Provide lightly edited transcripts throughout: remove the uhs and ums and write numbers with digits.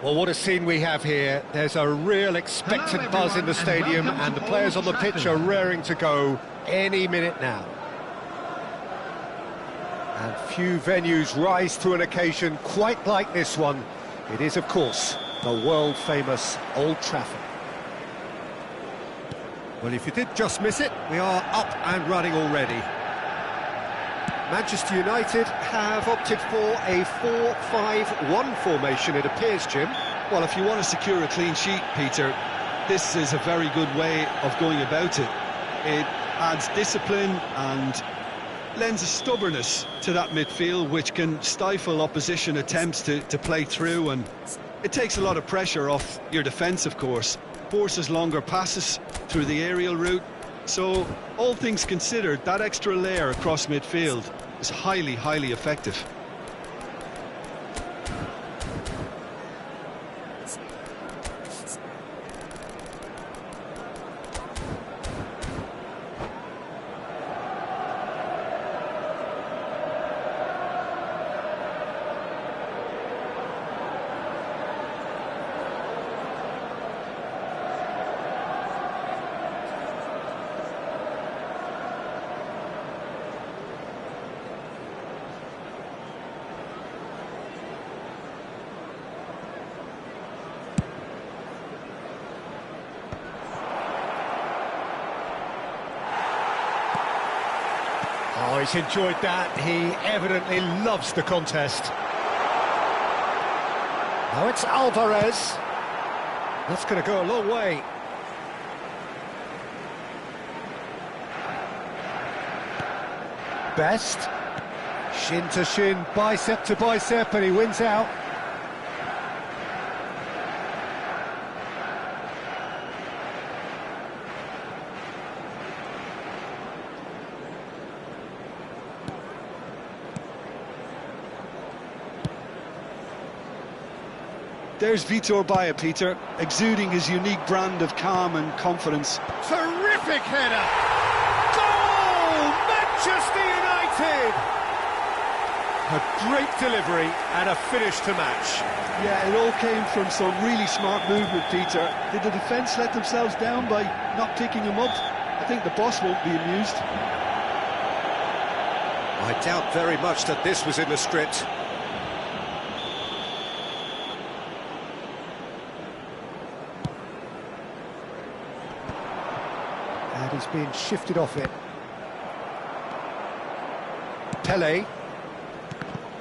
Well, what a scene we have here. There's a real expectant buzz in the stadium, and the players on the pitch are raring to go any minute now. And few venues rise to an occasion quite like this one. It is, of course, the world-famous Old Trafford. Well, if you did just miss it, we are up and running already. Manchester United have opted for a 4-5-1 formation, it appears, Jim. Well, if you want to secure a clean sheet, Peter, this is a very good way of going about it. It adds discipline and lends a stubbornness to that midfield, which can stifle opposition attempts to play through, and it takes a lot of pressure off your defence, of course. Forces longer passes through the aerial route. So, all things considered, that extra layer across midfield is highly, highly effective. Oh, he's enjoyed that. He evidently loves the contest. Now it's Alvarez. That's going to go a long way. Best. Shin to shin, bicep to bicep, and he wins out. There's Vitor Baia, Peter, exuding his unique brand of calm and confidence. Terrific header! Goal! Manchester United! A great delivery and a finish to match. Yeah, it all came from some really smart movement, Peter. Did the defence let themselves down by not picking him up? I think the boss won't be amused. I doubt very much that this was in the script. And he's being shifted off it. Pele.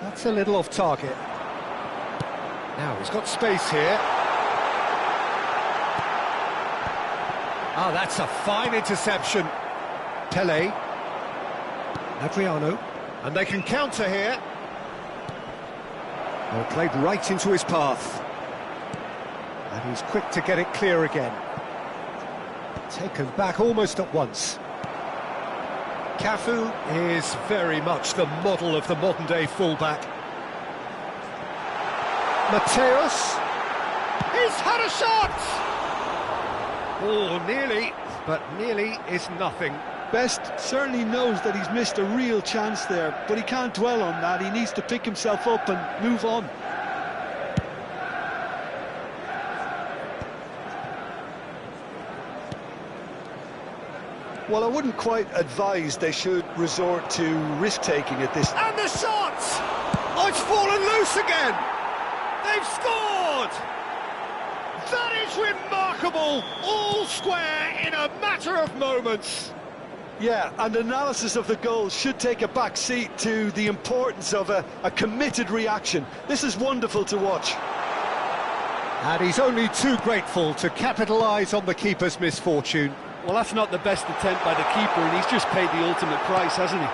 That's a little off target. Now he's got space here. Ah, that's a fine interception. Pele. Adriano. And they can counter here. Well, played right into his path. And he's quick to get it clear again. Taken back almost at once. Cafu is very much the model of the modern-day fullback. Mateus. He's had a shot! Oh, nearly, but nearly is nothing. Best certainly knows that he's missed a real chance there, but he can't dwell on that. He needs to pick himself up and move on. Well, I wouldn't quite advise they should resort to risk-taking at this... And the shot! Oh, it's fallen loose again! They've scored! That is remarkable! All square in a matter of moments. Yeah, and analysis of the goal should take a back seat to the importance of a committed reaction. This is wonderful to watch. And he's only too grateful to capitalise on the keeper's misfortune. Well, that's not the best attempt by the keeper, and he's just paid the ultimate price, hasn't he?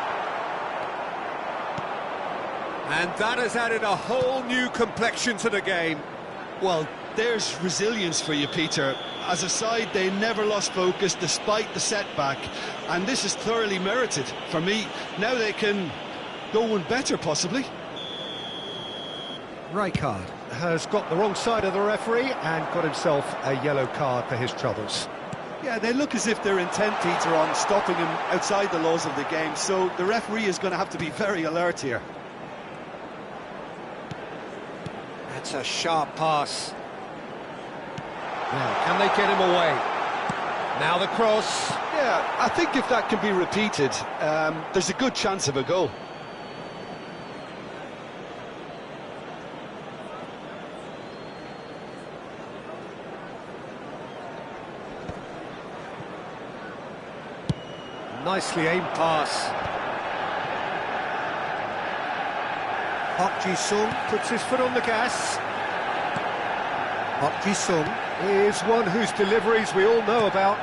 And that has added a whole new complexion to the game. Well, there's resilience for you, Peter. As a side, they never lost focus despite the setback, and this is thoroughly merited. For me, now they can go one better, possibly. Rijkaard has got the wrong side of the referee and got himself a yellow card for his troubles. Yeah, they look as if they're intent, Peter, on stopping him outside the laws of the game, so the referee is going to have to be very alert here. That's a sharp pass. Now, can they get him away? Now the cross. Yeah, I think if that can be repeated, there's a good chance of a goal. Nicely aimed pass. Park Ji-sung puts his foot on the gas. Park Ji-sung is one whose deliveries we all know about.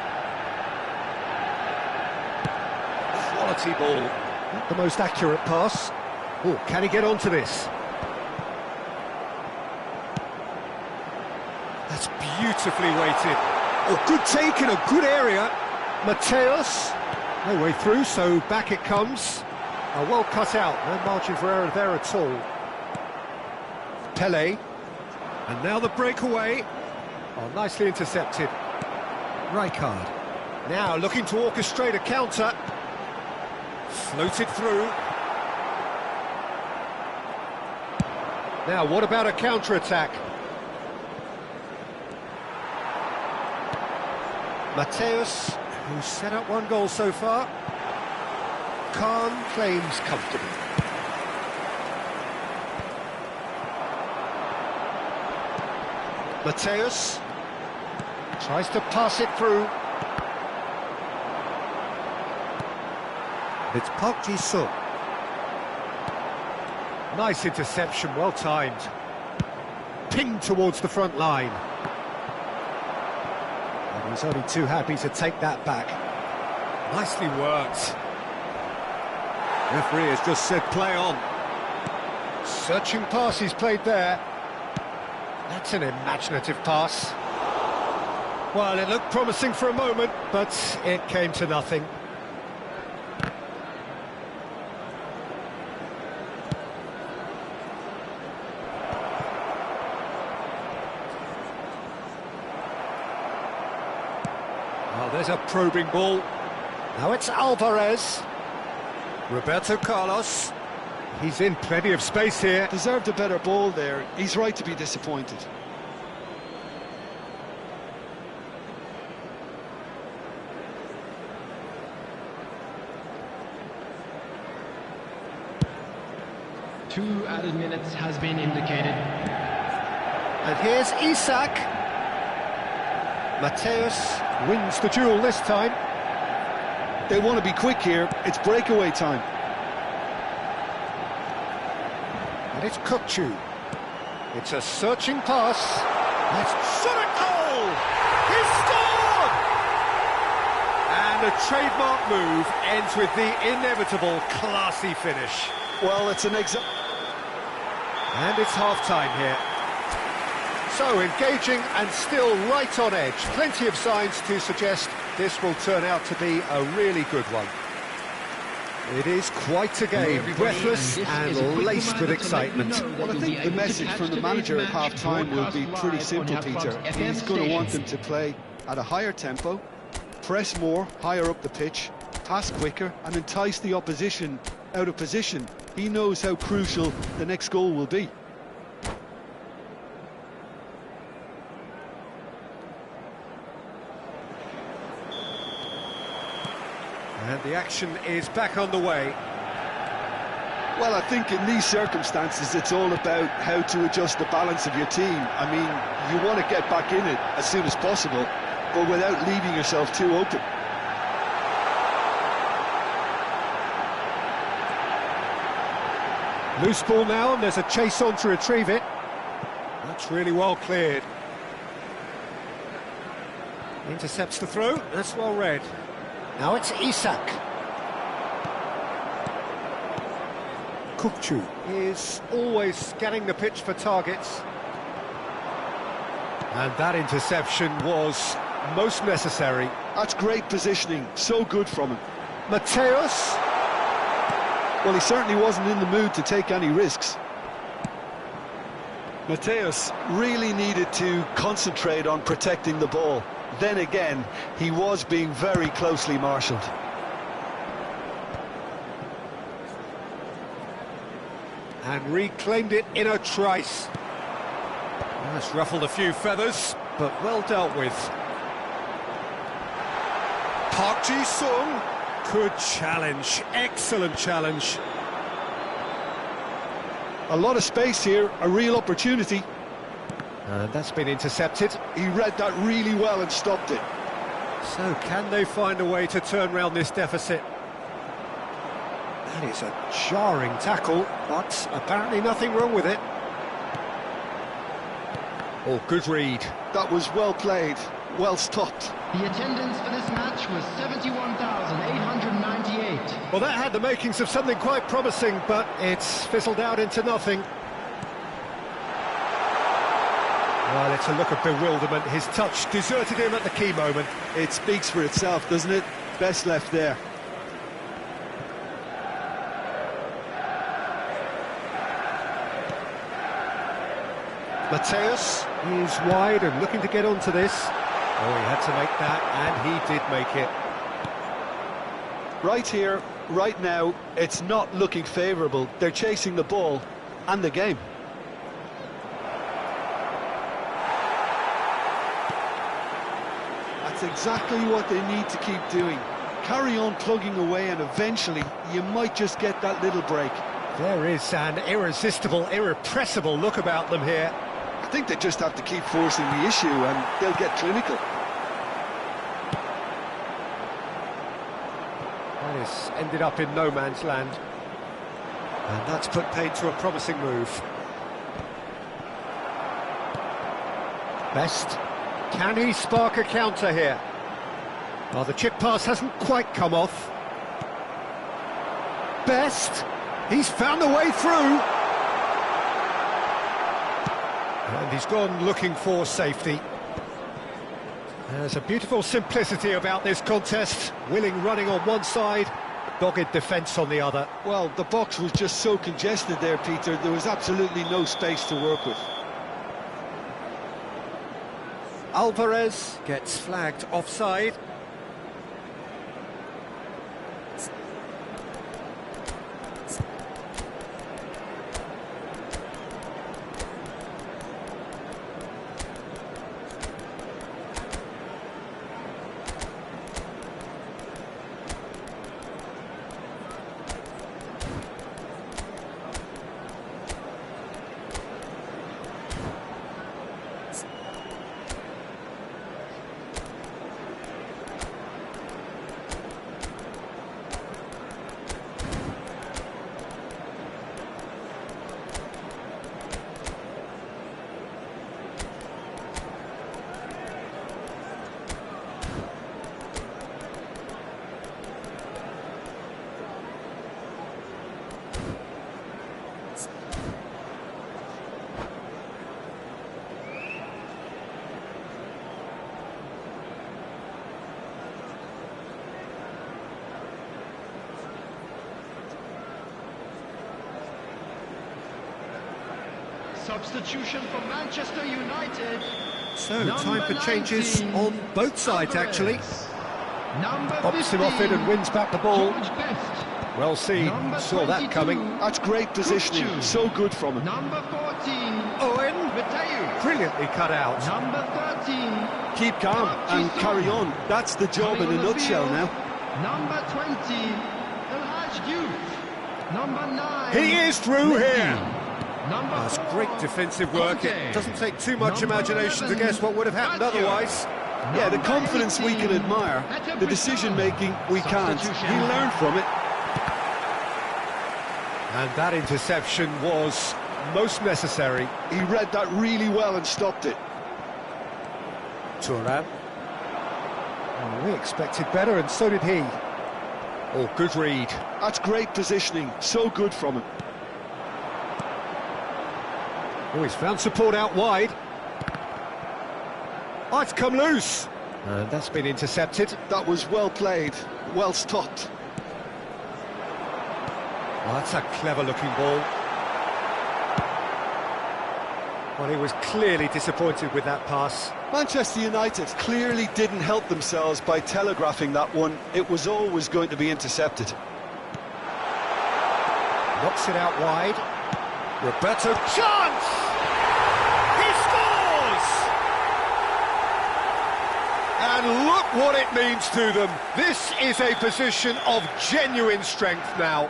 Quality ball. Not the most accurate pass. Oh, can he get onto this? That's beautifully weighted. Oh, good take in a good area. Mateus. No way through, so back it comes. Oh, well cut out, no margin for error there at all. Pele, and now the breakaway. Oh, nicely intercepted. Rijkaard, now looking to orchestrate a counter. Floated through. Now, what about a counter-attack? Mateus, who's set up one goal so far. Khan claims comfortably. Mateus tries to pass it through. It's Park Ji-sung. Nice interception, well timed. Pinged towards the front line. And he's only too happy to take that back. Nicely worked. Referee has just said play on. Searching pass he's played there. That's an imaginative pass. Well, it looked promising for a moment, but it came to nothing. Oh, there's a probing ball. Now it's Alvarez. Roberto Carlos. He's in plenty of space here. Deserved a better ball there. He's right to be disappointed. Two added minutes has been indicated. And here's Isak. Mateus wins the duel this time. They want to be quick here. It's breakaway time. And it's Kukçu. It's a searching pass. That's shot at goal! He's scored! And a trademark move ends with the inevitable classy finish. Well, it's an And it's half-time here. So, engaging and still right on edge. Plenty of signs to suggest this will turn out to be a really good one. It is quite a game, breathless and laced with excitement. Well, I think the message from the manager at half-time will be pretty simple, Peter. He's going to want them to play at a higher tempo, press more, higher up the pitch, pass quicker and entice the opposition out of position. He knows how crucial the next goal will be. And the action is back on the way. Well, I think in these circumstances it's all about how to adjust the balance of your team. I mean, you want to get back in it as soon as possible, but without leaving yourself too open. Loose ball now, and there's a chase on to retrieve it. That's really well cleared. Intercepts the throw, that's well read. Now it's Isak. Kukçu is always scanning the pitch for targets. And that interception was most necessary. That's great positioning, so good from him. Mateus. Well, he certainly wasn't in the mood to take any risks. Mateus really needed to concentrate on protecting the ball. Then again, he was being very closely marshalled. And reclaimed it in a trice. That's ruffled a few feathers, but well dealt with. Park Ji-sung, good challenge, excellent challenge. A lot of space here, a real opportunity. And that's been intercepted. He read that really well and stopped it. So can they find a way to turn round this deficit? That is a jarring tackle, but apparently nothing wrong with it. Oh, good read. That was well played, well stopped. The attendance for this match was 71,898. Well, that had the makings of something quite promising, but it's fizzled out into nothing. Well, it's a look of bewilderment. His touch deserted him at the key moment. It speaks for itself, doesn't it? Best left there. Mateus is wide and looking to get onto this. Oh, he had to make that, and he did make it. Right here, right now, it's not looking favourable. They're chasing the ball and the game. That's exactly what they need to keep doing. Carry on plugging away, and eventually you might just get that little break. There is an irresistible, irrepressible look about them here. I think they just have to keep forcing the issue and they'll get clinical. That has ended up in no man's land. And that's put paid to a promising move. Best. Can he spark a counter here? Well, the chip pass hasn't quite come off. Best. He's found a way through. And he's gone looking for safety. There's a beautiful simplicity about this contest. Willing running on one side, dogged defence on the other. Well, the box was just so congested there, Peter. There was absolutely no space to work with. Alvarez gets flagged offside. Substitution for Manchester United. So, time for changes on both sides, actually. Number Pops him off it and wins back the ball. George Best. Well seen, saw that coming. That's great positioning, so good from him. Number 14. Owen, Mateus. brilliantly cut out. Number 13. Keep calm and carry on. That's the job in a nutshell now. Number 20. Elhaj Youth. Number 9. He is through here. Number That's 4. great defensive work. It doesn't take too much imagination to guess what would have happened otherwise. Yeah, the confidence we can admire, the decision-making we can't. He learned from it. And that interception was most necessary. He read that really well and stopped it. Turan. Oh, we expected better, and so did he. Oh, good read. That's great positioning, so good from him. Oh, he's found support out wide. Oh, it's come loose. And that's been intercepted. That was well played, well stopped. Oh, that's a clever-looking ball. Well, he was clearly disappointed with that pass. Manchester United clearly didn't help themselves by telegraphing that one. It was always going to be intercepted. Knocks it out wide. Roberto. Chance! He scores! And look what it means to them. This is a position of genuine strength now.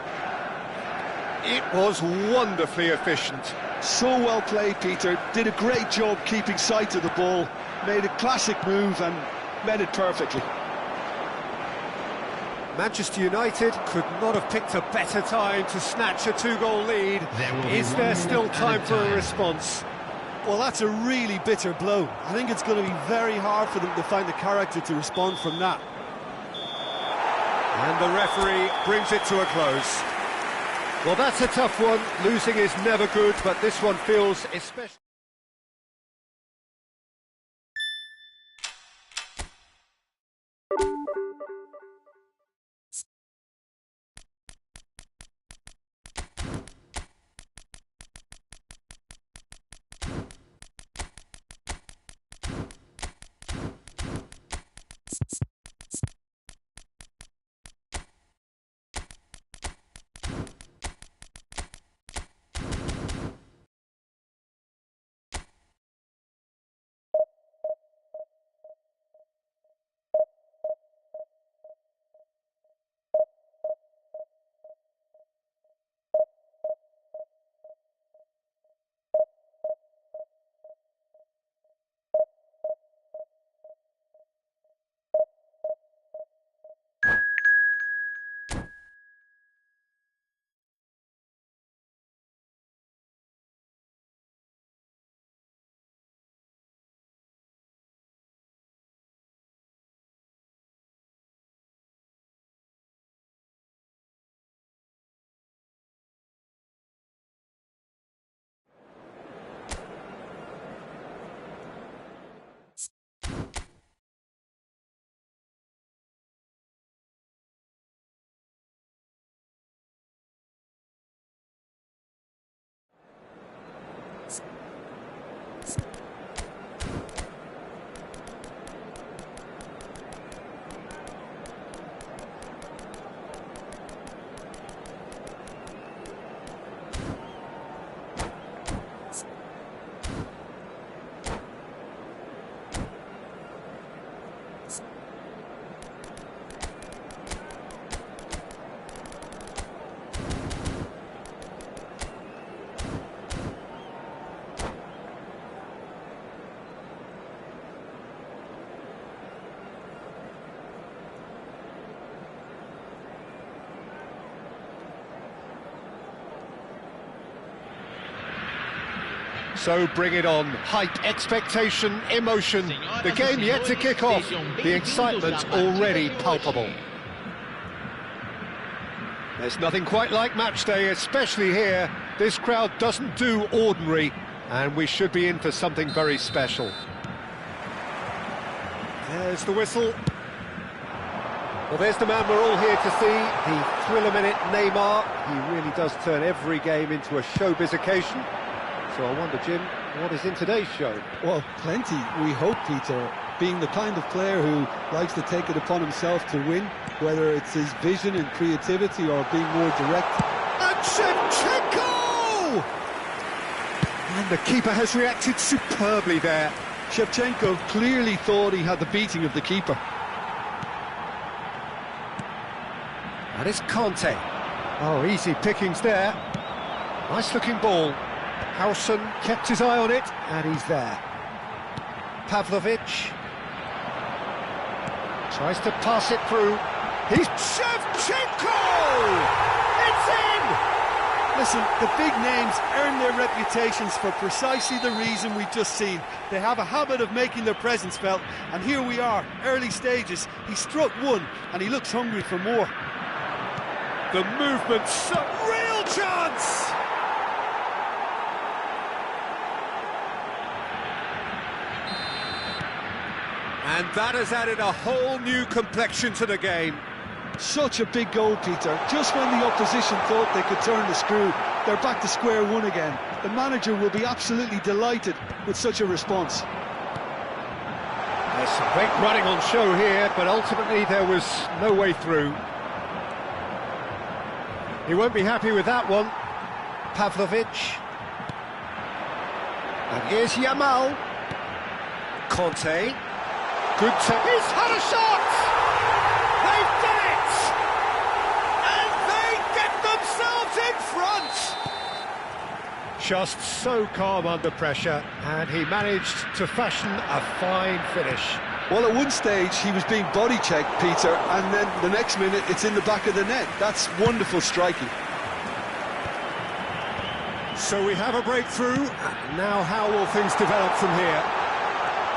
It was wonderfully efficient. So well played, Peter. Did a great job keeping sight of the ball. Made a classic move and met it perfectly. Manchester United could not have picked a better time to snatch a two-goal lead. Is there still time for a response? Well, that's a really bitter blow. I think it's going to be very hard for them to find the character to respond from that. And the referee brings it to a close. Well, that's a tough one. Losing is never good, but this one feels especially... So bring it on. Hype, expectation, emotion. The game yet to kick off. The excitement already palpable. There's nothing quite like match day, especially here. This crowd doesn't do ordinary, and we should be in for something very special. There's the whistle. Well, there's the man we're all here to see, the thriller-minute Neymar. He really does turn every game into a showbiz occasion. So I wonder, Jim, what is in today's show? Well, plenty, we hope, Peter. Being the kind of player who likes to take it upon himself to win, whether it's his vision and creativity or being more direct. And Shevchenko! And the keeper has reacted superbly there. Shevchenko clearly thought he had the beating of the keeper. That is Conte. Oh, easy pickings there. Nice-looking ball. Howson kept his eye on it, and he's there. Pavlovic tries to pass it through. He's Shevchenko! It's in! Listen, the big names earn their reputations for precisely the reason we've just seen. They have a habit of making their presence felt, and here we are, early stages. He struck one, and he looks hungry for more. The movement's a real chance! And that has added a whole new complexion to the game. Such a big goal, Peter. Just when the opposition thought they could turn the screw, they're back to square one again. The manager will be absolutely delighted with such a response. There's some great running on show here, but ultimately there was no way through. He won't be happy with that one. Pavlovic. And here's Yamal. Conte. Good take. He's had a shot! They've done it! And they get themselves in front! Just so calm under pressure, and he managed to fashion a fine finish. Well, at one stage he was being body checked, Peter, and then the next minute it's in the back of the net. That's wonderful striking. So we have a breakthrough. Now how will things develop from here?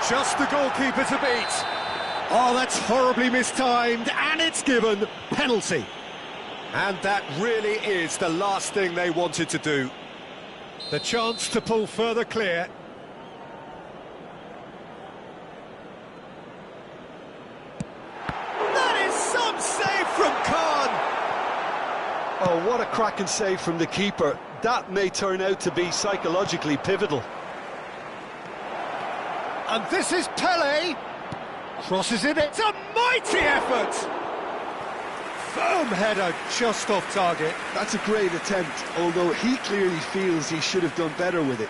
Just the goalkeeper to beat. Oh, that's horribly mistimed, and it's given penalty. And that really is the last thing they wanted to do. The chance to pull further clear. That is some save from Khan. Oh, what a cracking save from the keeper. That may turn out to be psychologically pivotal. And this is Pele. Crosses it. It's a mighty effort. Firm header just off target. That's a great attempt, although he clearly feels he should have done better with it.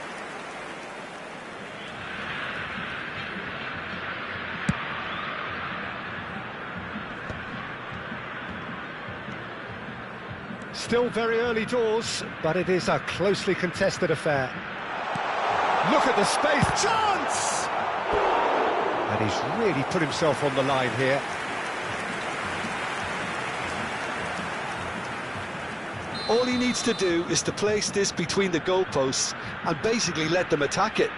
Still very early doors, but it is a closely contested affair. Look at the space. Chance! And he's really put himself on the line here. All he needs to do is to place this between the goalposts and basically let them attack it.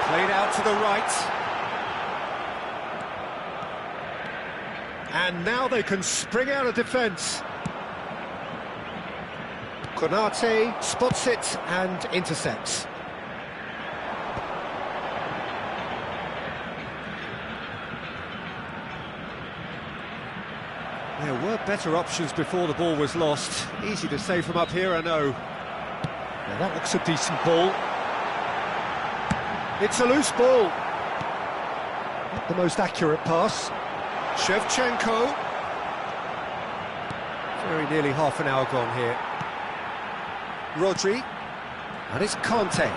Played out to the right. And now they can spring out of defence. Konate spots it and intercepts. There were better options before the ball was lost. Easy to say from up here, I know. Now that looks a decent ball. It's a loose ball. Not the most accurate pass. Shevchenko. Very nearly half an hour gone here. Rodri. And it's Conte.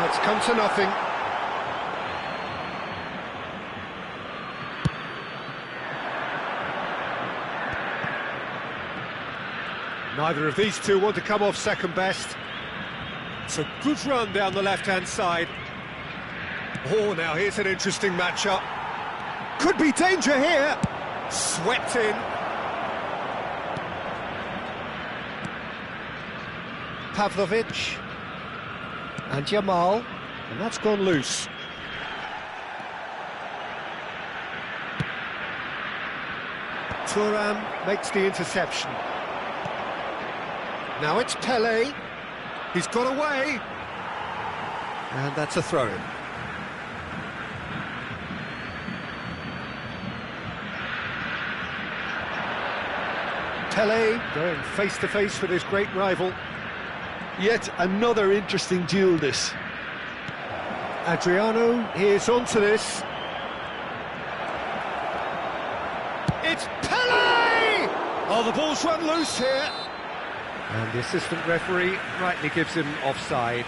It's come to nothing. Neither of these two want to come off second best. It's a good run down the left-hand side. Oh, now here's an interesting matchup. Could be danger here. Swept in. Pavlovic. And Jamal. And that's gone loose. Thuram makes the interception. Now it's Pele. He's got away. And that's a throw-in. Pele going face-to-face with his great rival. Yet another interesting duel, this. Adriano is onto this. It's Pele! Oh, the ball's run loose here. And the assistant referee rightly gives him offside.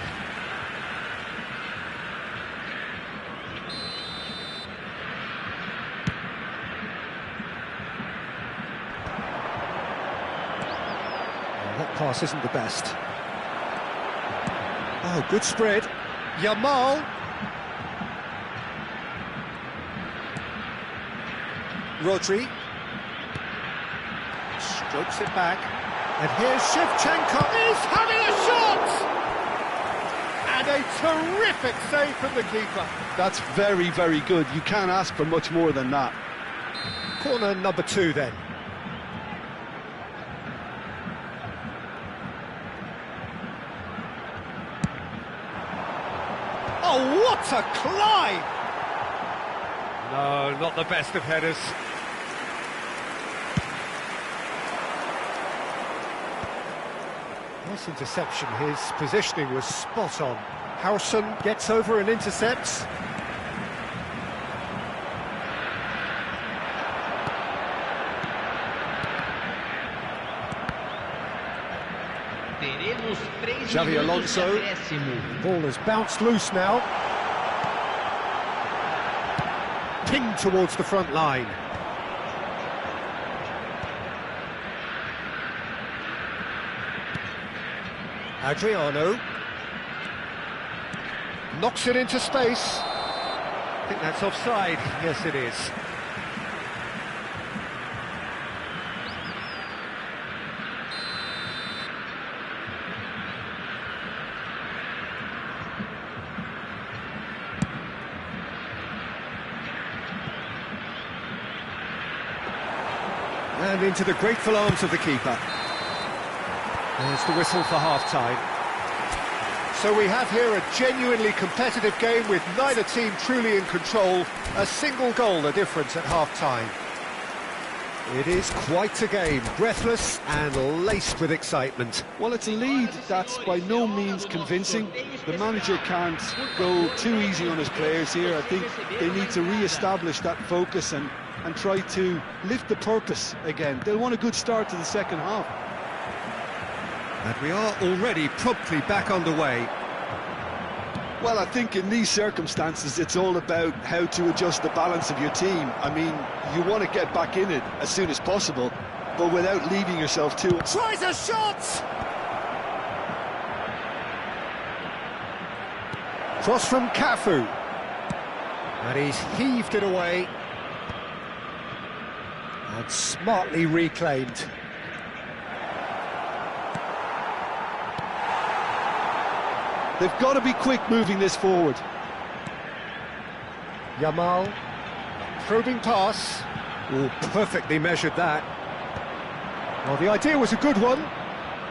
Well, that pass isn't the best. Oh, good spread. Jamal. Rodri. Strokes it back. And here's Shevchenko. He's having a shot! And a terrific save from the keeper. That's very, very good. You can't ask for much more than that. Corner number 2 then. Oh, what a climb! No, not the best of headers. Nice interception. His positioning was spot on. Howson gets over and intercepts. Teremos 3 Xavi Alonso. Ball has bounced loose now. Pinged towards the front line. Adriano. Knocks it into space. I think that's offside. Yes, it is. And into the grateful arms of the keeper. There's the whistle for half-time. So we have here a genuinely competitive game with neither team truly in control. A single goal the difference at half-time. It is quite a game, breathless and laced with excitement. Well, it's a lead that's by no means convincing. The manager can't go too easy on his players here. I think they need to re-establish that focus and try to lift the purpose again. They'll want a good start to the second half. And we are already promptly back underway. Well, I think in these circumstances it's all about how to adjust the balance of your team. I mean, you want to get back in it as soon as possible, but without leaving yourself too... Tries a shot! Cross from Cafu. And he's heaved it away. And smartly reclaimed. They've got to be quick moving this forward. Yamal, probing pass. Oh, perfectly measured that. Well, the idea was a good one.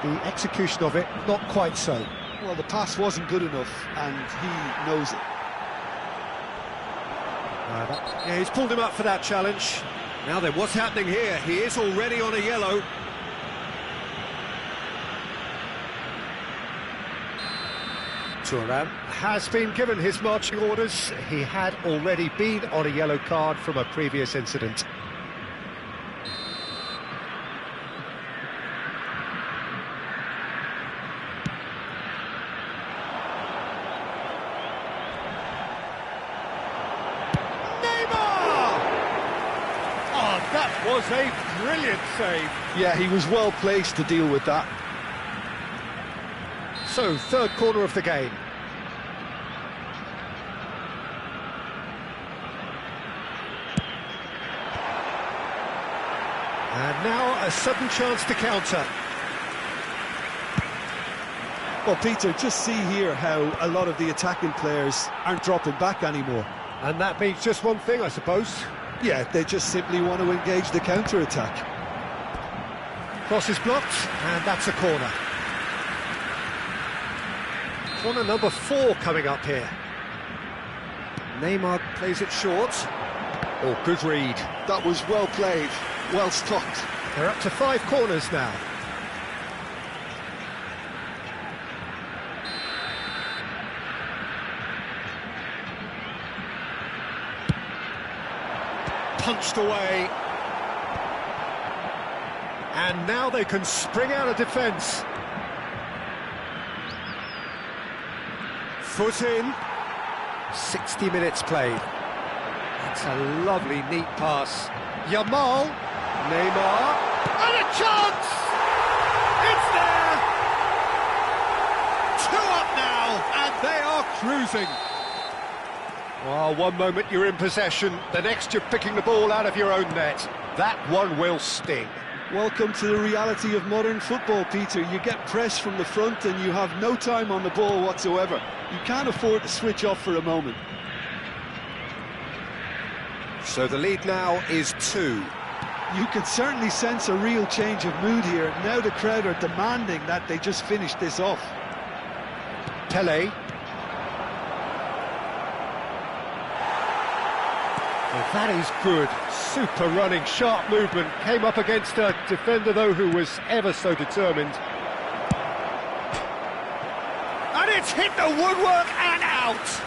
The execution of it, not quite so. Well, the pass wasn't good enough, and he knows it. Yeah, he's pulled him up for that challenge. Now then, what's happening here? He is already on a yellow. Thuram has been given his marching orders. He had already been on a yellow card from a previous incident. Neymar! Oh, that was a brilliant save. Yeah, he was well placed to deal with that. So, third corner of the game. And now a sudden chance to counter. Well, Peter, just see here how a lot of the attacking players aren't dropping back anymore. And that means just one thing, I suppose. Yeah, they just simply want to engage the counter-attack. Cross is blocked, and that's a corner. Corner number 4 coming up here. Neymar plays it short. Oh, good read. That was well played, well stopped. They're up to 5 corners now. Punched away. And now they can spring out of defence. Foot in. 60 minutes played. That's a lovely, neat pass. Yamal. Neymar. And a chance! It's there! 2 up now, and they are cruising. Oh, one moment you're in possession, the next you're picking the ball out of your own net. That one will sting. Welcome to the reality of modern football, Peter. You get press from the front and you have no time on the ball whatsoever. You can't afford to switch off for a moment. So the lead now is 2. You can certainly sense a real change of mood here. Now the crowd are demanding that they just finish this off. Pele. Well, that is good. Super running, sharp movement. Came up against a defender, though, who was ever so determined. And it's hit the woodwork and out!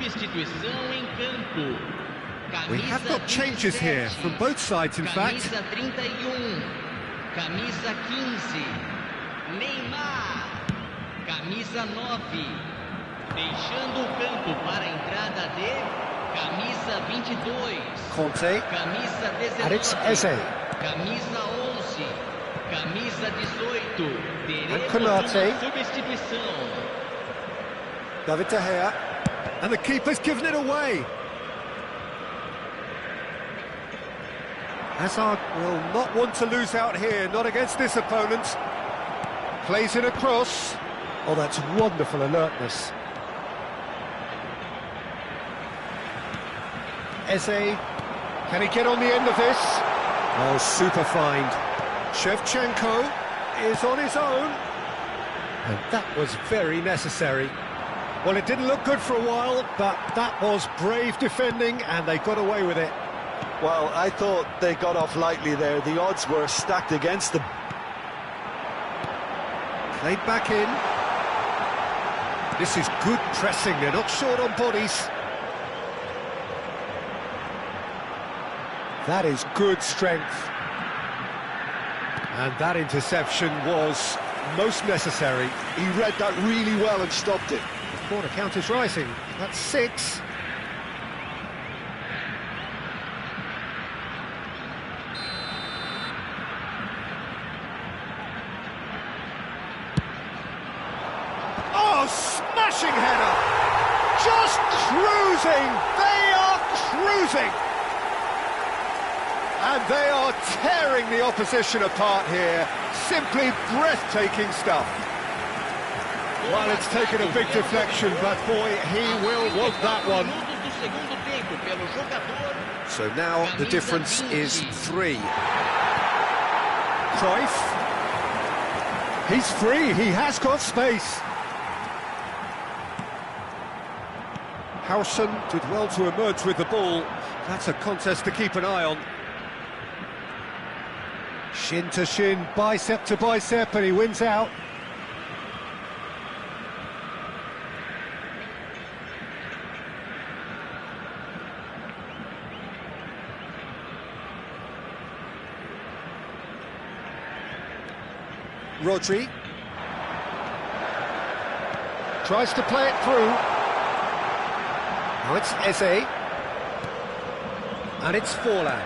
Substituição em campo. We have got changes here from both sides, in fact. Camisa 31. Camisa 15. Neymar. Camisa 9. Deixando o campo para a entrada de camisa 22. Conte. Camisa 19. And it's Eze. Camisa 11. Camisa 18. Teremos Konate. uma substituição. David De Gea. And the keeper's given it away. Hazard will not want to lose out here, not against this opponent. Plays it across. Oh, that's wonderful alertness. Eze, can he get on the end of this? Oh, super find. Shevchenko is on his own. And that was very necessary. Well, it didn't look good for a while, but that was brave defending, and they got away with it. Well, I thought they got off lightly there. The odds were stacked against them. Played back in. This is good pressing, they're not short on bodies. That is good strength. And that interception was most necessary. He read that really well and stopped it. The corner count is rising. That's 6. Oh, smashing header! Just cruising! They are cruising! And they are tearing the opposition apart here. Simply breathtaking stuff. Well, it's taken a big deflection, but boy, he will want that one. So now the difference is 3. Cruyff. He's free, he has got space. Howson did well to emerge with the ball. That's a contest to keep an eye on. Shin to shin, bicep to bicep, and he wins out. Rodri tries to play it through. Now it's Eze. And it's Forlan.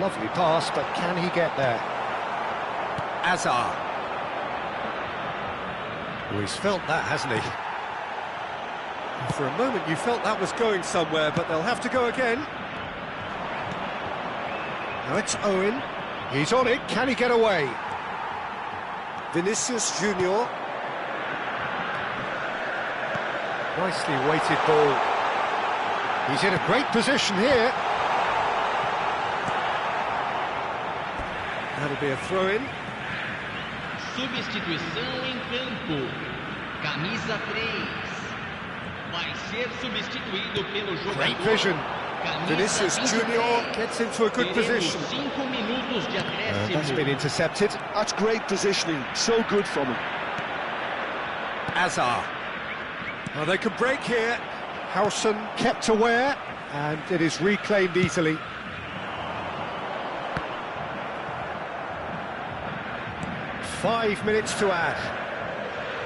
Lovely pass, but can he get there? Azar. Oh, he's felt that, hasn't he? For a moment you felt that was going somewhere, but they'll have to go again. Now it's Owen. He's on it. Can he get away? Vinicius Junior. Nicely weighted ball. He's in a great position here. That'll be a throw-in. Substituição em campo. Camisa 3. Vai ser substituído pelo jogador. Great vision. Vinicius Junior gets into a good position. 5 minutos de acréscimo. That's been intercepted. That's great positioning, so good from him. Azar. Well, they can break here. Howson kept aware, and it is reclaimed easily. Five minutes to add.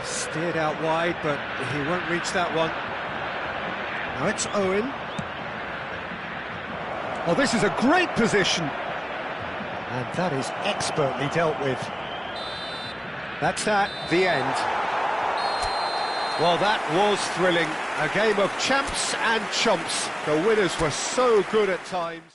Steered out wide, but he won't reach that one. Now it's Owen. Oh, this is a great position. And that is expertly dealt with. That's that, the end. Well, that was thrilling. A game of champs and chumps. The winners were so good at times.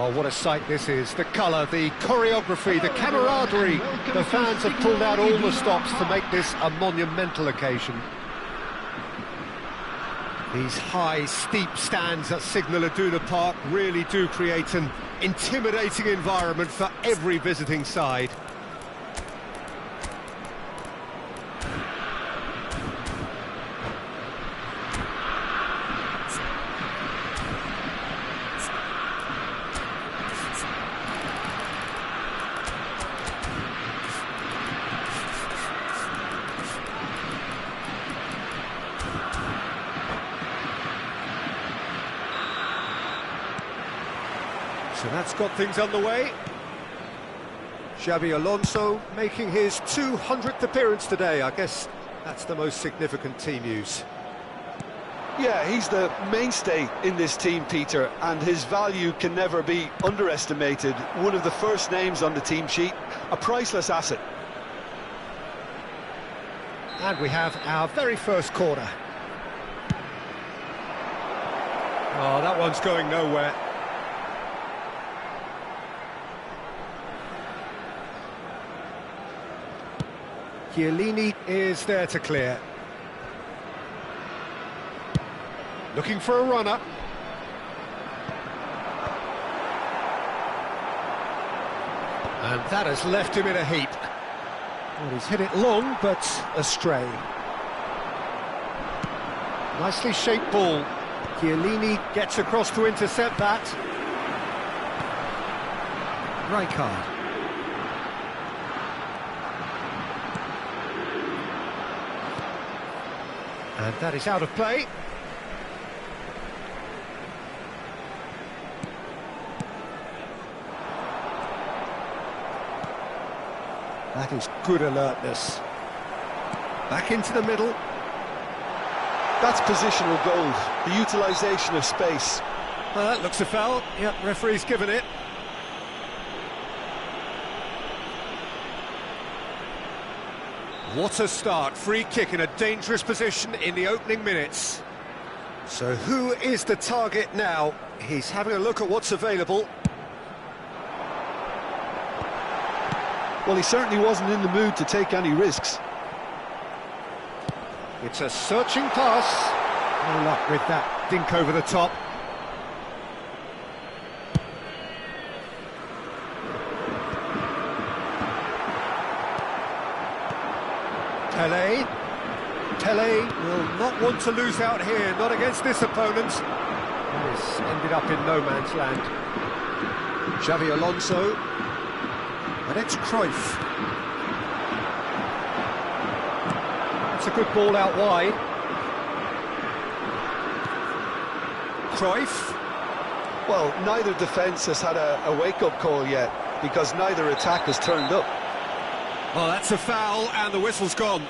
Oh, what a sight this is. The colour, the choreography, the camaraderie. The fans have pulled out all the stops to make this a monumental occasion. These high, steep stands at Signal Iduna Park really do create an intimidating environment for every visiting side. So that's got things underway. Xabi Alonso making his 200th appearance today. I guess that's the most significant team news. Yeah, he's the mainstay in this team, Peter, and his value can never be underestimated. One of the first names on the team sheet, a priceless asset. And we have our very first corner. Oh, that one's going nowhere. Chiellini is there to clear. Looking for a runner. And that has left him in a heap. Well, he's hit it long, but astray. Nicely shaped ball. Chiellini gets across to intercept that. Rijkaard. And that is out of play. That is good alertness. Back into the middle. That's positional gold, the utilisation of space. Well, that looks a foul. Yep, referee's given it. What a start. Free kick in a dangerous position in the opening minutes. So who is the target now? He's having a look at what's available. Well, he certainly wasn't in the mood to take any risks. It's a searching pass. No luck with that dink over the top. Tele will not want to lose out here, not against this opponent. This ended up in no man's land. Xabi Alonso. And it's Cruyff. It's a good ball out wide. Cruyff. Well, neither defence has had a wake-up call yet, because neither attack has turned up. Well, that's a foul, and the whistle's gone.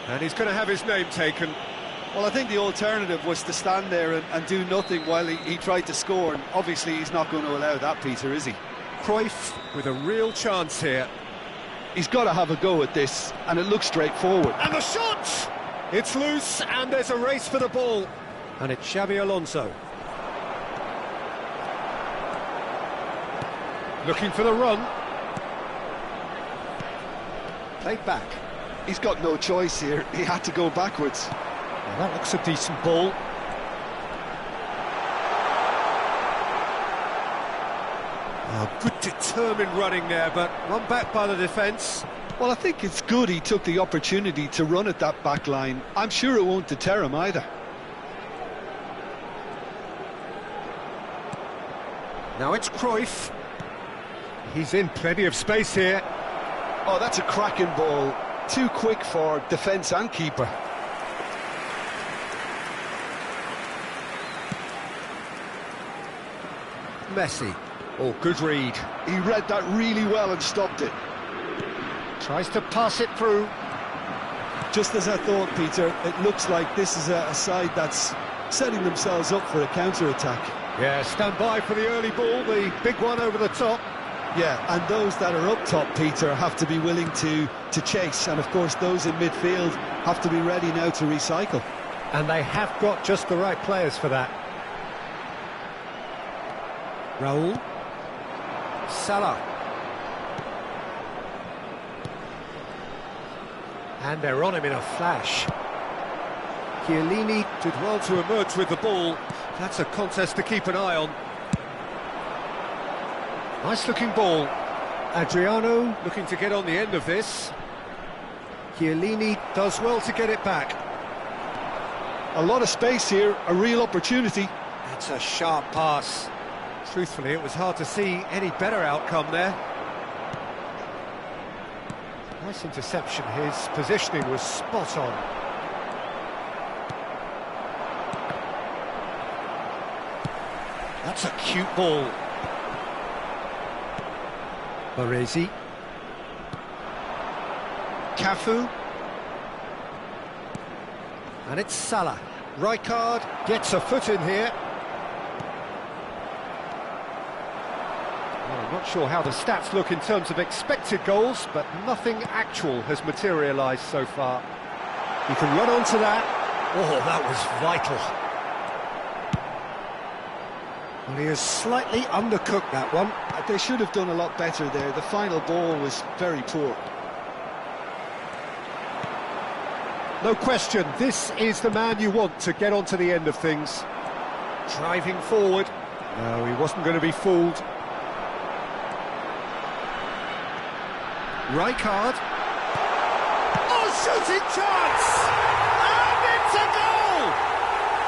And he's going to have his name taken. Well, I think the alternative was to stand there and do nothing while he tried to score, and obviously he's not going to allow that, Peter, is he? Cruyff with a real chance here. He's got to have a go at this, and it looks straightforward. And the shot! It's loose, and there's a race for the ball. And it's Xabi Alonso. Looking for the run. Played back. He's got no choice here. He had to go backwards. Well, that looks a decent ball. Oh, good determined running there, but run back by the defence. Well, I think it's good he took the opportunity to run at that back line. I'm sure it won't deter him either. Now it's Cruyff. He's in plenty of space here. Oh, that's a cracking ball. Too quick for defence and keeper. Messi. Oh, good read. He read that really well and stopped it. Tries to pass it through. Just as I thought, Peter, it looks like this is a side that's setting themselves up for a counter-attack. Yeah, stand by for the early ball, the big one over the top. Yeah, and those that are up top, Peter, have to be willing to chase, and of course those in midfield have to be ready now to recycle. And they have got just the right players for that. Raul. Salah. And they're on him in a flash. Chiellini did well to emerge with the ball. That's a contest to keep an eye on. Nice looking ball. Adriano looking to get on the end of this. Chiellini does well to get it back. A lot of space here, a real opportunity. It's a sharp pass. Truthfully, it was hard to see any better outcome there. Nice interception. His positioning was spot on. That's a cute ball. Baresi. Cafu. And it's Salah. Rijkaard gets a foot in here. Well, I'm not sure how the stats look in terms of expected goals, but nothing actual has materialised so far. You can run onto that. Oh, that was vital. Well, he has slightly undercooked that one. They should have done a lot better there. The final ball was very poor. No question, this is the man you want to get onto the end of things. Driving forward. No, he wasn't going to be fooled. Rijkaard. Oh, shooting chance! And it's a goal!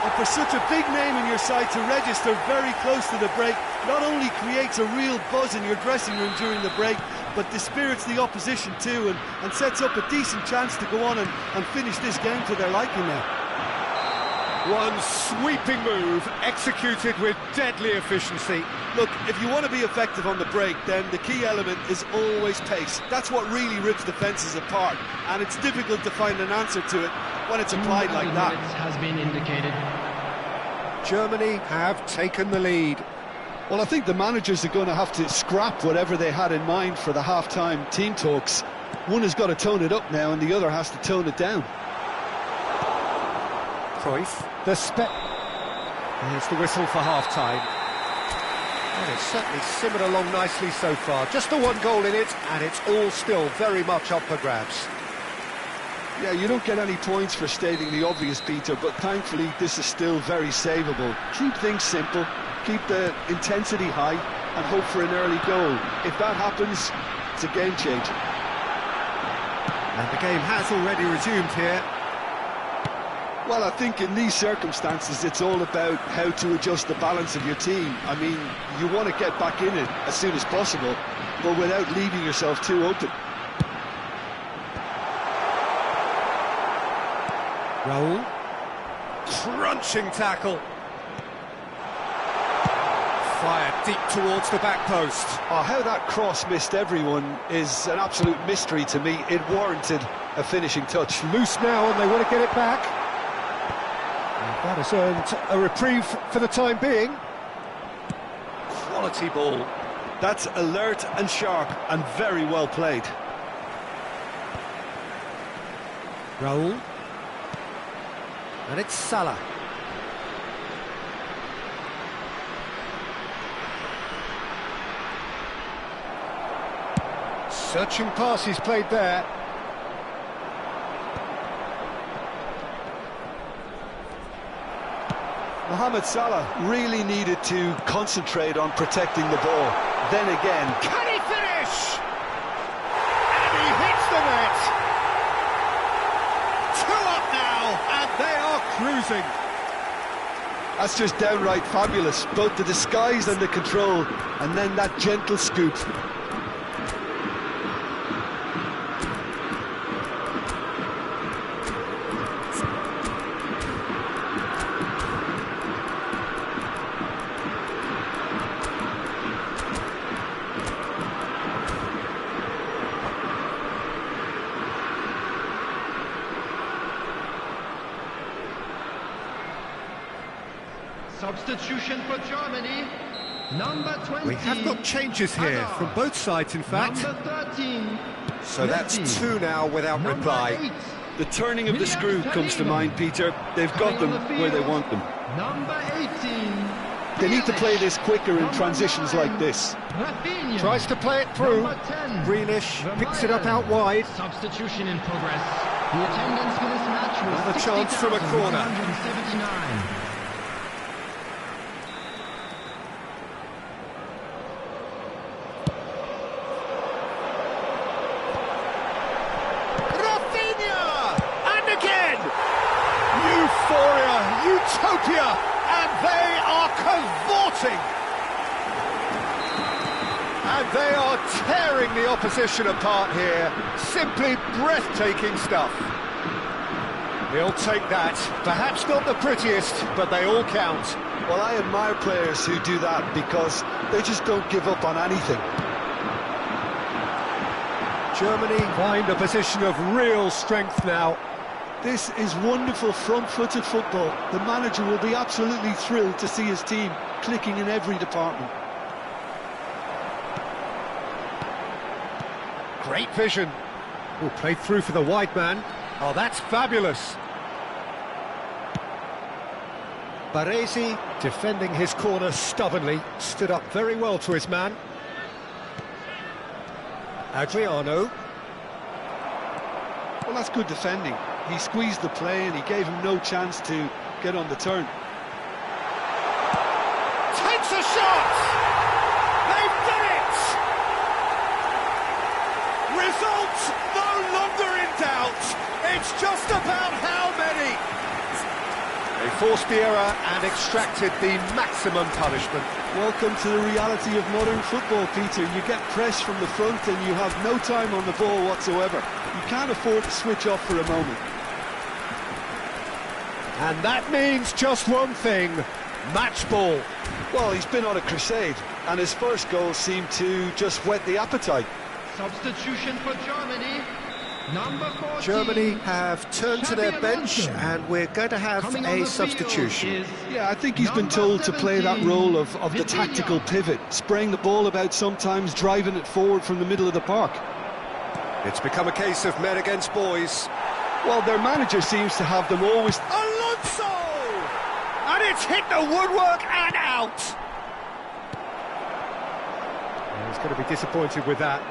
And for such a big name in your side to register very close to the break, not only creates a real buzz in your dressing room during the break, but dispirits the opposition too, and sets up a decent chance to go on and finish this game to their liking now. One sweeping move, executed with deadly efficiency. Look, if you want to be effective on the break, then the key element is always pace. That's what really rips defences apart, and it's difficult to find an answer to it when it's applied like that. Has been indicated. Germany have taken the lead. Well, I think the managers are going to have to scrap whatever they had in mind for the half-time team talks. One has got to tone it up now, and the other has to tone it down. Cruyff, there's the whistle for half-time. And it's certainly simmered along nicely so far. Just the one goal in it, and it's all still very much up for grabs. Yeah, you don't get any points for stating the obvious, Peter, but thankfully this is still very savable. Keep things simple, keep the intensity high, and hope for an early goal. If that happens, it's a game changer. And the game has already resumed here. Well, I think in these circumstances it's all about how to adjust the balance of your team. I mean, you want to get back in it as soon as possible, but without leaving yourself too open. Raul. Crunching tackle. Fired deep towards the back post. Oh, how that cross missed everyone is an absolute mystery to me. It warranted a finishing touch. Loose now, and they want to get it back. That has earned a reprieve for the time being. Quality ball. That's alert and sharp and very well played. Raul. And it's Salah. Searching pass he's played there. Mohamed Salah really needed to concentrate on protecting the ball. Then again, Can he finish? And he hits the net. 2 up now, and they are cruising. that's just downright fabulous. Both the disguise and the control, and then that gentle scoop. Substitution for Germany, number 20. We have got changes here from both sides, in fact. Number 13. So that's 2 now without Number reply. 8. The turning of the screw comes to mind, Peter. They've got them where they want them. Number 18. They need to play this quicker in transitions like this. Rafinha. Tries to play it through. Number 10, Grealish picks it up out wide. Substitution in progress. The attendance for this match was Another chance from a corner. 60,179. Rafinha! And again! Euphoria, utopia, and they are cavorting! And they are tearing the opposition apart here. Simply breathtaking stuff. He'll take that. Perhaps not the prettiest, but they all count. Well, I admire players who do that because they just don't give up on anything. Germany find a position of real strength now. This is wonderful front-footed football. The manager will be absolutely thrilled to see his team clicking in every department. Great vision. Oh, played through for the wide man. Oh, that's fabulous. Baresi, defending his corner stubbornly, stood up very well to his man. Adriano. Well, that's good defending. He squeezed the play and he gave him no chance to get on the turn. Takes a shot! They've done it! Results no longer in doubt. It's just about how many. They forced the error and extracted the maximum punishment. Welcome to the reality of modern football, Peter. You get pressed from the front and you have no time on the ball whatsoever. You can't afford to switch off for a moment. And that means just one thing, match ball. Well, he's been on a crusade, and his first goal seemed to just whet the appetite. Substitution for Germany. Number 14. Germany have turned to their bench, and we're going to have a substitution. Yeah, I think he's been told to play that role of the tactical pivot, spraying the ball about sometimes, driving it forward from the middle of the park. It's become a case of men against boys. Well, their manager seems to have them always... Alonso! And it's hit the woodwork and out! He's going to be disappointed with that.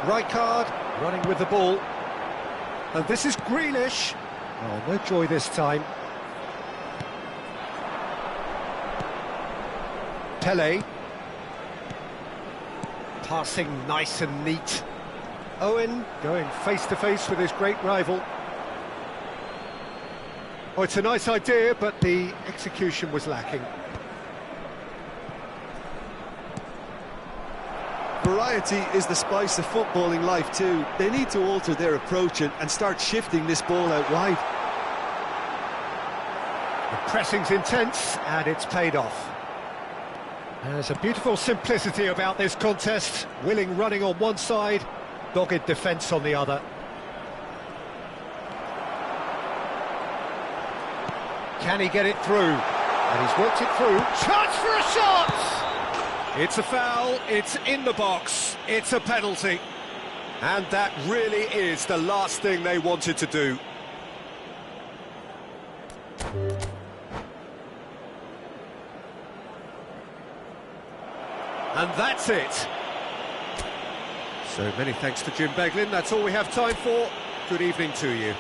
Right card, running with the ball. And this is Grealish. Oh, no joy this time. Pele. Passing nice and neat. Owen going face-to-face with his great rival. Oh, it's a nice idea, but the execution was lacking. Variety is the spice of footballing life too. They need to alter their approach and start shifting this ball out wide. The pressing's intense, and it's paid off. There's a beautiful simplicity about this contest. Willing running on one side, dogged defence on the other. Can he get it through? And he's worked it through. Chance for a shot! It's a foul, it's in the box, it's a penalty. And that really is the last thing they wanted to do. And that's it. So many thanks to Jim Beglin, that's all we have time for. Good evening to you.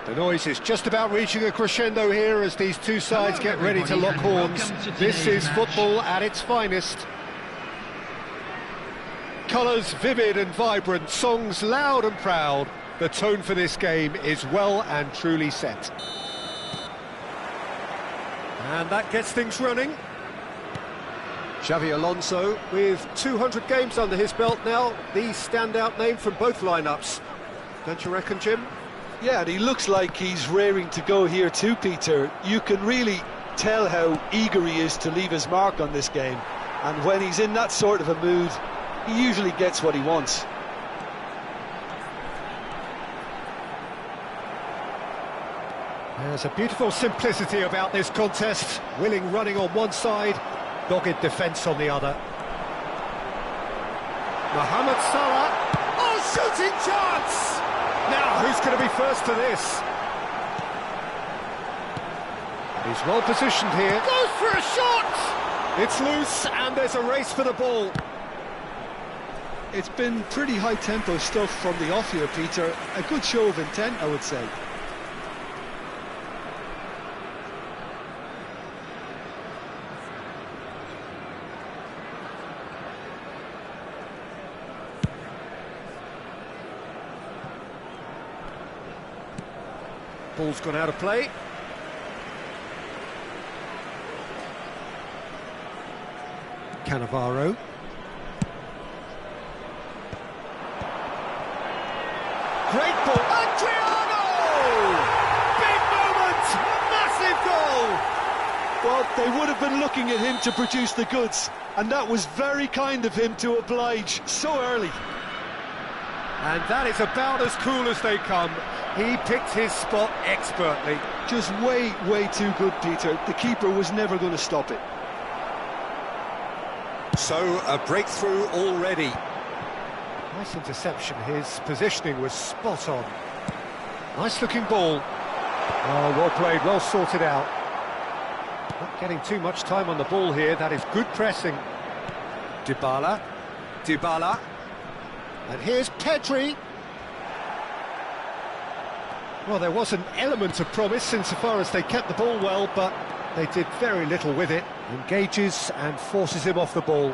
The noise is just about reaching a crescendo here as these two sides get ready to lock horns. This is football at its finest. Colours vivid and vibrant, songs loud and proud. The tone for this game is well and truly set. And that gets things running. Xavi Alonso, with 200 games under his belt now, the standout name from both lineups. Don't you reckon, Jim? Yeah, and he looks like he's raring to go here too, Peter. You can really tell how eager he is to leave his mark on this game. And when he's in that sort of a mood, he usually gets what he wants. There's a beautiful simplicity about this contest. Willing running on one side, dogged defence on the other. Mohamed Salah. Oh, shooting chance! Now, who's going to be first to this? He's well positioned here. Goes for a shot! It's loose, and there's a race for the ball. It's been pretty high-tempo stuff from the off here, Peter. A good show of intent, I would say. Ball's gone out of play. Cannavaro. Great ball. Adriano! Big moment! Massive goal! Well, they would have been looking at him to produce the goods, and that was very kind of him to oblige so early. And that is about as cool as they come. He picked his spot expertly. Just way, way too good, Peter. The keeper was never going to stop it. So, a breakthrough already. Nice interception. His positioning was spot on. Nice looking ball. Oh, well played, well sorted out. Not getting too much time on the ball here. That is good pressing. Dybala. And here's Pedri. Well, there was an element of promise insofar as they kept the ball well, but they did very little with it. Engages and forces him off the ball.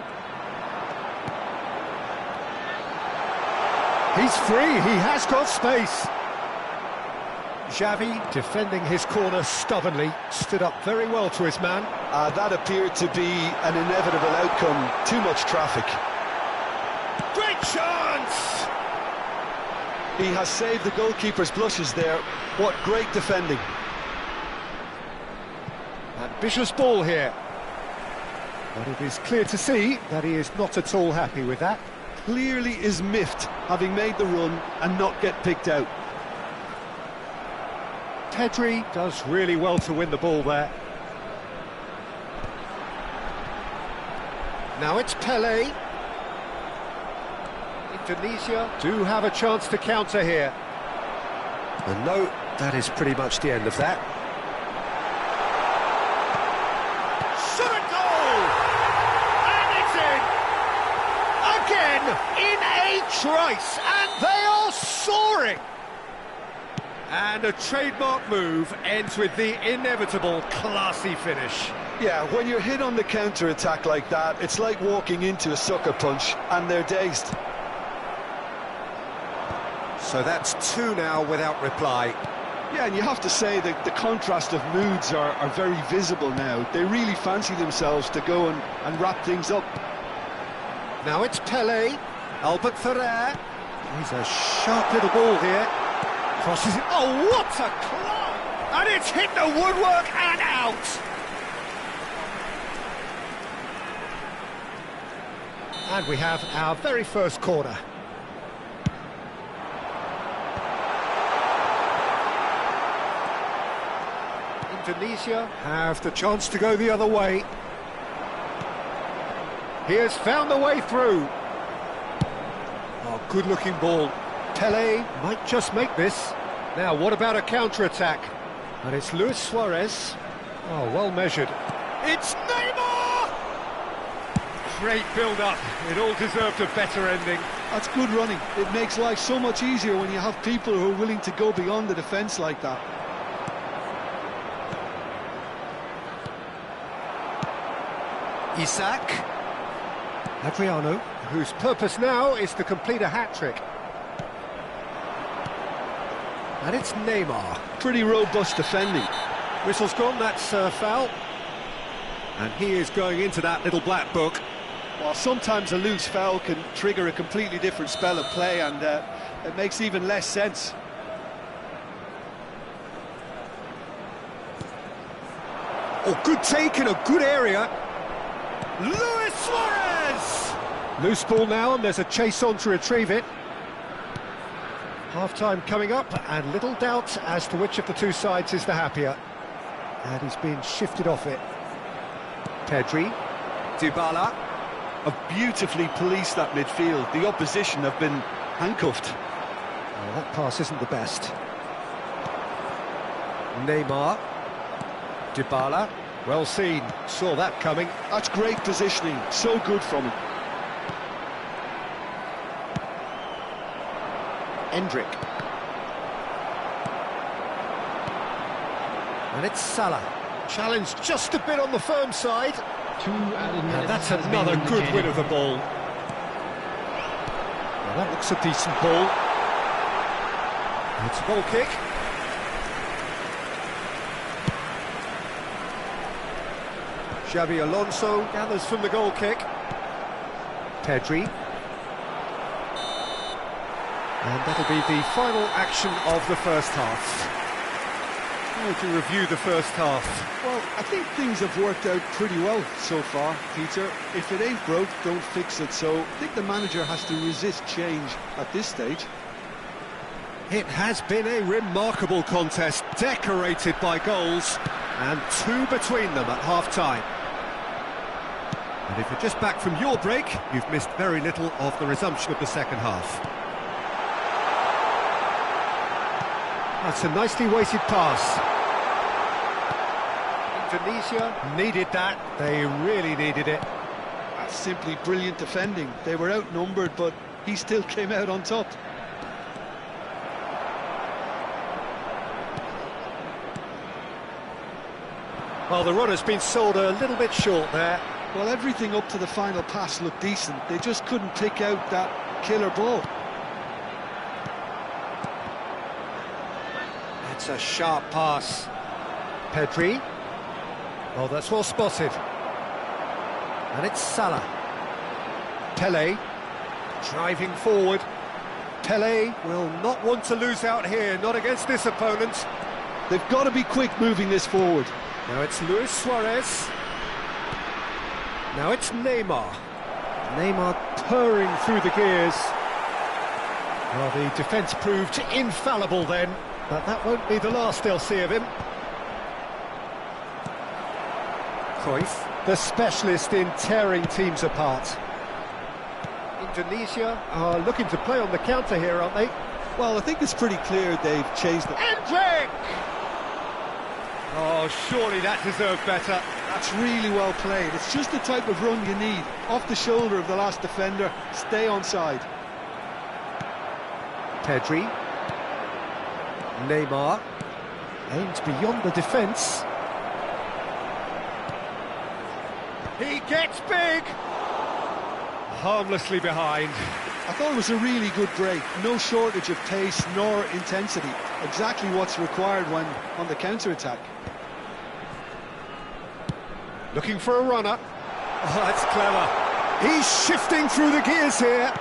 He's free, he has got space. Xavi, defending his corner stubbornly, stood up very well to his man. That appeared to be an inevitable outcome. Too much traffic. Great chance! He has saved the goalkeeper's blushes there. What great defending. Ambitious ball here. But it is clear to see that he is not at all happy with that. Clearly is miffed, having made the run and not get picked out. Pedri does really well to win the ball there. Now it's Pelé. Indonesia do have a chance to counter here. And no, that is pretty much the end of that. Shot a goal! And it's in! Again, in a trice, and they are soaring! And a trademark move ends with the inevitable classy finish. Yeah, when you're hit on the counter-attack like that, it's like walking into a sucker punch, and they're dazed. So that's two now without reply. Yeah, and you have to say that the contrast of moods are very visible now. They really fancy themselves to go and wrap things up. Now it's Pelé, Albert Ferrer. He's a sharp little ball here. Crosses it. Oh, what a climb! And it's hit the woodwork and out! And we have our very first corner. Indonesia have the chance to go the other way. He has found the way through. Oh, good-looking ball. Pelé might just make this. Now, what about a counter-attack? And it's Luis Suarez. Oh, well measured. It's Neymar! Great build-up. It all deserved a better ending. That's good running. It makes life so much easier when you have people who are willing to go beyond the defence like that. Isak. Adriano, whose purpose now is to complete a hat-trick. And it's Neymar. Pretty robust defending. Whistle's gone, that's foul. And he is going into that little black book. Well, sometimes a loose foul can trigger a completely different spell of play, and it makes even less sense. Oh, good take in a good area. Luis Suarez! Loose ball now, and there's a chase on to retrieve it. Half-time coming up, and little doubt as to which of the two sides is the happier. And he's been shifted off it. Pedri. Dybala. Have beautifully policed that midfield. The opposition have been handcuffed. Oh, that pass isn't the best. Neymar. Dybala. Well seen. Saw that coming. That's great positioning. So good from him. Endrick. And it's Salah. Challenged just a bit on the firm side. 2 added minutes. And that's has been another good indicated. win of the ball. Well, that looks a decent ball. It's a goal kick. Xabi Alonso gathers from the goal kick. Pedri. And that'll be the final action of the first half. How would you review the first half? Well, I think things have worked out pretty well so far, Peter. If it ain't broke, don't fix it. So I think the manager has to resist change at this stage. It has been a remarkable contest, decorated by goals, and 2 between them at half-time. And if you're just back from your break, you've missed very little of the resumption of the second half. That's a nicely weighted pass. Indonesia needed that. They really needed it. That's simply brilliant defending. They were outnumbered, but he still came out on top. Well, the run has been sold a little bit short there. Well, everything up to the final pass looked decent. They just couldn't pick out that killer ball. It's a sharp pass. Pedri. Oh, that's well spotted. And it's Salah. Pele. Driving forward. Pele will not want to lose out here, not against this opponent. They've got to be quick moving this forward. Now it's Luis Suarez. Now it's Neymar. Neymar purring through the gears. Well, the defence proved infallible then, but that won't be the last they'll see of him. Cruyff, the specialist in tearing teams apart. Indonesia are looking to play on the counter here, aren't they? Well, I think it's pretty clear they've changed it. Endrick! Oh, surely that deserved better. That's really well played. It's just the type of run you need. Off the shoulder of the last defender, stay onside. Pedri. Neymar. Aims beyond the defence. He gets big! Harmlessly behind. I thought it was a really good break. No shortage of pace nor intensity. Exactly what's required when on the counter-attack. Looking for a runner. Oh, that's clever. He's shifting through the gears here.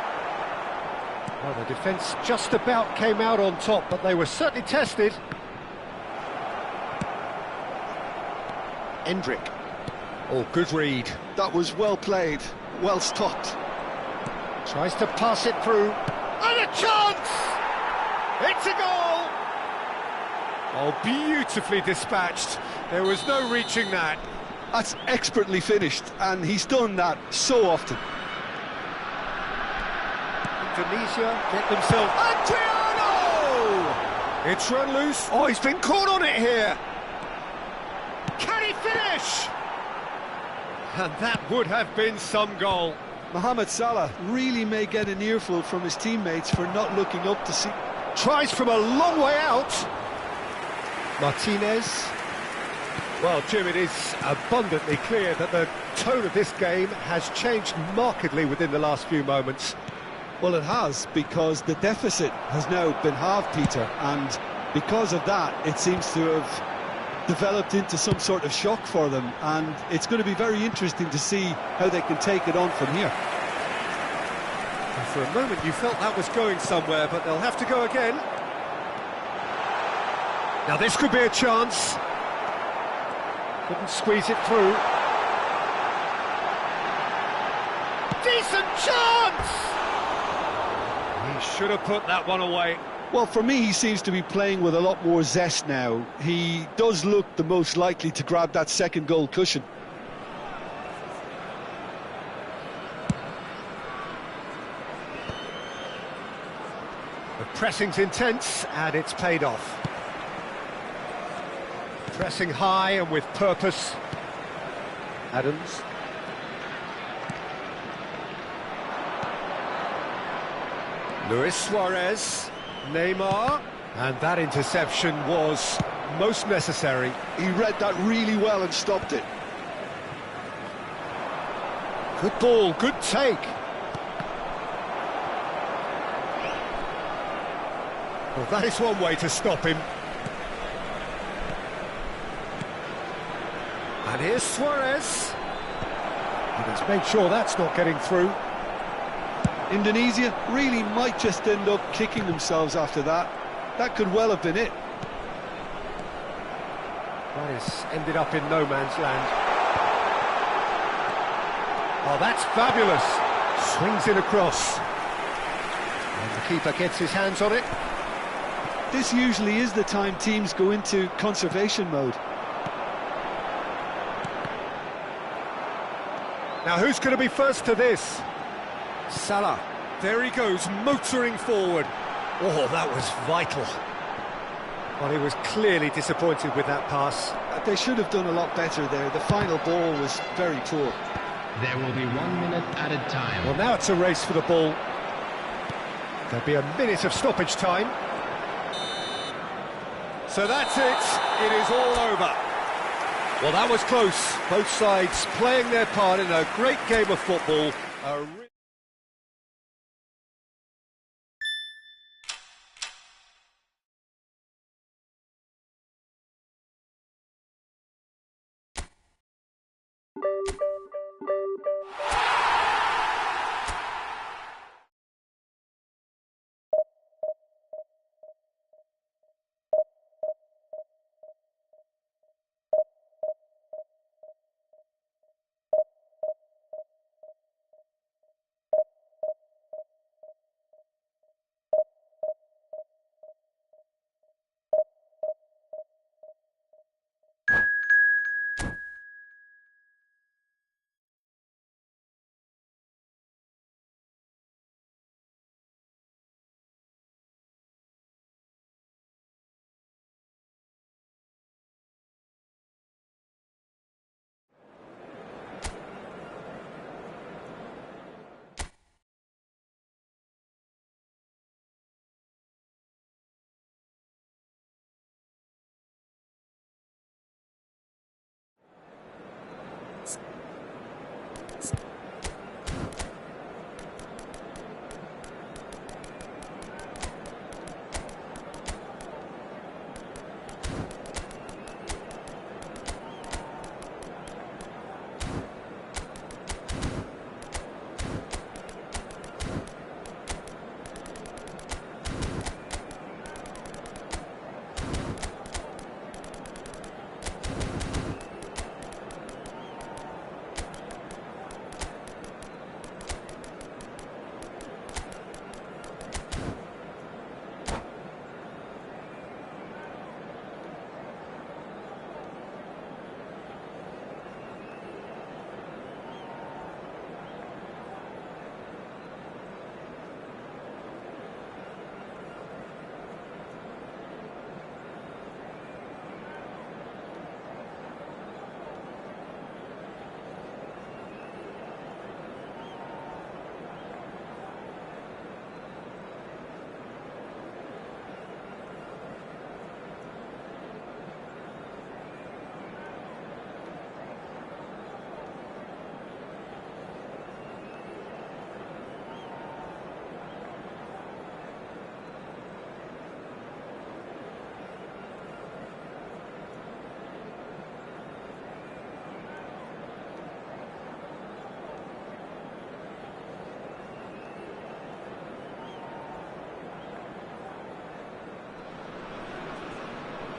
Well, the defence just about came out on top, but they were certainly tested. Endrick. Oh, good read. That was well played, well stopped. Tries to pass it through. And a chance! It's a goal! Oh, beautifully dispatched. There was no reaching that. That's expertly finished, and he's done that so often. Indonesia get themselves... Adriano! It's run loose. Oh, he's been caught on it here. Can he finish? And that would have been some goal. Mohamed Salah really may get an earful from his teammates for not looking up to see. Tries from a long way out. Martinez. Well, Jim, it is abundantly clear that the tone of this game has changed markedly within the last few moments. Well, it has, because the deficit has now been halved, Peter, and because of that, it seems to have developed into some sort of shock for them, and it's going to be very interesting to see how they can take it on from here. And for a moment you felt that was going somewhere, but they'll have to go again. Now this could be a chance. Couldn't squeeze it through. Decent chance! He should have put that one away. Well, for me, he seems to be playing with a lot more zest now. He does look the most likely to grab that second goal cushion. The pressing's intense, and it's paid off. Pressing high and with purpose. Adams. Luis Suarez. Neymar. And that interception was most necessary. He read that really well and stopped it. Good ball, good take. Well, that is one way to stop him. And here's Suarez. And he's made sure that's not getting through. Indonesia really might just end up kicking themselves after that. That could well have been it. That has ended up in no man's land. Oh, that's fabulous. Swings it across. And the keeper gets his hands on it. This usually is the time teams go into conservation mode. Now who's going to be first to this? Salah. There he goes, motoring forward. Oh, that was vital. Well, he was clearly disappointed with that pass. They should have done a lot better there. The final ball was very poor. There will be 1 minute added time. Well, now it's a race for the ball. There'll be a minute of stoppage time. So that's it. It is all over. Well, that was close. Both sides playing their part in a great game of football.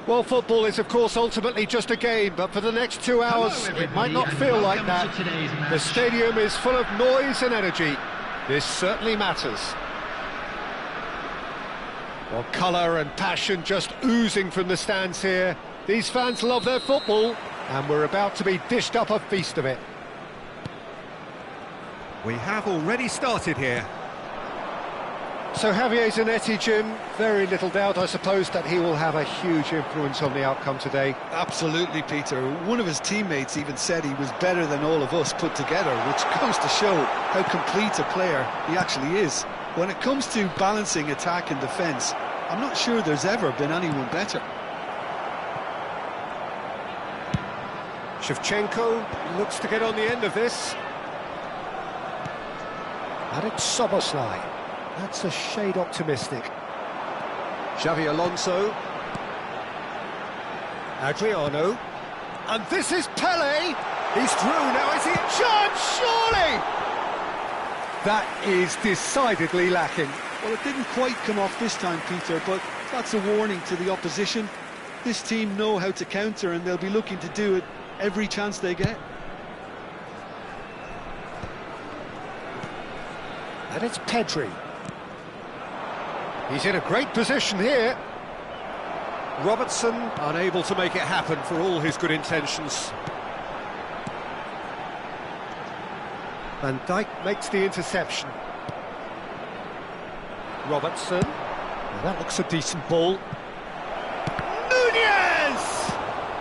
Well, football is, of course, ultimately just a game, but for the next 2 hours, it might not feel like that. The stadium is full of noise and energy. This certainly matters. Well, colour and passion just oozing from the stands here. These fans love their football, and we're about to be dished up a feast of it. We have already started here. So Javier Zanetti, Jim, very little doubt, I suppose, that he will have a huge influence on the outcome today. Absolutely, Peter. One of his teammates even said he was better than all of us put together, which goes to show how complete a player he actually is. When it comes to balancing attack and defence, I'm not sure there's ever been anyone better. Shevchenko looks to get on the end of this. And it's Szoboszlai. That's a shade optimistic. Xavi Alonso. Adriano. And this is Pele. He's through now, is he? Chance, surely! That is decidedly lacking. Well, it didn't quite come off this time, Peter, but that's a warning to the opposition. This team know how to counter, and they'll be looking to do it every chance they get. And it's Pedri. He's in a great position here. Robertson unable to make it happen for all his good intentions. Van Dijk makes the interception. Robertson. Now that looks a decent ball. Nunez!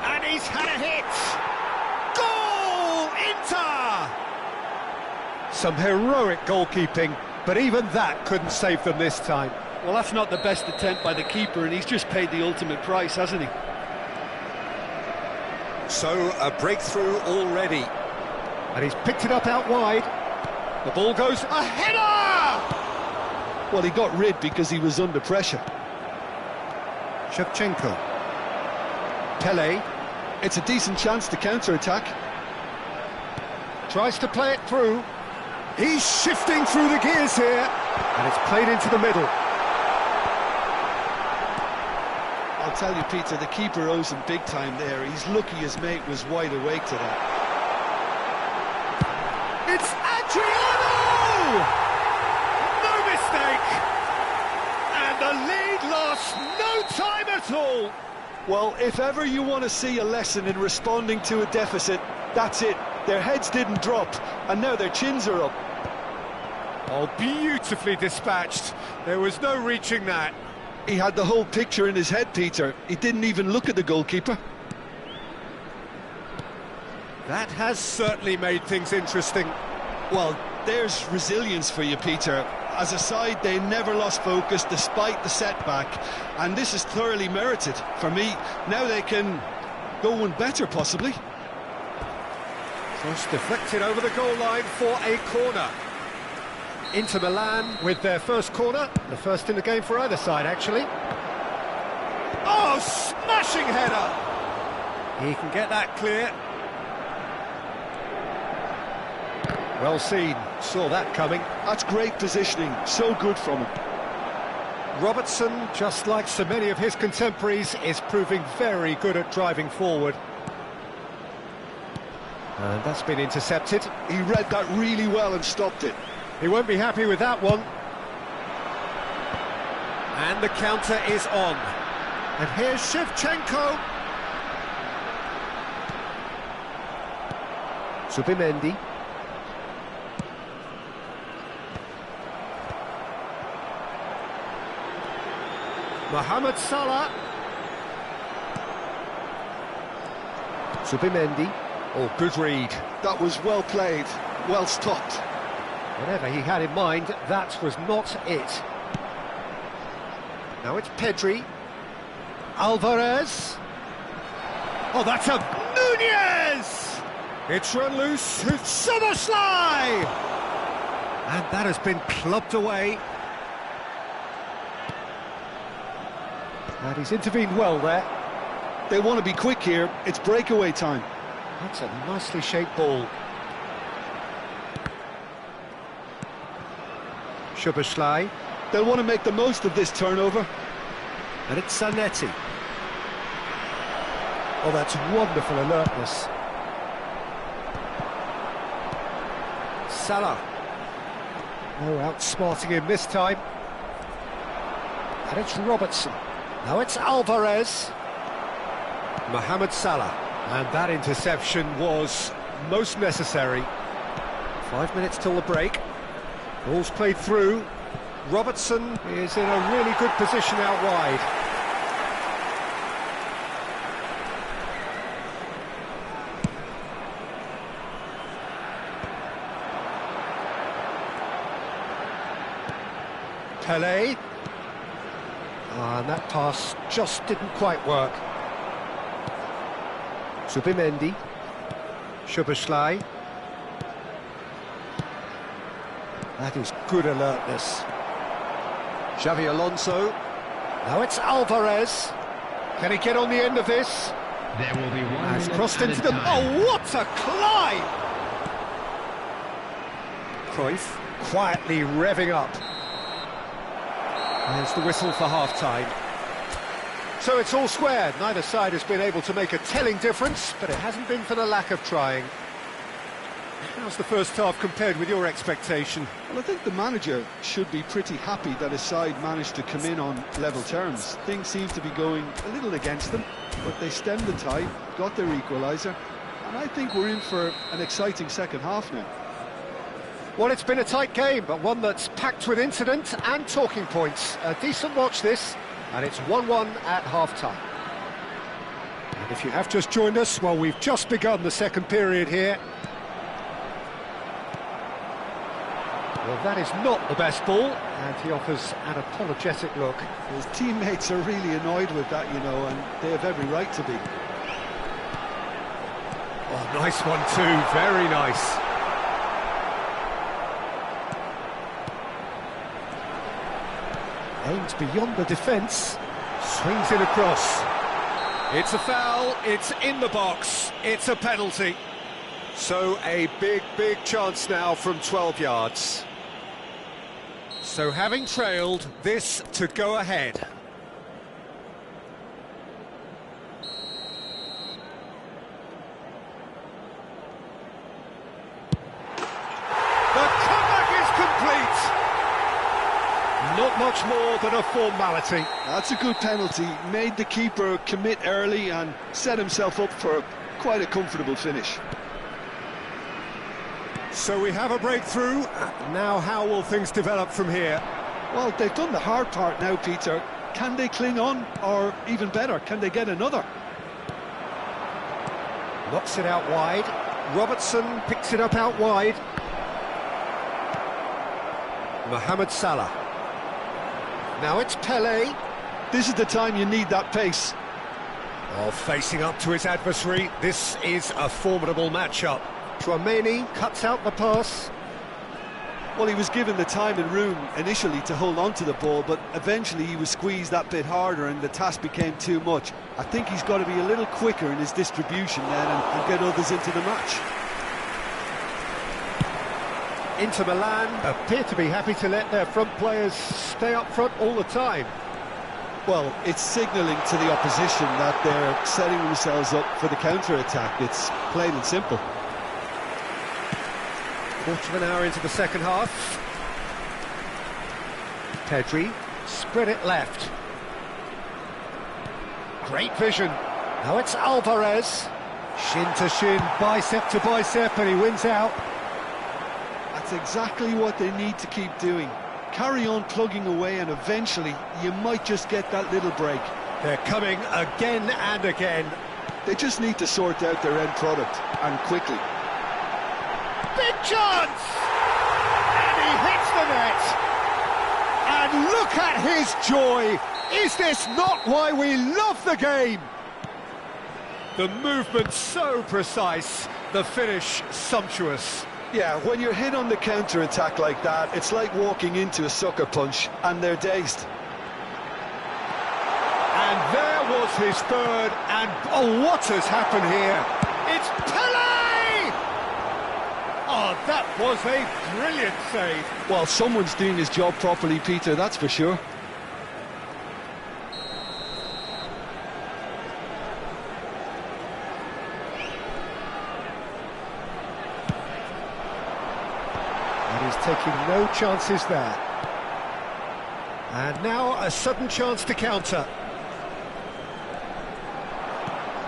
And he's had a hit! Goal! Inter! Some heroic goalkeeping, but even that couldn't save them this time. Well, that's not the best attempt by the keeper, and he's just paid the ultimate price, hasn't he? So, a breakthrough already. And he's picked it up out wide. The ball goes a header! Well, he got rid because he was under pressure. Shevchenko. Pele. It's a decent chance to counter-attack. Tries to play it through. He's shifting through the gears here. And it's played into the middle. I'll tell you, Peter, the keeper owes him big time there. He's lucky his mate was wide awake to that. It's Adriano! No mistake! And the lead lost no time at all! Well, if ever you want to see a lesson in responding to a deficit, that's it. Their heads didn't drop, and now their chins are up. Oh, beautifully dispatched. There was no reaching that. He had the whole picture in his head, Peter. He didn't even look at the goalkeeper. That has certainly made things interesting. Well, there's resilience for you, Peter. As a side, they never lost focus despite the setback, and this is thoroughly merited for me. Now they can go one better, possibly. Cross deflected over the goal line for a corner. Inter Milan with their first corner, the first in the game for either side, actually. Oh, smashing header! He can get that clear. Well seen, saw that coming. That's great positioning, so good from him. Robertson, just like so many of his contemporaries, is proving very good at driving forward. And that's been intercepted. He read that really well and stopped it. He won't be happy with that one. And the counter is on. And here's Shevchenko. Subribe. Mohamed Salah. Subribe. Oh, good read. That was well played, well stopped. Whatever he had in mind, that was not it. Now it's Pedri. Alvarez. Oh, that's a... Nunez! It's run loose. It's Szoboszlai! And that has been clubbed away. And he's intervened well there. They want to be quick here. It's breakaway time. That's a nicely shaped ball. They'll want to make the most of this turnover. And it's Zanetti. Oh, that's wonderful alertness. Salah. No outsmarting him this time. And it's Robertson. Now it's Alvarez. Mohamed Salah. And that interception was most necessary. 5 minutes till the break. Ball's played through. Robertson is in a really good position out wide. Pelé. And that pass just didn't quite work. Subribe. Szoboszlai. That is good alertness. Xavi Alonso. Now it's Alvarez. Can he get on the end of this? There will be one Has minute crossed into the... added time. Oh, what a climb! Cruyff quietly revving up. There's the whistle for half-time. So it's all square. Neither side has been able to make a telling difference, but it hasn't been for the lack of trying. How's the first half compared with your expectation? Well, I think the manager should be pretty happy that his side managed to come in on level terms. Things seem to be going a little against them, but they stemmed the tide, got their equaliser, and I think we're in for an exciting second half now. Well, it's been a tight game, but one that's packed with incident and talking points. A decent watch this, and it's 1-1 at half-time. And if you have just joined us, well, we've just begun the second period here. Well, that is not the best ball, and he offers an apologetic look. His teammates are really annoyed with that, you know, and they have every right to be. Oh, nice one too, very nice. Aims beyond the defence, swings it across. It's a foul, it's in the box, it's a penalty. So a big chance now from 12 yards. So having trailed, this to go ahead. The comeback is complete. Not much more than a formality. That's a good penalty. Made the keeper commit early and set himself up for quite a comfortable finish. So we have a breakthrough. Now how will things develop from here? Well, they've done the hard part now, Peter. Can they cling on, or even better, can they get another? Knocks it out wide. Robertson picks it up out wide. Mohamed Salah. Now it's Pelé. This is the time you need that pace. Oh, facing up to his adversary. This is a formidable matchup. Tchouaméni cuts out the pass. Well, he was given the time and room initially to hold on to the ball, but eventually he was squeezed that bit harder and the task became too much. I think he's got to be a little quicker in his distribution then and get others into the match. Inter Milan appear to be happy to let their front players stay up front all the time. Well, it's signalling to the opposition that they're setting themselves up for the counter-attack. It's plain and simple. Quarter of an hour into the second half. Pedri, spread it left. Great vision. Now it's Alvarez. Shin to shin, bicep to bicep, and he wins out. That's exactly what they need to keep doing. Carry on plugging away and eventually you might just get that little break. They're coming again and again. They just need to sort out their end product, and quickly. Big chance! And he hits the net! And look at his joy! Is this not why we love the game? The movement so precise, the finish sumptuous. Yeah, when you're hit on the counter-attack like that, it's like walking into a sucker punch, and they're dazed. And there was his third, and oh, what has happened here? It's Pelé! Oh, that was a brilliant save. Well, someone's doing his job properly, Peter, that's for sure. He's taking no chances there. And now a sudden chance to counter.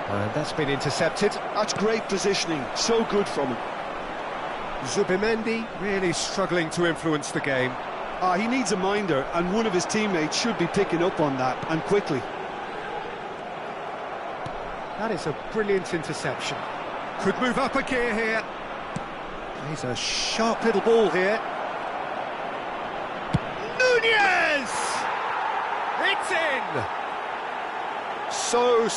And that's been intercepted. That's great positioning, so good from him. Zubimendi really struggling to influence the game. He needs a minder, and one of his teammates should be picking up on that, and quickly. That is a brilliant interception. Could move up a gear here. He's a sharp little ball here. Nunez! It's in! So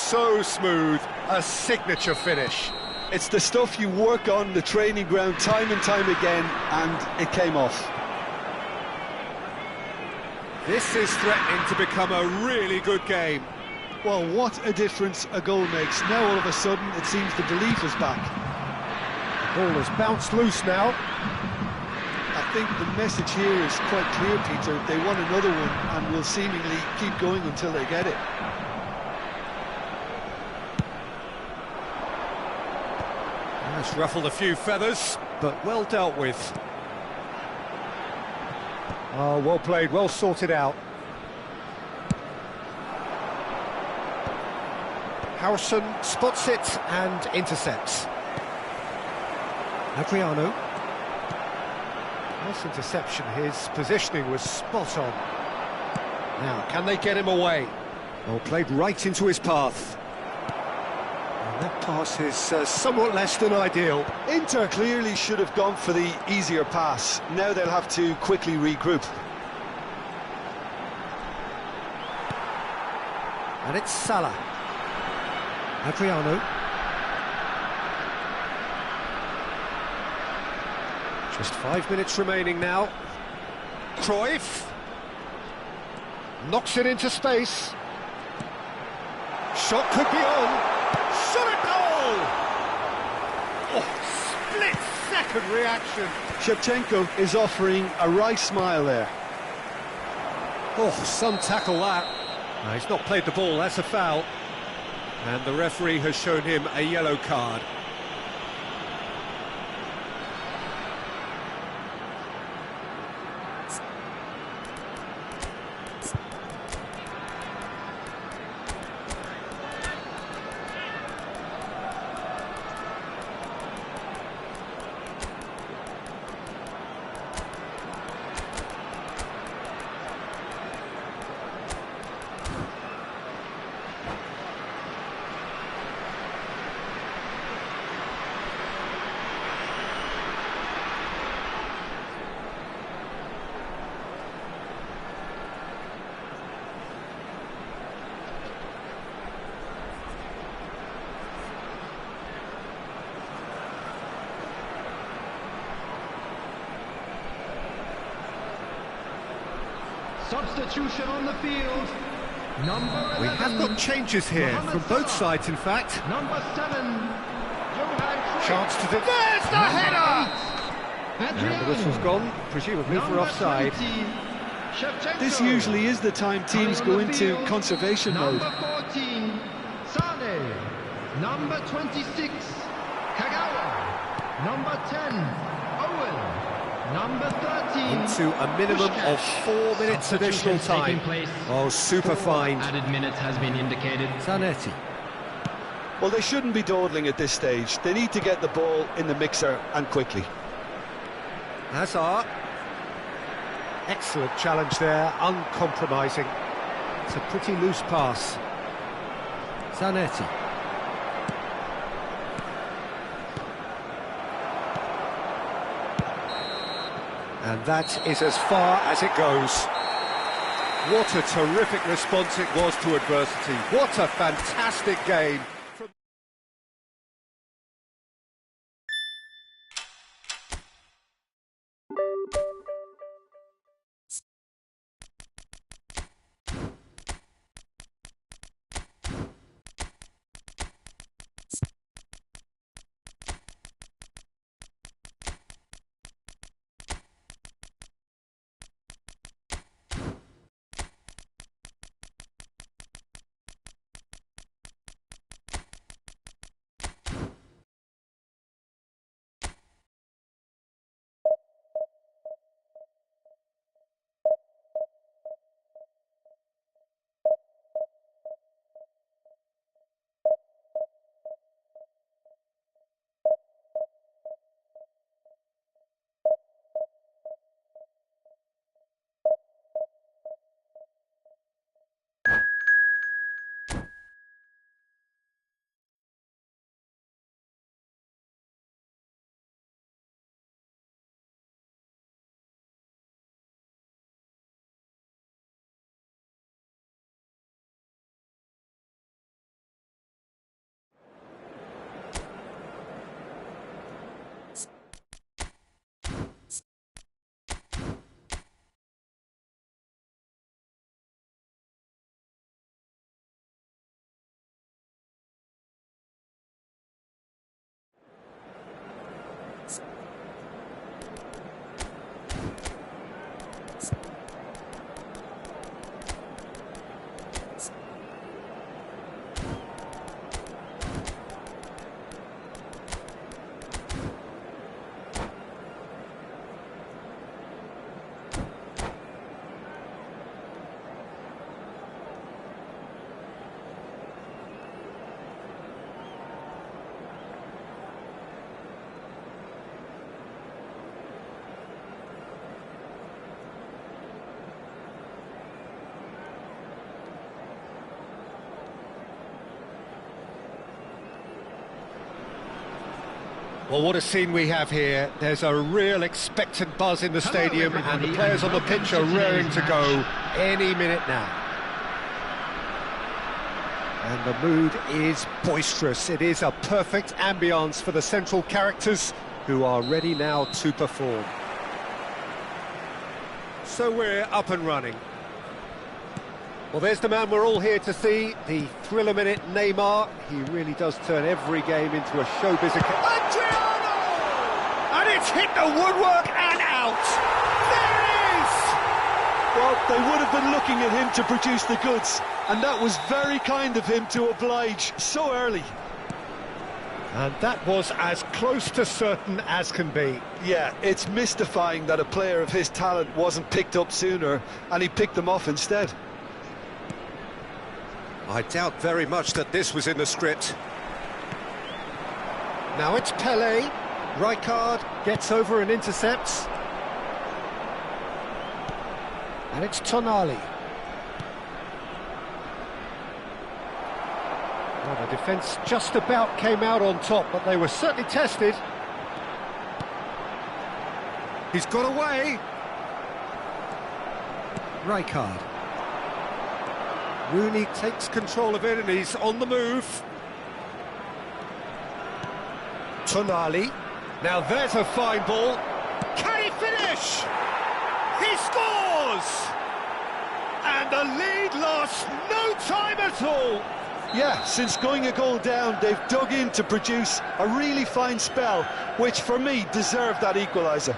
smooth. A signature finish. It's the stuff you work on the training ground time and time again, and it came off. This is threatening to become a really good game. Well, what a difference a goal makes. Now all of a sudden it seems the belief is back. The ball has bounced loose now. I think the message here is quite clear, Peter. They want another one and will seemingly keep going until they get it. That's ruffled a few feathers, but well dealt with. Oh, well played, well sorted out. Harrison spots it and intercepts. Adriano. Nice interception, his positioning was spot on. Now, can they get him away? Well played right into his path. And that pass is somewhat less than ideal. Inter clearly should have gone for the easier pass. Now they'll have to quickly regroup. And it's Salah. Adriano. Just 5 minutes remaining now. Cruyff. Knocks it into space. Shot could be on. Shot at goal! Oh, split-second reaction. Shevchenko is offering a wry smile there. Oh, some tackle that. No, he's not played the ball, that's a foul. And the referee has shown him a yellow card. Substitution on the field. Number 11. We have got changes here from both sides, in fact. Number 7. Chance to do. There's the header! And the whistle's gone, presumably for offside. This usually is the time teams go into conservation mode. Number 14, Sane. Number 26, Kagawa. Number 10, Owen. Number 13. Into a minimum of 4 minutes additional time. Oh, super fine. Added minutes has been indicated. Zanetti. Well, they shouldn't be dawdling at this stage. They need to get the ball in the mixer and quickly. Hazard. Excellent challenge there, uncompromising. It's a pretty loose pass. Zanetti. And that is as far as it goes. What a terrific response it was to adversity. What a fantastic game. Well, what a scene we have here. There's a real expectant buzz in the stadium, and the players on the pitch are raring to go any minute now. And the mood is boisterous. It is a perfect ambience for the central characters who are ready now to perform. So we're up and running. Well, there's the man we're all here to see, the thriller-minute Neymar. He really does turn every game into a showbiz occasion. And it's hit the woodwork and out! There it is! Well, they would have been looking at him to produce the goods, and that was very kind of him to oblige so early. And that was as close to certain as can be. Yeah, it's mystifying that a player of his talent wasn't picked up sooner, and he picked them off instead. I doubt very much that this was in the script. Now it's Pelé. Rijkaard gets over and intercepts. And it's Tonali. Well, the defence just about came out on top, but they were certainly tested. He's got away. Rijkaard. Rooney takes control of it and he's on the move. Tonali. Now there's a fine ball. Can he finish? He scores! And the lead lost no time at all. Yeah, since going a goal down, they've dug in to produce a really fine spell, which for me deserved that equaliser.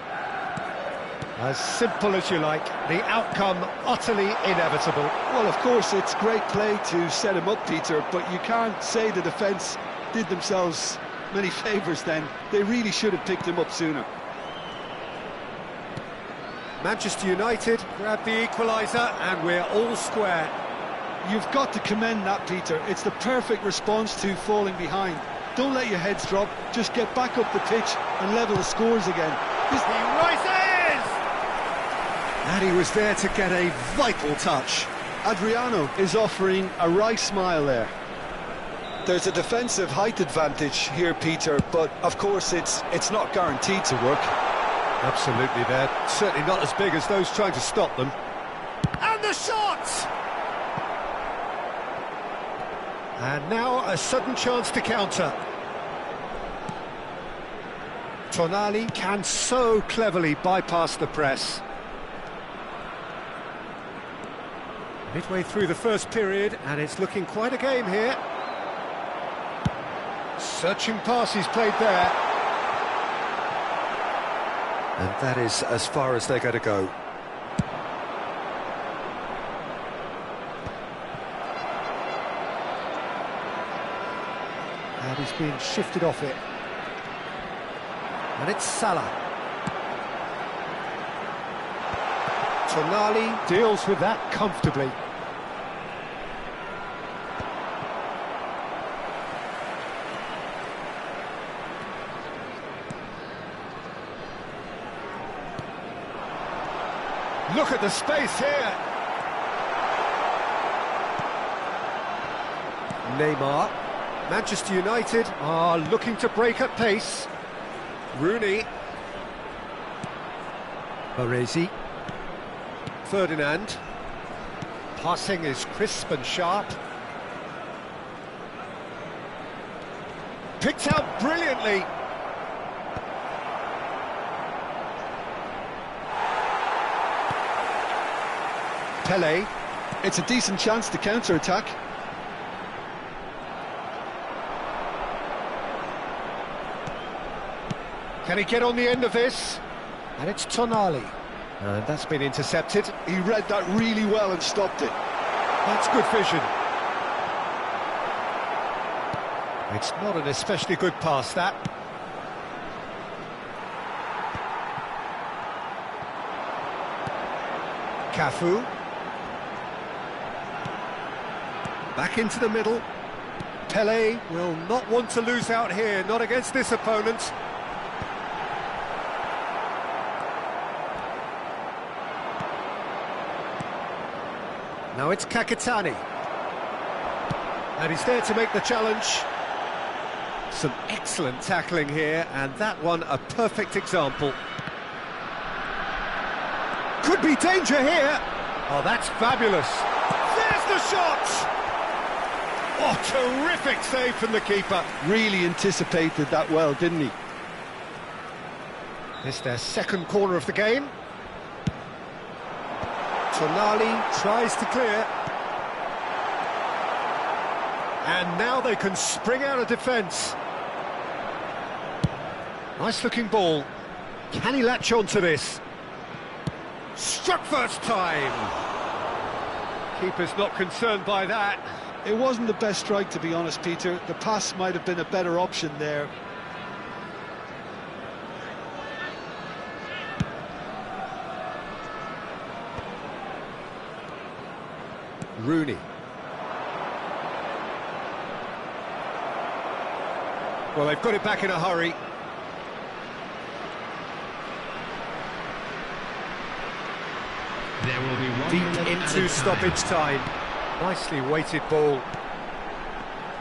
As simple as you like, the outcome utterly inevitable. Well, of course, it's great play to set him up, Peter, but you can't say the defence did themselves many favours then. They really should have picked him up sooner. Manchester United grab the equaliser and we're all square. You've got to commend that, Peter. It's the perfect response to falling behind. Don't let your heads drop, just get back up the pitch and level the scores again. He rises! And he was there to get a vital touch. Adriano is offering a wry smile there. There's a defensive height advantage here, Peter, but of course it's not guaranteed to work. Absolutely, they're certainly not as big as those trying to stop them. And the shot! And now a sudden chance to counter. Tonali can so cleverly bypass the press. Midway through the first period, and it's looking quite a game here. Searching pass he's played there. And that is as far as they're going to go. And he's being shifted off it. And it's Salah. Tonali deals with that comfortably. Look at the space here. Neymar. Manchester United are looking to break at pace. Rooney. Baresi. Ferdinand. Passing is crisp and sharp. Picked out brilliantly. Pelé. It's a decent chance to counter-attack. Can he get on the end of this? And it's Tonali. And that's been intercepted. He read that really well and stopped it. That's good vision. It's not an especially good pass, that. Cafu. Back into the middle. Pelé will not want to lose out here, not against this opponent. Now it's Kakitani. And he's there to make the challenge. Some excellent tackling here, and that one a perfect example. Could be danger here. Oh, that's fabulous. There's the shot! Oh, terrific save from the keeper. Really anticipated that well, didn't he? It's their second corner of the game. Tonali tries to clear. And now they can spring out of defence. Nice looking ball. Can he latch on to this? Struck first time. Keeper's not concerned by that. It wasn't the best strike, to be honest, Peter. The pass might have been a better option there. Rooney. Well, they've got it back in a hurry. There will be 1 Deep minute into stoppage time. Nicely weighted ball.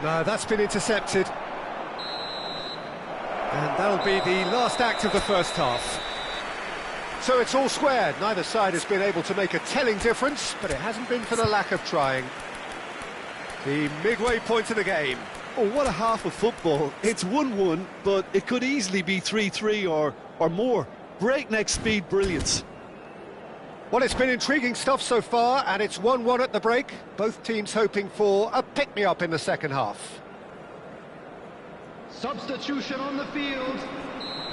No, that's been intercepted. And that'll be the last act of the first half. So it's all squared. Neither side has been able to make a telling difference, but it hasn't been for the lack of trying. The midway point of the game. Oh, what a half of football. It's 1-1, but it could easily be 3-3 or more. Breakneck speed brilliance. Well, it's been intriguing stuff so far, and it's 1-1 at the break. Both teams hoping for a pick-me-up in the second half. Substitution on the field.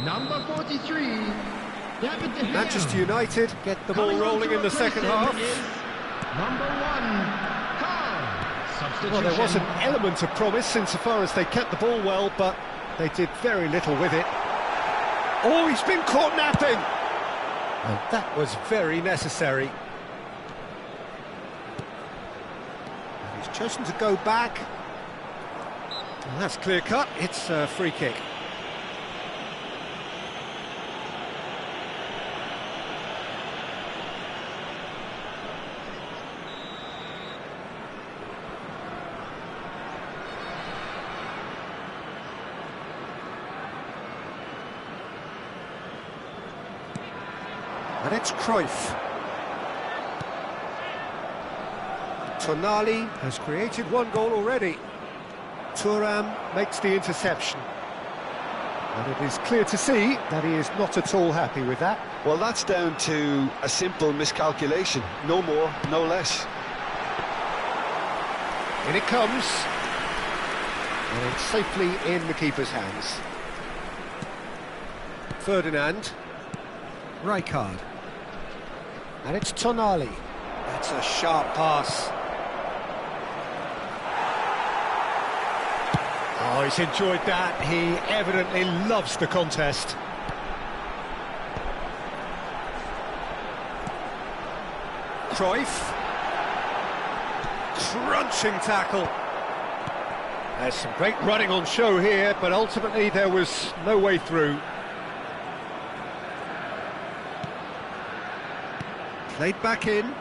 Number 43. Manchester United get the ball rolling in the second half. Number 1, Carl. Substitution. Well, there was an element of promise insofar as they kept the ball well, but they did very little with it. Oh, he's been caught napping! And that was very necessary. And he's chosen to go back. And that's clear-cut. It's a free kick. And it's Cruyff. Tonali has created one goal already. Thuram makes the interception. And it is clear to see that he is not at all happy with that. Well, that's down to a simple miscalculation. No more, no less. In it comes. And it's safely in the keeper's hands. Ferdinand. Rijkaard. And it's Tonali. That's a sharp pass. Oh, he's enjoyed that. He evidently loves the contest. Cruyff. Crunching tackle. There's some great running on show here, but ultimately there was no way through. Played back in.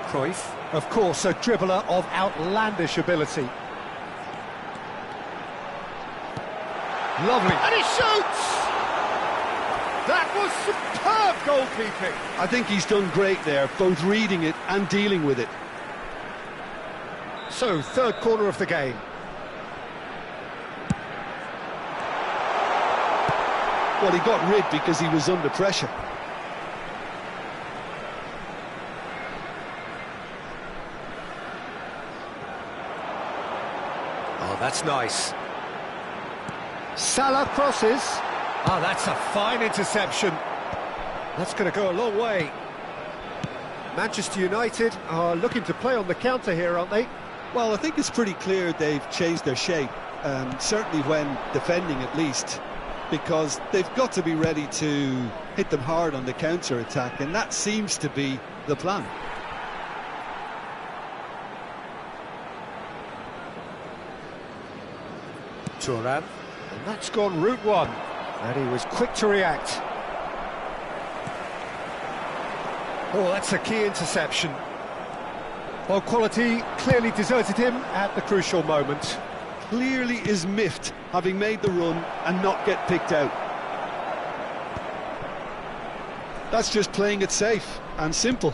Cruyff, of course, a dribbler of outlandish ability. Lovely. And he shoots! That was superb goalkeeping. I think he's done great there, both reading it and dealing with it. So, third corner of the game. Well, he got rid because he was under pressure. Oh, that's nice. Salah crosses. Oh, that's a fine interception. That's going to go a long way. Manchester United are looking to play on the counter here, aren't they? Well, I think it's pretty clear they've changed their shape, certainly when defending at least, because they've got to be ready to hit them hard on the counter-attack, and that seems to be the plan. Thuram, and that's gone route one, and he was quick to react. Oh, that's a key interception. Well, quality clearly deserted him at the crucial moment. clearly is miffed, having made the run and not get picked out. That's just playing it safe and simple.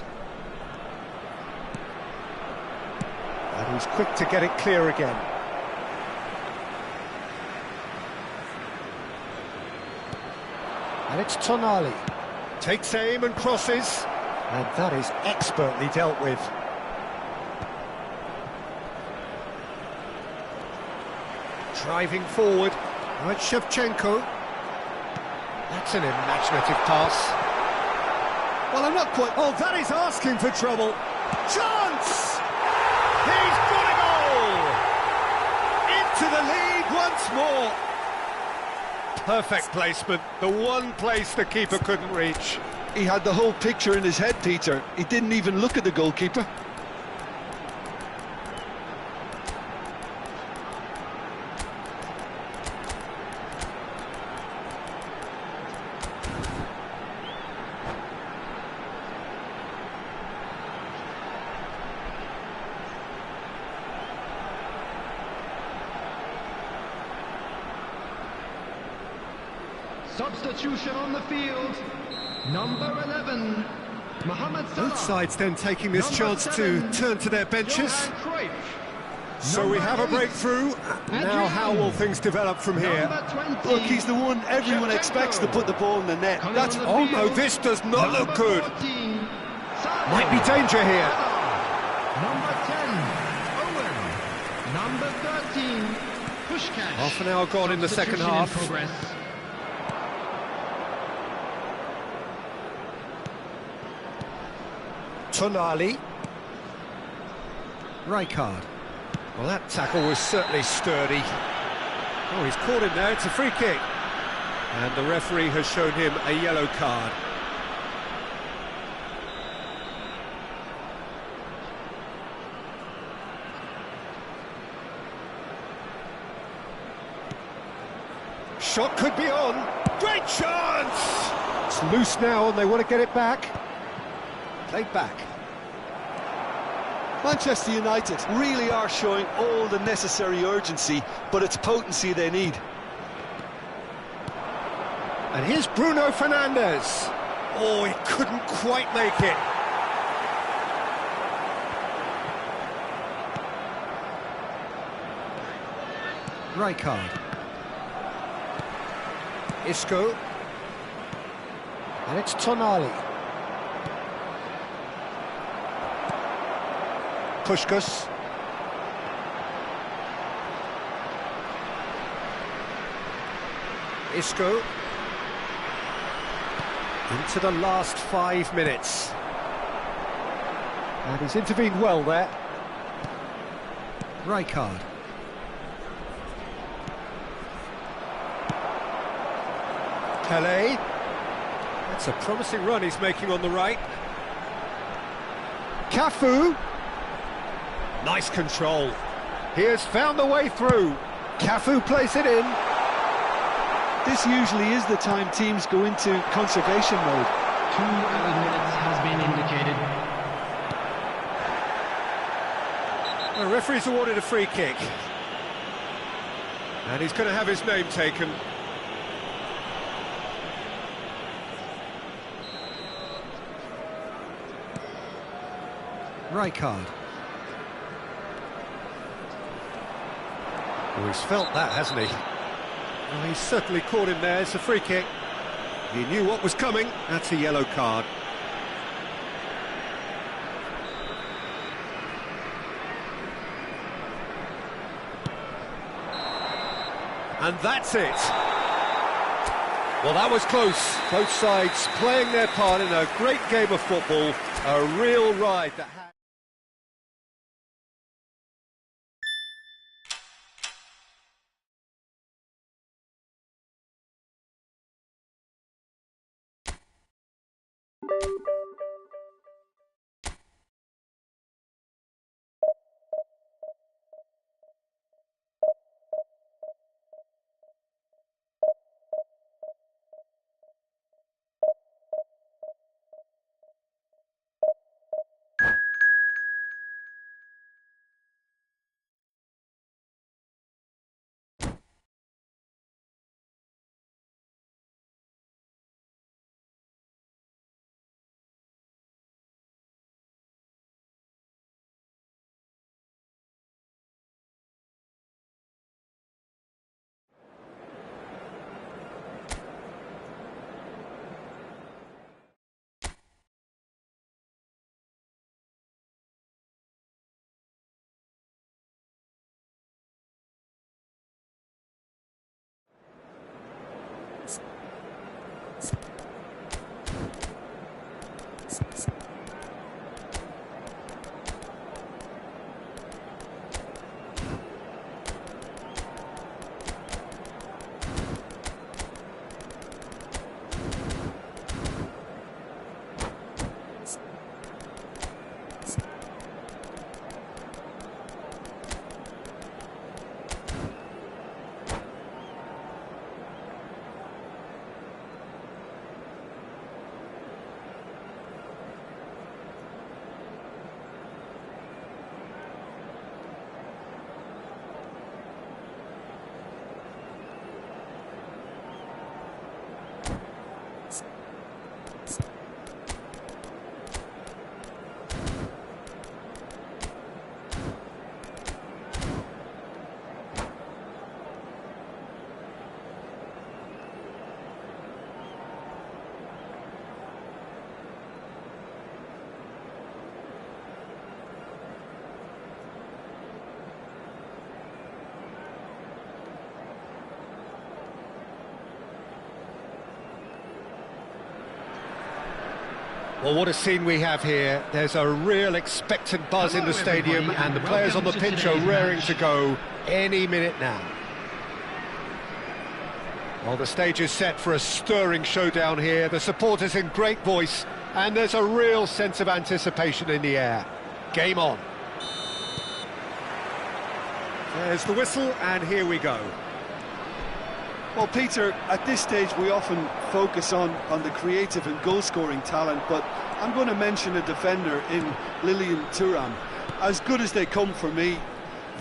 And he's quick to get it clear again. And it's Tonali. Takes aim and crosses. And that is expertly dealt with. Driving forward. Now it's Shevchenko. That's an imaginative pass. Well, I'm not quite... Oh, that is asking for trouble. Chance! He's got a goal! Into the lead once more. Perfect placement, the one place the keeper couldn't reach. He had the whole picture in his head, Peter. He didn't even look at the goalkeeper. Substitution on the field. Number 11, Mohamed Salah. Both sides then taking this chance to turn to their benches. So we have a breakthrough. Now how will things develop from here? Look, he's the one everyone expects to put the ball in the net. That's... Oh no, this does not look good. 14, Might be danger here. Number 10, Owen. Number 13, Pushkash. Half an hour gone in the second Substitution in half. progress. Tonali. Rijkaard. Well, that tackle was certainly sturdy. Oh, he's caught him there, it's a free kick. And the referee has shown him a yellow card. Shot could be on. Great chance! It's loose now and they want to get it back. Played back. Manchester United really are showing all the necessary urgency, but it's potency they need. And here's Bruno Fernandes. Oh, he couldn't quite make it. Rijkaard. Isco. And it's Tonali. Puskás. Isco. Into the last 5 minutes. And he's intervened well there. Rijkaard. Pelé. That's a promising run he's making on the right. Cafu. Nice control. He has found the way through. Cafu plays it in. This usually is the time teams go into conservation mode. 2 added minutes has been indicated. The referee's awarded a free kick. And he's going to have his name taken. Rijkaard. Oh, he's felt that, hasn't he? Well, he's certainly caught him there. It's a free kick. He knew what was coming. That's a yellow card. And that's it. Well, that was close. Both sides playing their part in a great game of football. A real ride that had... Well, what a scene we have here. There's a real expectant buzz in the stadium, and the players on the pitch are raring to go any minute now. Well, the stage is set for a stirring showdown here. The supporters in great voice, and there's a real sense of anticipation in the air. Game on. There's the whistle, and here we go. Well, Peter, at this stage we often focus on the creative and goal-scoring talent, but I'm going to mention a defender in Lilian Thuram. As good as they come for me,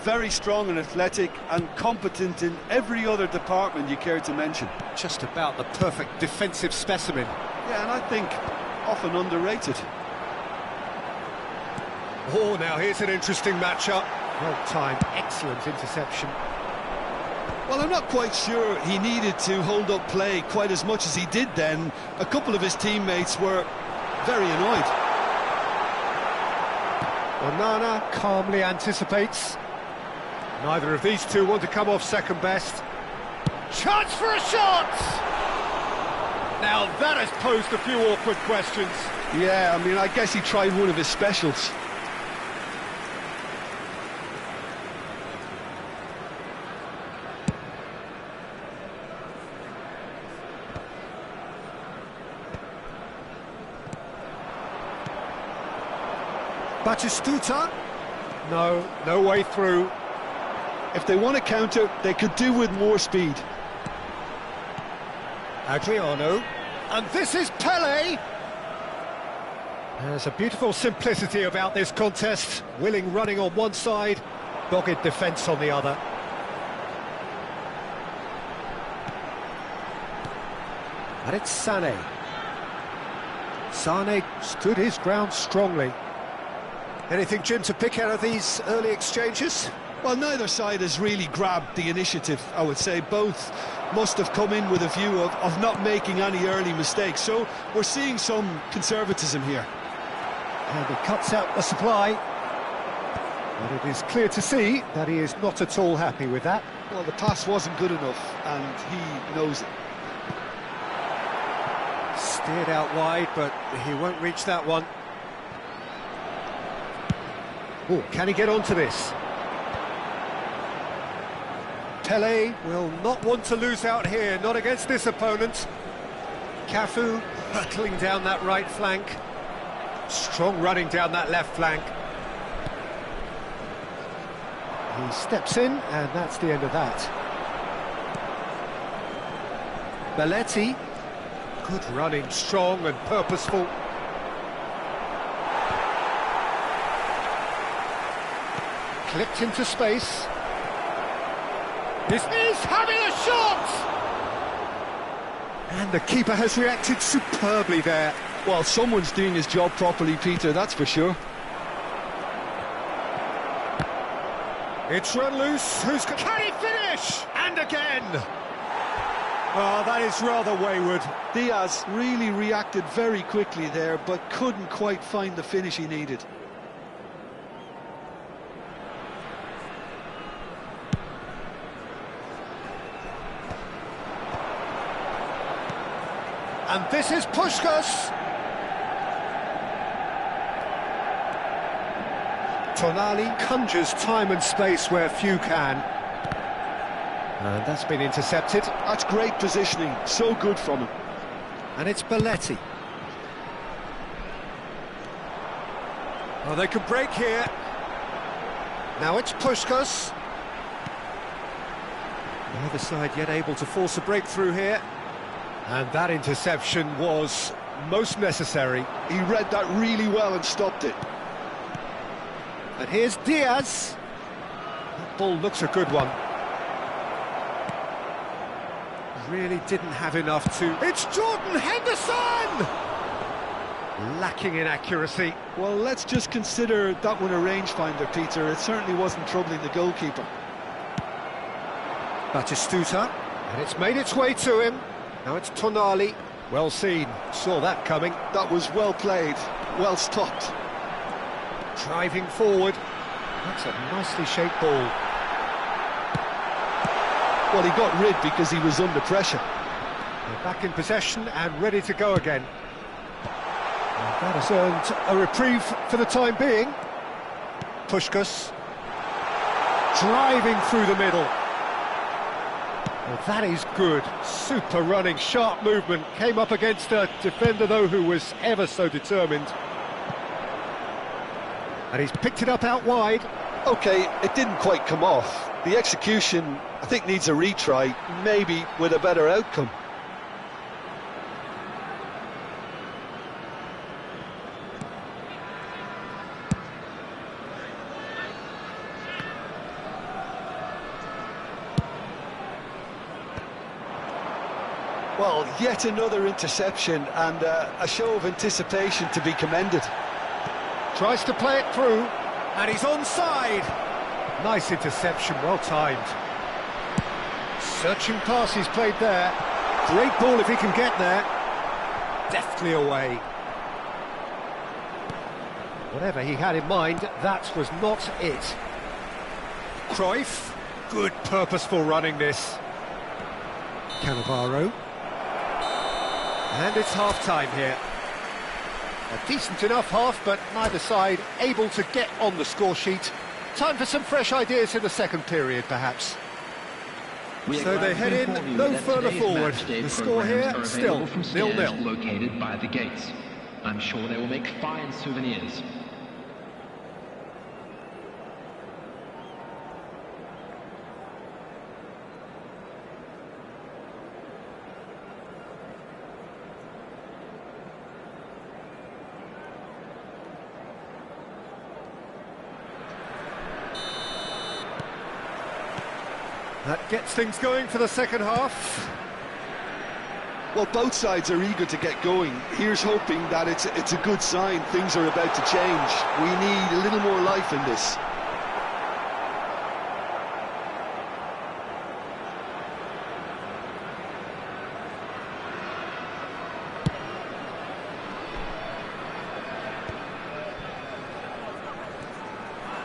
very strong and athletic and competent in every other department you care to mention. Just about the perfect defensive specimen. Yeah, and I think often underrated. Oh, now here's an interesting matchup. Well timed, excellent interception. Well, I'm not quite sure he needed to hold up play quite as much as he did then. A couple of his teammates were very annoyed. Onana calmly anticipates. Neither of these two want to come off second best. Chance for a shot! Now that has posed a few awkward questions. Yeah, I mean, I guess he tried one of his specials. Batistuta? No way through. If they want to counter, they could do with more speed. Adriano. And this is Pele! There's a beautiful simplicity about this contest. Willing running on one side, dogged defence on the other. And it's Sané. Sané stood his ground strongly. Anything, Jim, to pick out of these early exchanges? Well, neither side has really grabbed the initiative, I would say. Both must have come in with a view of not making any early mistakes. So we're seeing some conservatism here. And he cuts out the supply. But it is clear to see that he is not at all happy with that. Well, the pass wasn't good enough, and he knows it. Steered out wide, but he won't reach that one. Oh, can he get onto this? Pele will not want to lose out here, not against this opponent. Cafu hurtling down that right flank. Strong running down that left flank. He steps in, and that's the end of that. Belletti, good running, strong and purposeful. Clipped into space. He's having a shot! And the keeper has reacted superbly there. Well, someone's doing his job properly, Peter, that's for sure. It's run loose. Can he finish? And again! Oh, that is rather wayward. Diaz really reacted very quickly there, but couldn't quite find the finish he needed. And this is Puskás. Tonali conjures time and space where few can. And that's been intercepted. That's great positioning, so good from him. And it's Belletti. Oh, they could break here. Now it's Puskás. The other side yet able to force a breakthrough here. And that interception was most necessary. He read that really well and stopped it. And here's Diaz. That ball looks a good one. Really didn't have enough to... It's Jordan Henderson! Lacking in accuracy. Well, let's just consider that one a rangefinder, Peter. It certainly wasn't troubling the goalkeeper. Batistuta. And it's made its way to him. Now it's Tonali. Well seen. Saw that coming. That was well played. Well stopped. Driving forward. That's a nicely shaped ball. Well, he got rid because he was under pressure. They're back in possession and ready to go again. That has earned a reprieve for the time being. Puskás driving through the middle. Well, that is good. Super running, sharp movement. Came up against a defender, though, who was ever so determined. And he's picked it up out wide. OK, it didn't quite come off. The execution, I think, needs a retry, maybe with a better outcome. Well, yet another interception and a show of anticipation to be commended. Tries to play it through, and he's onside. Nice interception, well timed. Searching pass he's played there. Great ball if he can get there. Deftly away. Whatever he had in mind, that was not it. Cruyff, good purposeful running this. Cannavaro. And it's half-time here. A decent enough half, but neither side able to get on the score sheet. Time for some fresh ideas in the second period, perhaps. So they head in no further forward. The score here still 0-0. Located by the gates. I'm sure they will make fine souvenirs. That gets things going for the second half. Well, both sides are eager to get going. Here's hoping that it's a good sign. Things are about to change. We need a little more life in this.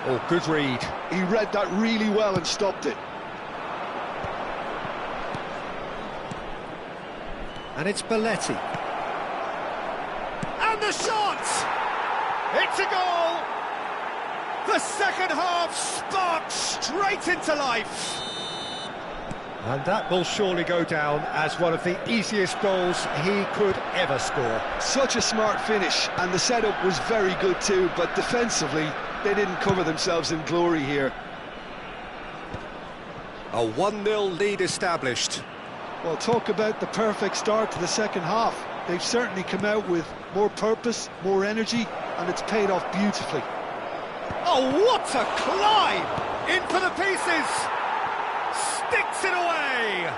Oh, good read. He read that really well and stopped it. And it's Belletti. And the shot! It's a goal! The second half sparks straight into life. And that will surely go down as one of the easiest goals he could ever score. Such a smart finish, and the setup was very good too, but defensively, they didn't cover themselves in glory here. A 1-0 lead established. Well, talk about the perfect start to the second half. They've certainly come out with more purpose, more energy, and it's paid off beautifully. Oh, what a climb! In for the pieces! Sticks it away!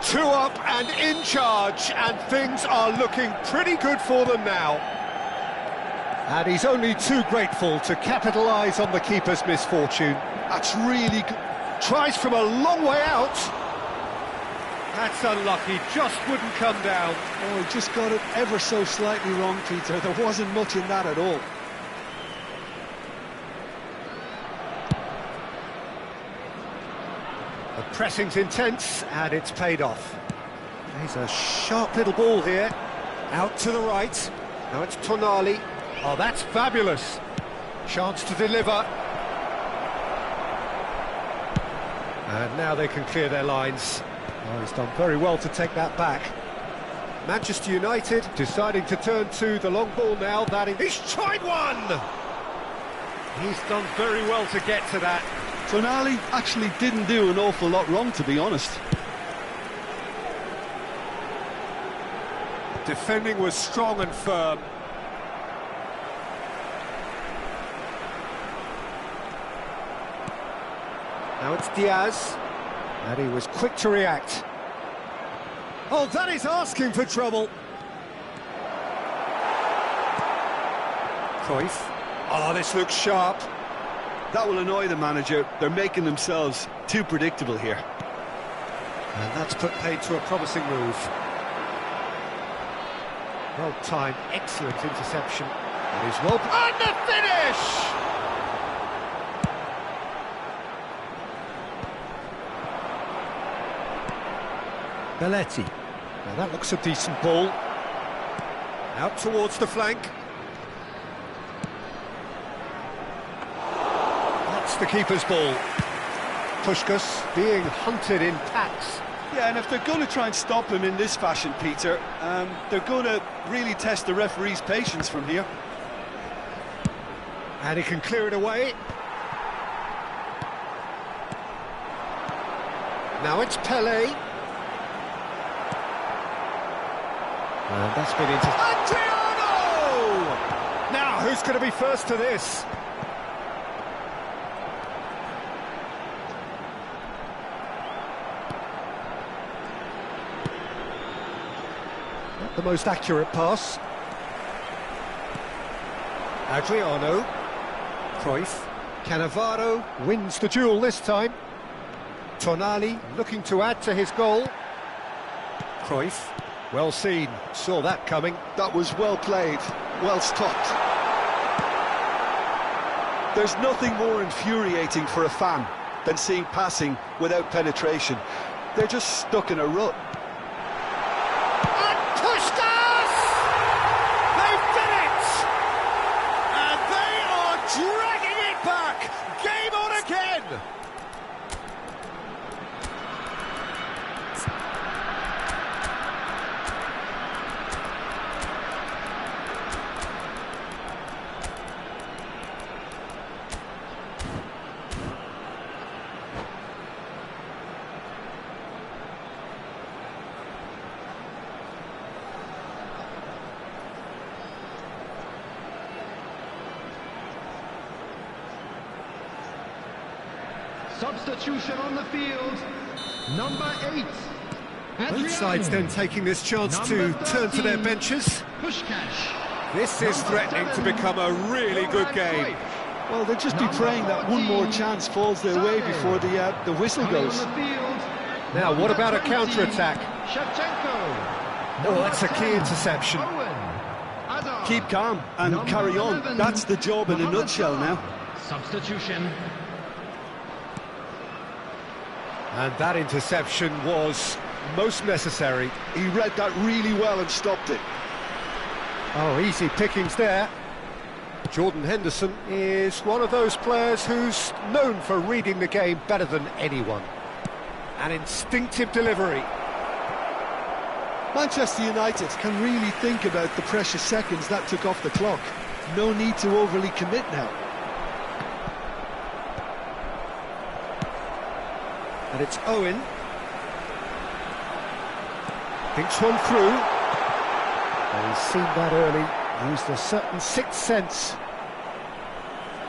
2 up and in charge, and things are looking pretty good for them now. And he's only too grateful to capitalise on the keeper's misfortune. That's really good. Tries from a long way out. That's unlucky, just wouldn't come down. Oh, he just got it ever so slightly wrong, Peter. There wasn't much in that at all. The pressing's intense, and it's paid off. There's a sharp little ball here. Out to the right. Now it's Tonali. Oh, that's fabulous. Chance to deliver. And now they can clear their lines. Oh, he's done very well to take that back. Manchester United deciding to turn to the long ball now. He's tried one! He's done very well to get to that. Tonali actually didn't do an awful lot wrong, to be honest. Defending was strong and firm. Now it's Diaz, and he was quick to react. Oh, that is asking for trouble. Cruyff. Oh, this looks sharp. That will annoy the manager. They're making themselves too predictable here. And that's put paid to a promising move. Well timed, excellent interception. It is well... And the finish! Belletti. Now that looks a decent ball. Out towards the flank. That's the keeper's ball. Puskás being hunted in packs. Yeah, and if they're going to try and stop him in this fashion, Peter, they're going to really test the referee's patience from here. And he can clear it away. Now it's Pelé. And that's been into... Adriano! Now, who's going to be first to this? Not the most accurate pass. Adriano. Cruyff. Cannavaro wins the duel this time. Tonali looking to add to his goal. Cruyff, well seen, saw that coming. That was well played, well stopped. There's nothing more infuriating for a fan than seeing passing without penetration. They're just stuck in a rut. And Puskás! They've done it! And they are dragging it back! Game on again! Substitution on the field. Number 8. Both sides then taking this chance to turn to their benches. Puskás. This is threatening to become a really good game. Well, they'll just be praying that one more chance falls their way before the whistle goes. Now, what about a counter-attack? Shevchenko. Oh, that's a key interception. Keep calm and carry on. That's the job in a nutshell now. Substitution. And that interception was most necessary. He read that really well and stopped it. Oh, easy pickings there. Jordan Henderson is one of those players who's known for reading the game better than anyone. An instinctive delivery. Manchester United can really think about the precious seconds that took off the clock. No need to overly commit now. And it's Owen. Thinks one through. And he's seen that early, used a certain sixth sense.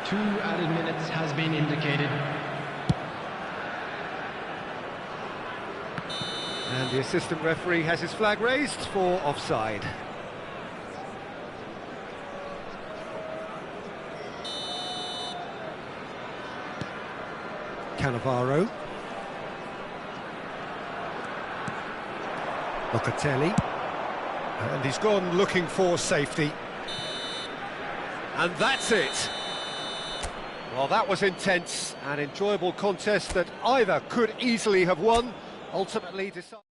2 added minutes has been indicated. And the assistant referee has his flag raised for offside. Cannavaro. Locatelli, and he's gone looking for safety. And that's it. Well, that was intense, an enjoyable contest that either could easily have won, ultimately decided.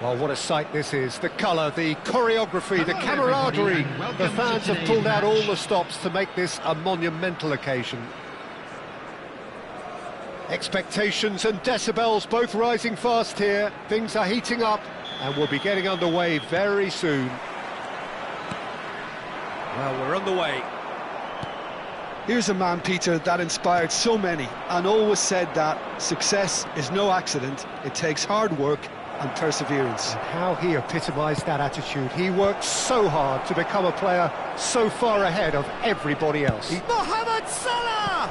Oh, what a sight this is. The colour, the choreography, the Hello, camaraderie. everybody, and welcome The to fans have today's pulled out all match. the stops to make this a monumental occasion. Expectations and decibels both rising fast here. Things are heating up and we'll be getting underway very soon. Well, we're on the way. Here's a man, Peter, that inspired so many and always said that success is no accident. It takes hard work and perseverance. How he epitomised that attitude. He worked so hard to become a player so far ahead of everybody else. Mohamed Salah!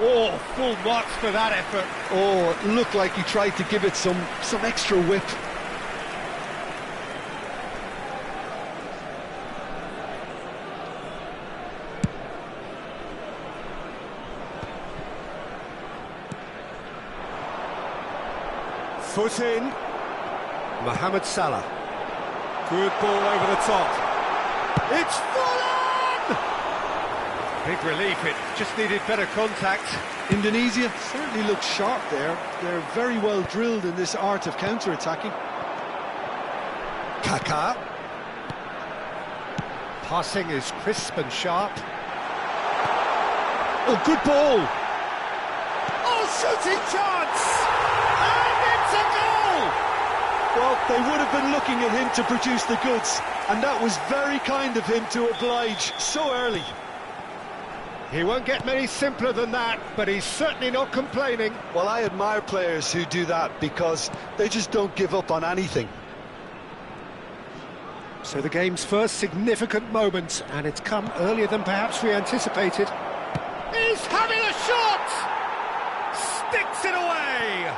Oh, full marks for that effort. Oh, it looked like he tried to give it some extra whip. Foot in. Mohamed Salah. Good ball over the top. It's fallen! Big relief, it just needed better contact. Indonesia certainly looks sharp there. They're very well drilled in this art of counter-attacking. Kaká. Passing is crisp and sharp. Oh, good ball! Oh, shooting chance! And it's a goal! Well, they would have been looking at him to produce the goods, and that was very kind of him to oblige so early. He won't get many simpler than that, but he's certainly not complaining. Well, I admire players who do that because they just don't give up on anything. So the game's first significant moment, and it's come earlier than perhaps we anticipated. He's having a shot! Sticks it away!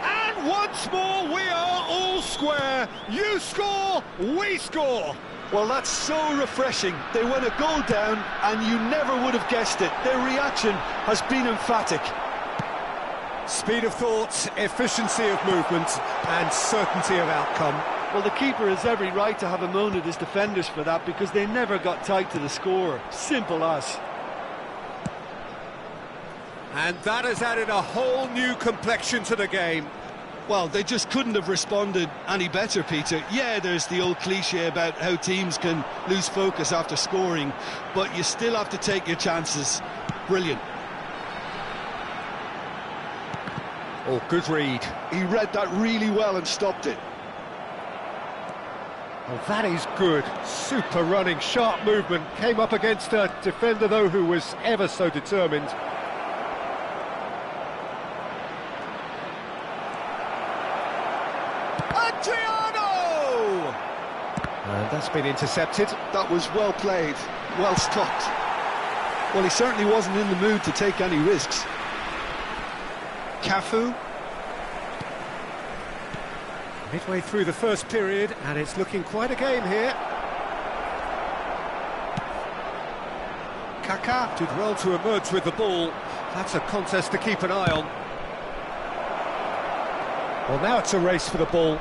And once more we are all square. You score, we score. Well, that's so refreshing. They went a goal down and you never would have guessed it. Their reaction has been emphatic. Speed of thought, efficiency of movement, and certainty of outcome. Well, the keeper has every right to have a moan at his defenders for that because they never got tight to the score. Simple as. And that has added a whole new complexion to the game. Well, they just couldn't have responded any better, Peter. Yeah, there's the old cliche about how teams can lose focus after scoring, but you still have to take your chances. Brilliant. Oh, good read. He read that really well and stopped it. Well, that is good. Super running, sharp movement. Came up against a defender, though, who was ever so determined. Adriano! And that's been intercepted. That was well played, well stopped. Well, he certainly wasn't in the mood to take any risks. Cafu. Midway through the first period, and it's looking quite a game here. Kaká did well to emerge with the ball. That's a contest to keep an eye on. Well, now it's a race for the ball.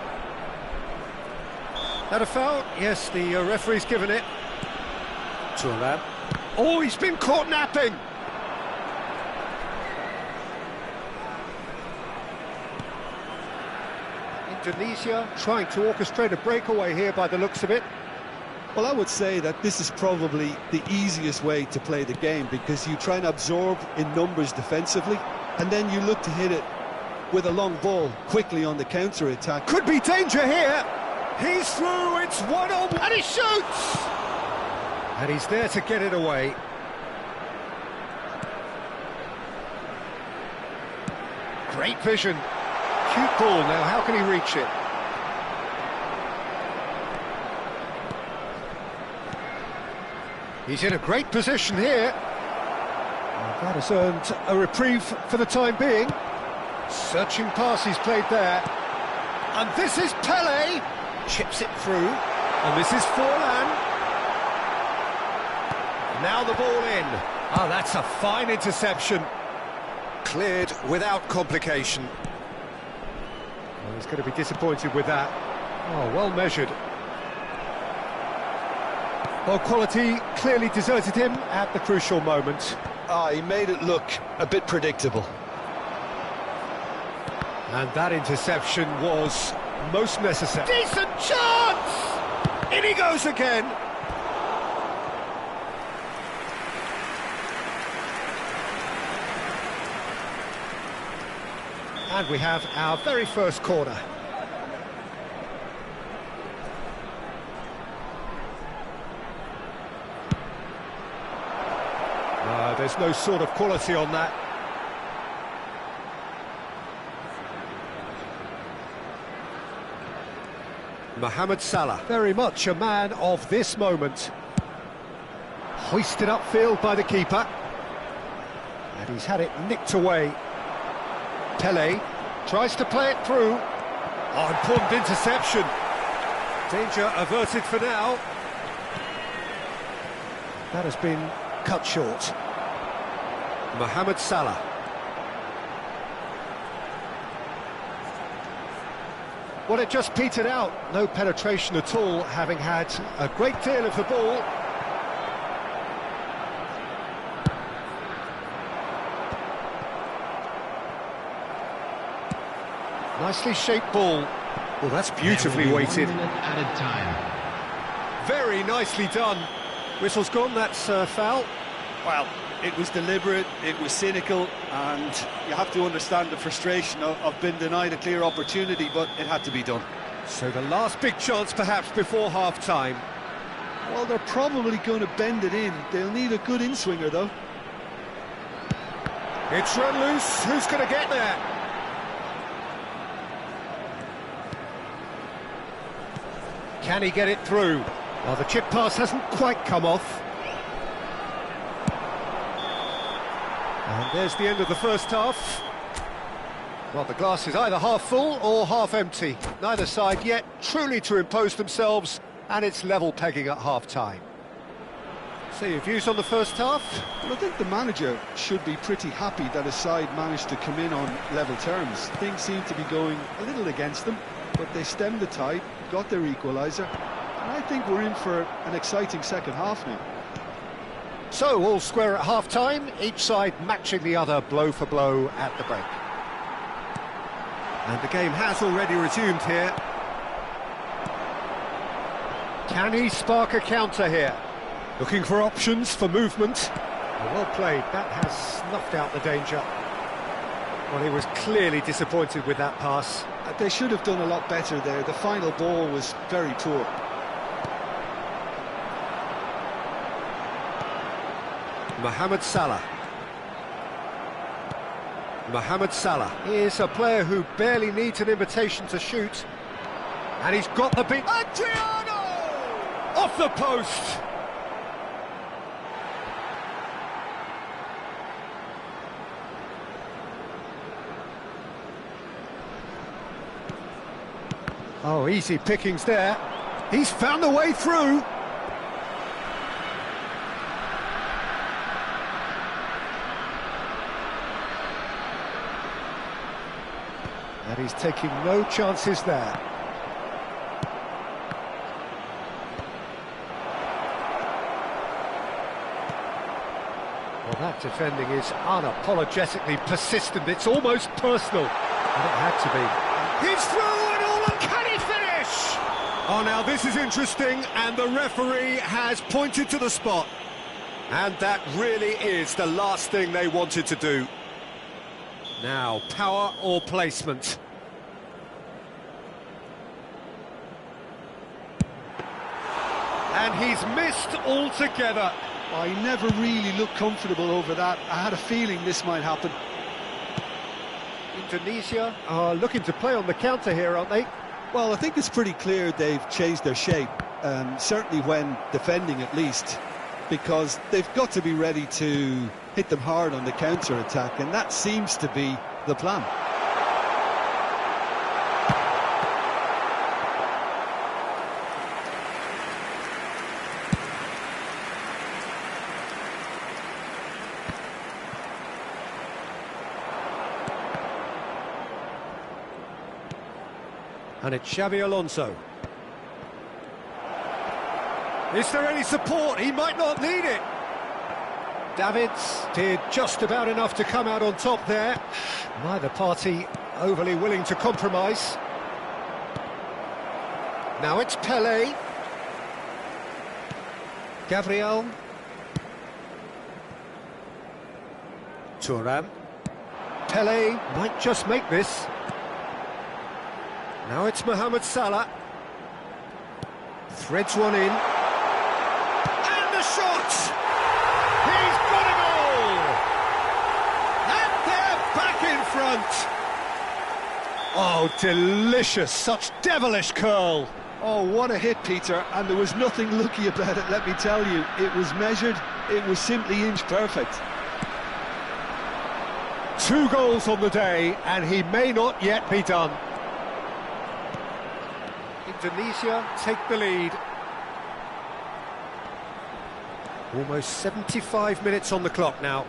That a foul? Yes, the referee's given it. Turan. Oh, he's been caught napping! Indonesia trying to orchestrate a breakaway here by the looks of it. Well, I would say that this is probably the easiest way to play the game because you try and absorb in numbers defensively and then you look to hit it with a long ball quickly on the counter-attack. Could be danger here! He's through, it's 1-on-1, And he shoots! and he's there to get it away. Great vision. Cute ball now, how can he reach it? He's in a great position here. And that has earned a reprieve for the time being. Searching pass he's played there. And this is Pele. Chips it through. And this is Forlan. Now the ball in. Oh, that's a fine interception. Cleared without complication. Well, he's going to be disappointed with that. Oh, well measured. Well, quality clearly deserted him at the crucial moment. He made it look a bit predictable. And that interception was most necessary. Decent chance! In he goes again. And we have our very first corner. There's no sort of quality on that. Mohamed Salah, very much a man of this moment. Hoisted upfield by the keeper. And he's had it nicked away. Pele tries to play it through. Oh, important interception. Danger averted for now. That has been cut short. Mohamed Salah. Well, it just petered out. No penetration at all, having had a great deal of the ball. Nicely shaped ball. Well, that's beautifully weighted. Added time. Very nicely done. Whistle's gone, that's foul. Well, it was deliberate, it was cynical, and you have to understand the frustration of being denied a clear opportunity, but it had to be done. So the last big chance perhaps before half-time. Well, they're probably going to bend it in. They'll need a good in-swinger, though. It's run loose. Who's going to get there? Can he get it through? Well, the chip pass hasn't quite come off. And there's the end of the first half. Well, the glass is either half full or half empty. Neither side yet truly to impose themselves, and it's level pegging at half-time. So your views on the first half? Well, I think the manager should be pretty happy that his side managed to come in on level terms. Things seem to be going a little against them, but they stemmed the tide, got their equaliser, and I think we're in for an exciting second half now. So, all square at half-time, each side matching the other blow for blow at the break. And the game has already resumed here. Can he spark a counter here? Looking for options for movement. Well played, that has snuffed out the danger. Well, he was clearly disappointed with that pass. They should have done a lot better there. The final ball was very poor. Mohamed Salah. Mohamed Salah is a player who barely needs an invitation to shoot. And he's got the beat. Adriano! Off the post! Oh, easy pickings there. He's found a way through. And he's taking no chances there. Well, that defending is unapologetically persistent. It's almost personal. And it had to be. He's through and all, and can he finish? Oh, now this is interesting, and the referee has pointed to the spot. And that really is the last thing they wanted to do. Now, power or placement? And he's missed altogether. I never really looked comfortable over that. I had a feeling this might happen. Indonesia are looking to play on the counter here, aren't they? Well, I think it's pretty clear they've changed their shape, certainly when defending at least, because they've got to be ready to hit them hard on the counter-attack, and that seems to be the plan. And it's Xabi Alonso. Is there any support? He might not need it. Davids did just about enough to come out on top there. Neither party overly willing to compromise. Now it's Pele. Gabriel. Thuram. Pele might just make this. Now it's Mohamed Salah. Threads one in. And the shot! He's got it all! And they're back in front! Oh, delicious, such devilish curl. Oh, what a hit, Peter, and there was nothing lucky about it, let me tell you. It was measured, it was simply inch perfect. 2 goals on the day, and he may not yet be done. Indonesia take the lead. Almost 75 minutes on the clock now.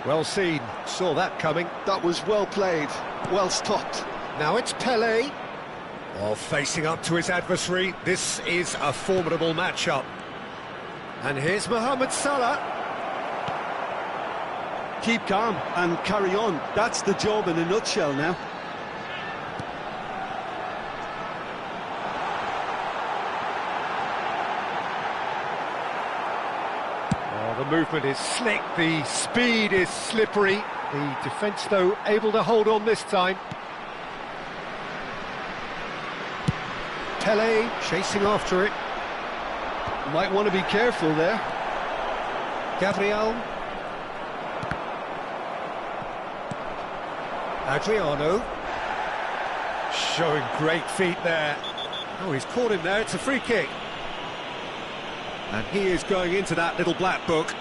Well seen, saw that coming. That was well played, well stopped. Now it's Pele. Oh, facing up to his adversary, this is a formidable matchup. And here's Mohamed Salah. Keep calm and carry on. That's the job in a nutshell now. Oh, the movement is slick, the speed is slippery. The defence, though, able to hold on this time. Pele chasing after it. Might want to be careful there. Gabriel. Adriano. Showing great feet there. Oh, he's caught him there, it's a free kick. And he is going into that little black book.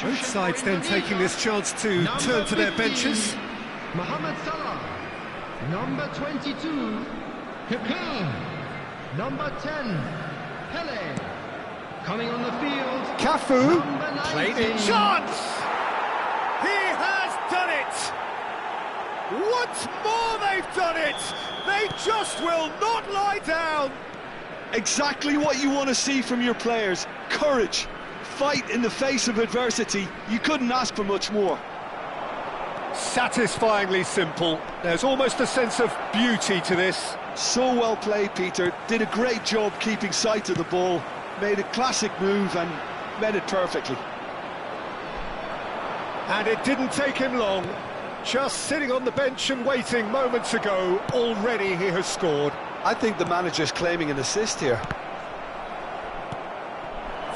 Both sides then taking this chance to turn to their benches. Mohamed Salah. Number 22, Kaká. Number 10, Pele. Coming on the field, Cafu number played 19. it. Chance! He has done it! Once more they've done it! They just will not lie down! Exactly what you want to see from your players. Courage. Fight in the face of adversity. You couldn't ask for much more. Satisfyingly simple. There's almost a sense of beauty to this. So well played, Peter. Did a great job keeping sight of the ball. Made a classic move and met it perfectly. And it didn't take him long. Just sitting on the bench and waiting moments ago, already he has scored. I think the manager's claiming an assist here.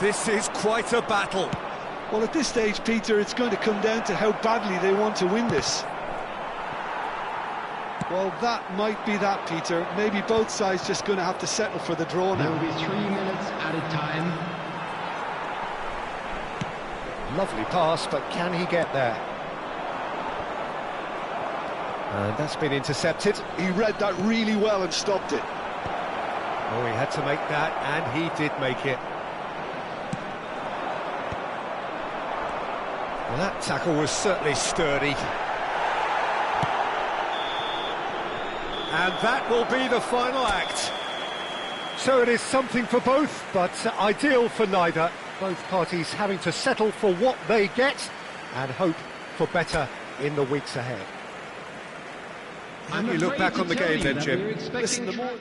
This is quite a battle. Well, at this stage, Peter, it's going to come down to how badly they want to win this. Well, that might be that, Peter. Maybe both sides just going to have to settle for the draw There now. will be 3 minutes added time. Lovely pass, but can he get there? And that's been intercepted. He read that really well and stopped it. Oh, he had to make that, and he did make it. Well, that tackle was certainly sturdy. And that will be the final act. So it is something for both, but ideal for neither. Both parties having to settle for what they get and hope for better in the weeks ahead. And we look back on the game then, Jim. Listen, the more...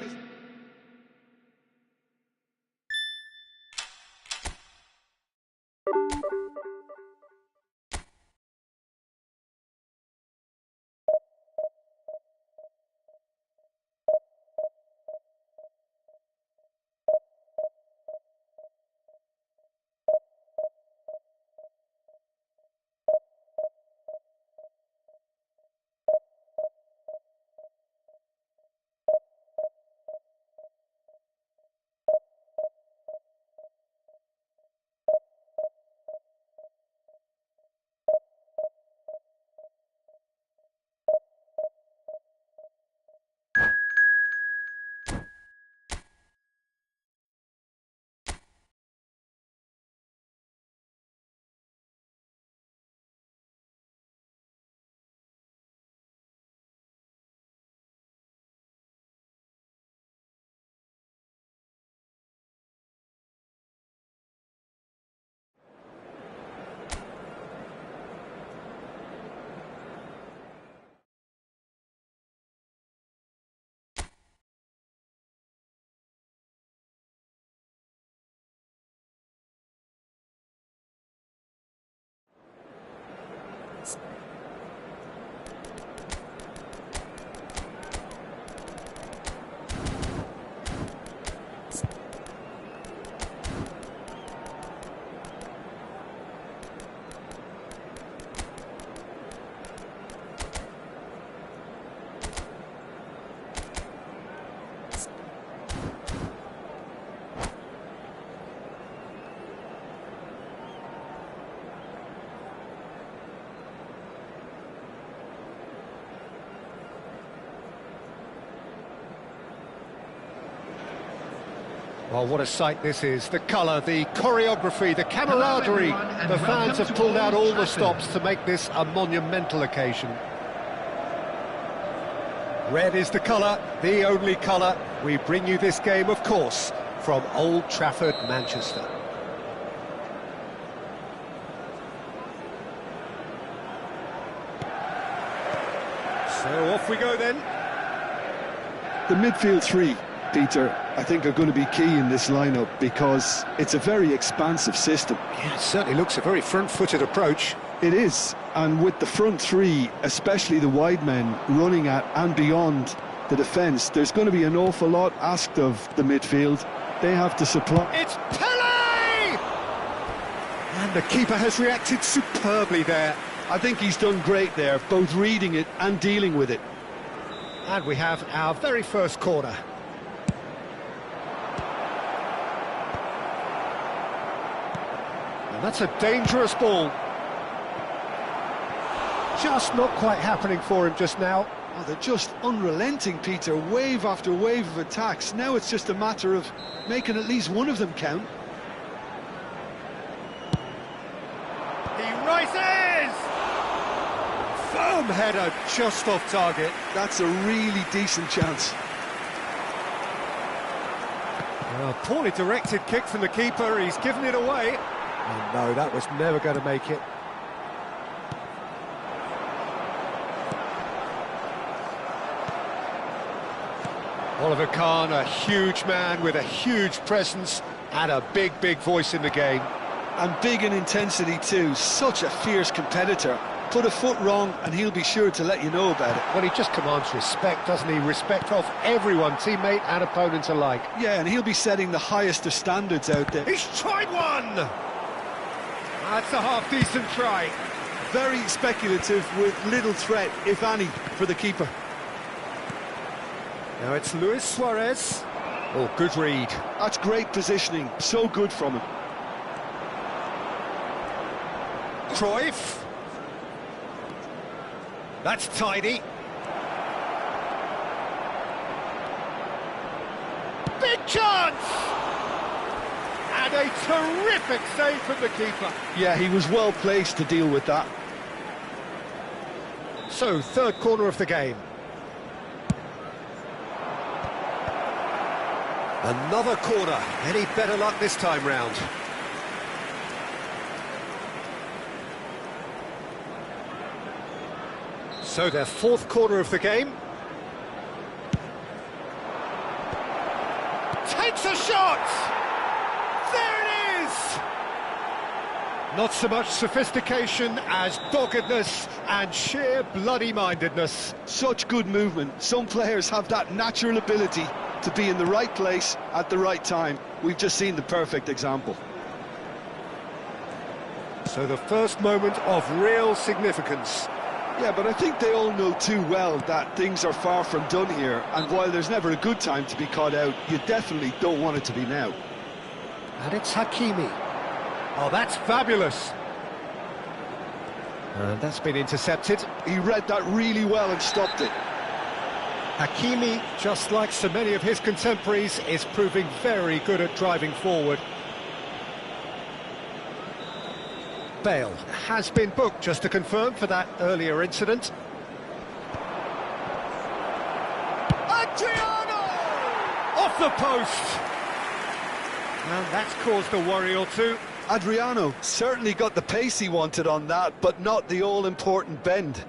Well, what a sight this is. The colour, the choreography, the camaraderie. The fans have pulled out all the stops to make this a monumental occasion. Red is the colour, the only colour. We bring you this game, of course, from Old Trafford, Manchester. So off we go then. The midfield three, Peter, I think are going to be key in this lineup because it's a very expansive system. Yeah, it certainly looks a very front-footed approach. It is, and with the front three, especially the wide men, running at and beyond the defence, there's going to be an awful lot asked of the midfield. They have to supply. It's Pele! And the keeper has reacted superbly there. I think he's done great there, both reading it and dealing with it. And we have our very first corner. And that's a dangerous ball. Just not quite happening for him just now. Oh, they're just unrelenting, Peter, wave after wave of attacks. Now it's just a matter of making at least one of them count. He rises! Firm header, just off target. That's a really decent chance. Well, poorly directed kick from the keeper, he's given it away. Oh no, that was never going to make it. Oliver Kahn, a huge man with a huge presence and a big voice in the game. And big in intensity too, such a fierce competitor. Put a foot wrong and he'll be sure to let you know about it. Well, he just commands respect, doesn't he? Respect of everyone, teammate and opponent alike. Yeah, and he'll be setting the highest of standards out there. He's tried one! That's a half-decent try. Very speculative with little threat, if any, for the keeper. Now it's Luis Suarez. Oh, good read. That's great positioning, so good from him. Cruyff. That's tidy. Big chance! And a terrific save from the keeper. Yeah, he was well placed to deal with that. So, third corner of the game. Another corner. Any better luck this time round? So their fourth corner of the game. Takes a shot! There it is! Not so much sophistication as doggedness and sheer bloody-mindedness. Such good movement. Some players have that natural ability to be in the right place at the right time. We've just seen the perfect example. So the first moment of real significance. Yeah, but I think they all know too well that things are far from done here, and while there's never a good time to be caught out, you definitely don't want it to be now. And it's Hakimi. Oh, that's fabulous. And that's been intercepted. He read that really well and stopped it. Hakimi, just like so many of his contemporaries, is proving very good at driving forward. Bale has been booked, just to confirm, for that earlier incident. Adriano! Off the post! And that's caused a worry or two. Adriano certainly got the pace he wanted on that, but not the all-important bend.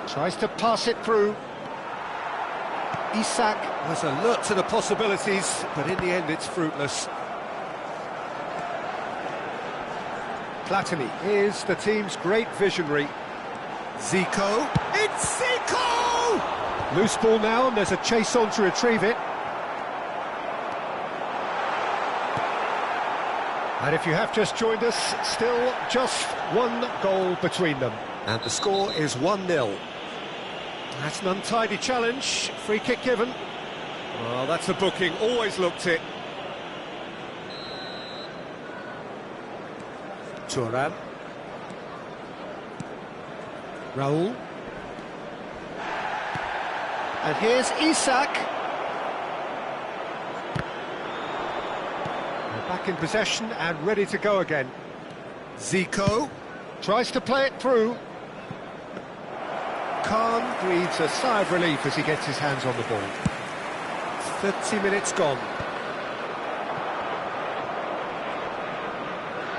Tries to pass it through. Isak was alert to the possibilities, but in the end it's fruitless. Platini is the team's great visionary. Zico. It's Zico! Loose ball now, and there's a chase on to retrieve it. And if you have just joined us, still just one goal between them. And the score is 1-0. That's an untidy challenge. Free kick given. Well, that's a booking. Always looked it. Thuram. Raul. And here's Isak. They're back in possession and ready to go again. Zico tries to play it through. Khan breathes a sigh of relief as he gets his hands on the ball. 30 minutes gone.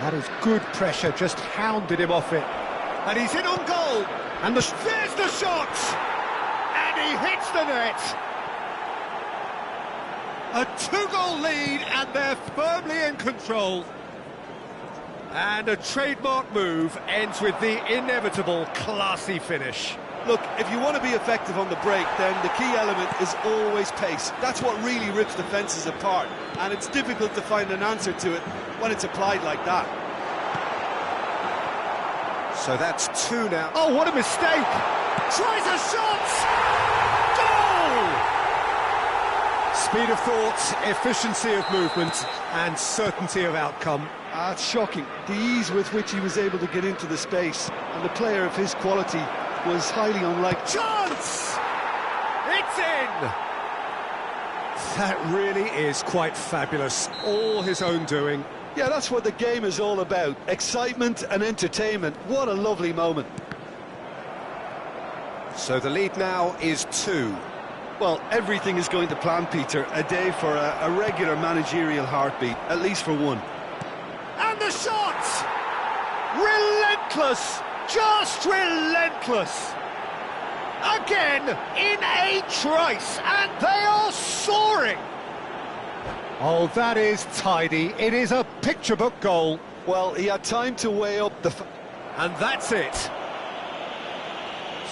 That is good pressure, just hounded him off it. And he's in on goal. And There's the shot! And he hits the net! A 2-goal lead, and they're firmly in control. And a trademark move ends with the inevitable classy finish. Look, if you want to be effective on the break, then the key element is always pace. That's what really rips defences apart, and it's difficult to find an answer to it when it's applied like that. So that's 2 now. Oh, what a mistake! Tries a shot! Goal! Speed of thought, efficiency of movement, and certainty of outcome. It's shocking, the ease with which he was able to get into the space, and the player of his quality was highly unlikely. Chance! It's in! That really is quite fabulous. All his own doing. Yeah, that's what the game is all about. Excitement and entertainment. What a lovely moment. So the lead now is 2. Well, everything is going to plan, Peter. A day for a regular managerial heartbeat, at least for one. And the shot! Relentless! Just relentless! Again, in a trice, and they are soaring! Oh, that is tidy. It is a picture book goal. Well, he had time to weigh up the... And that's it.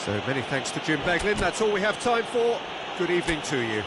So many thanks to Jim Beglin. That's all we have time for. Good evening to you.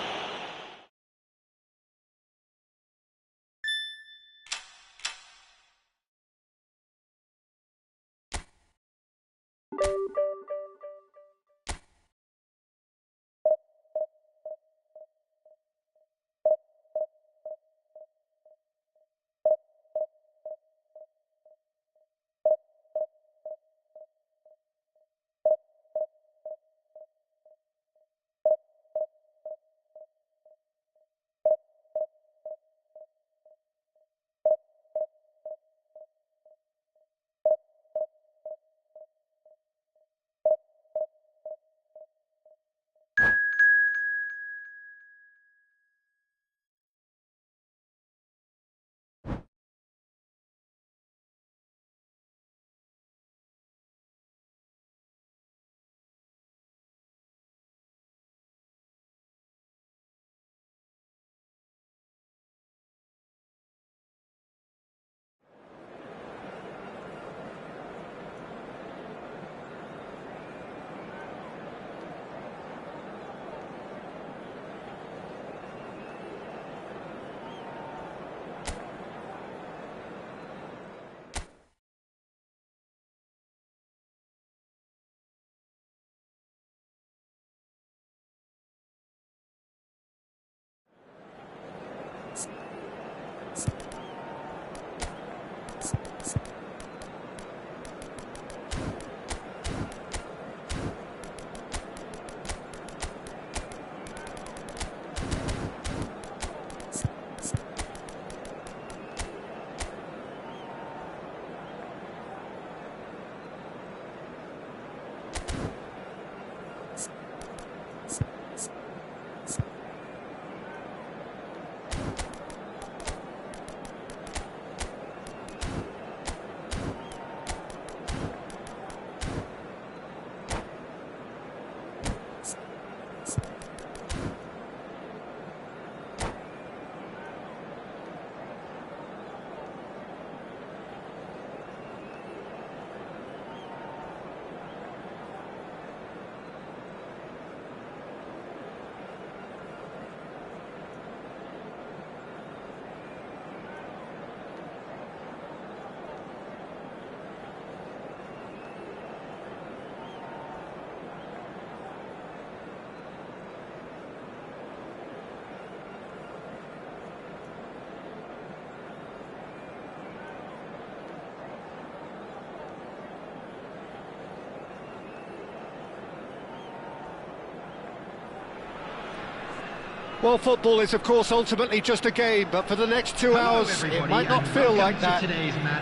Well, football is, of course, ultimately just a game, but for the next 2 hours, it might not feel like that.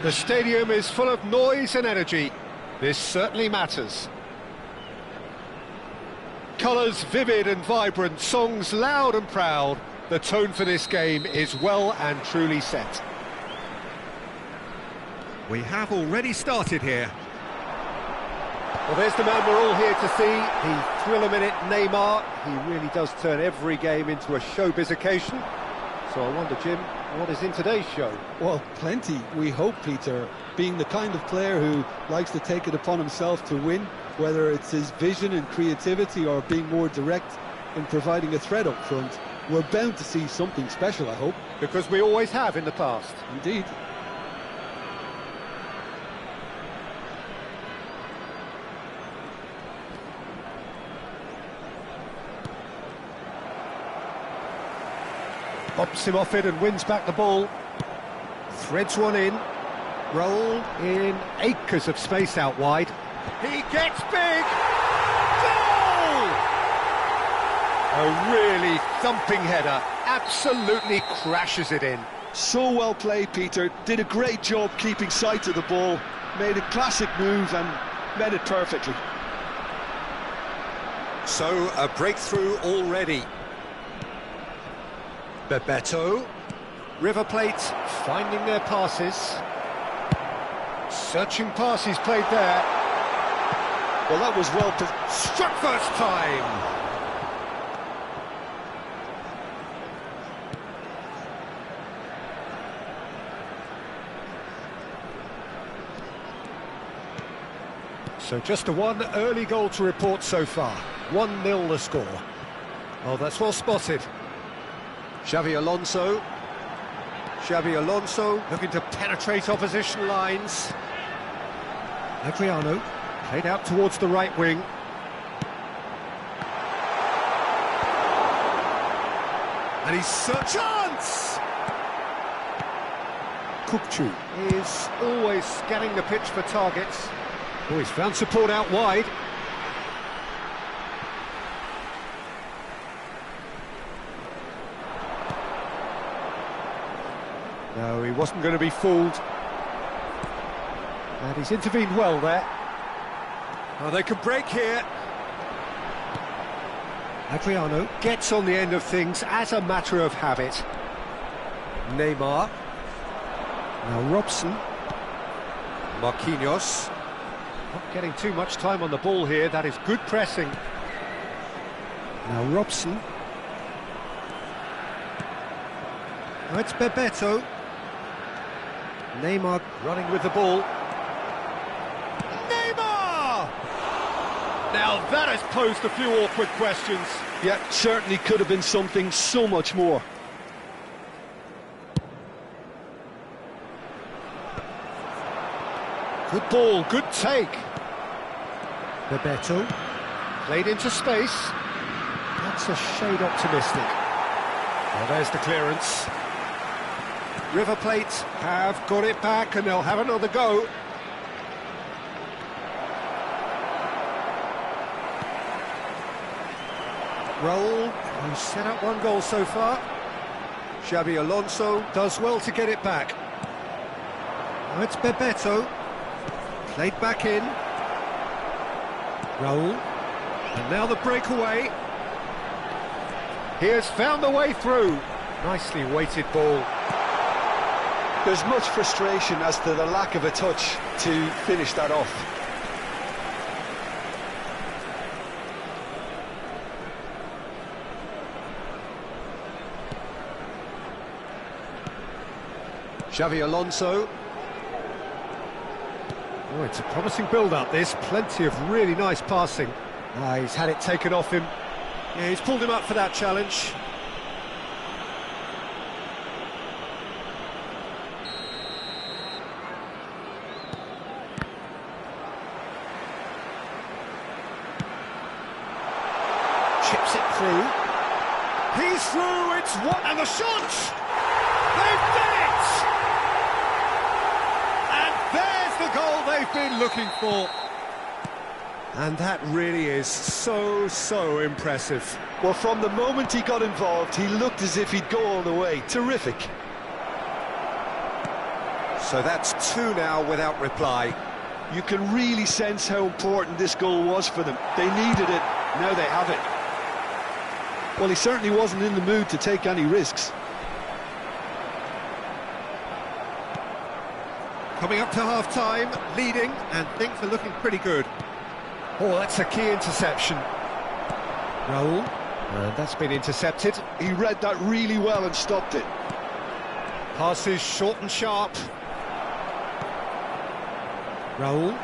The stadium is full of noise and energy. This certainly matters. Colours vivid and vibrant, songs loud and proud. The tone for this game is well and truly set. We have already started here. Well, there's the man we're all here to see, the thrill-a-minute Neymar. He really does turn every game into a showbiz occasion. So I wonder, Jim, what is in today's show? Well, plenty, we hope, Peter. Being the kind of player who likes to take it upon himself to win, whether it's his vision and creativity or being more direct in providing a threat up front, we're bound to see something special, I hope. Because we always have in the past. Indeed. Bumps him off it and wins back the ball. Threads one in. Roll in acres of space out wide. He gets big! Goal! A really thumping header. Absolutely crashes it in. So well played, Peter. Did a great job keeping sight of the ball. Made a classic move and met it perfectly. So, a breakthrough already. Bebeto. River Plate finding their passes. Searching passes played there. Well, that was well Struck first time. So just a one early goal to report so far. 1-0 the score. Oh, that's well spotted. Xavi Alonso. Xavi Alonso looking to penetrate opposition lines. Adriano played out towards the right wing. And he's such a chance! Kupchu is always scanning the pitch for targets. Oh, he's found support out wide. No, he wasn't going to be fooled. And he's intervened well there. Oh, they could break here. Adriano gets on the end of things as a matter of habit. Neymar. Now Robson. Marquinhos. Not getting too much time on the ball here. That is good pressing. Now Robson. Oh, it's Bebeto. Neymar running with the ball. Neymar! Now that has posed a few awkward questions. Yeah, certainly could have been something so much more. Good ball, good take. Bebeto. Played into space. That's a shade optimistic. Well, there's the clearance. River Plate have got it back and they'll have another go. Raul, who's set up one goal so far. Xavi Alonso does well to get it back. Oh, it's Bebeto. Played back in. Raul. And now the breakaway. He has found the way through. Nicely weighted ball. There's much frustration as to the lack of a touch to finish that off. Xavi Alonso. Oh, it's a promising build-up, this. Plenty of really nice passing. He's had it taken off him. Yeah, he's pulled him up for that challenge. Chips it through. He's through, it's what? And the shot! They've done it! And there's the goal they've been looking for. And that really is so impressive. Well, from the moment he got involved, he looked as if he'd go all the way. Terrific. So that's 2 now without reply. You can really sense how important this goal was for them. They needed it, now they have it. Well, he certainly wasn't in the mood to take any risks. Coming up to half-time, leading, and things are looking pretty good. Oh, that's a key interception. Raul, and that's been intercepted. He read that really well and stopped it. Passes short and sharp. Raul.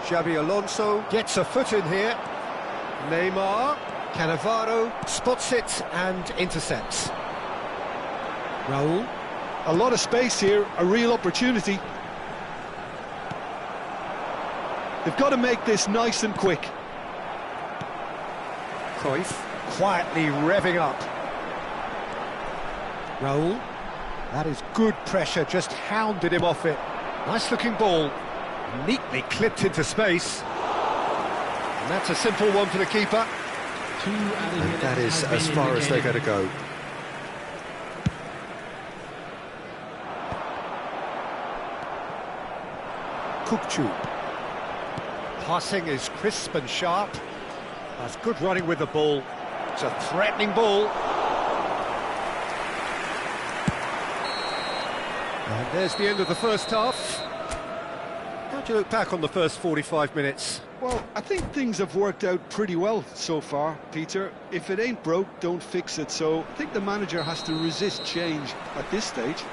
Xabi Alonso gets a foot in here. Neymar. Cannavaro spots it and intercepts. Raul. A lot of space here, a real opportunity. They've got to make this nice and quick. Cruyff quietly revving up. Raul. That is good pressure, just hounded him off it. Nice looking ball, neatly clipped into space. And that's a simple one for the keeper. And that is as far as they're going to go. Kukçu. Passing is crisp and sharp. That's good running with the ball. It's a threatening ball. And there's the end of the first half. How do you look back on the first 45 minutes? Well, I think things have worked out pretty well so far, Peter. If it ain't broke, don't fix it. So I think the manager has to resist change at this stage.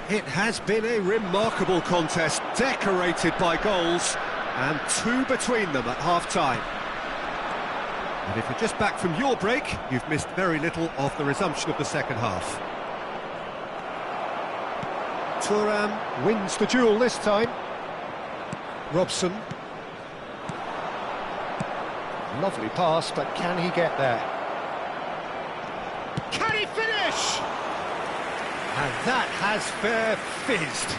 It has been a remarkable contest, decorated by goals, and 2 between them at half-time. And if you're just back from your break, you've missed very little of the resumption of the second half. Thuram wins the duel this time. Robson. Lovely pass, but can he get there? Can he finish? And that has fair fizzed.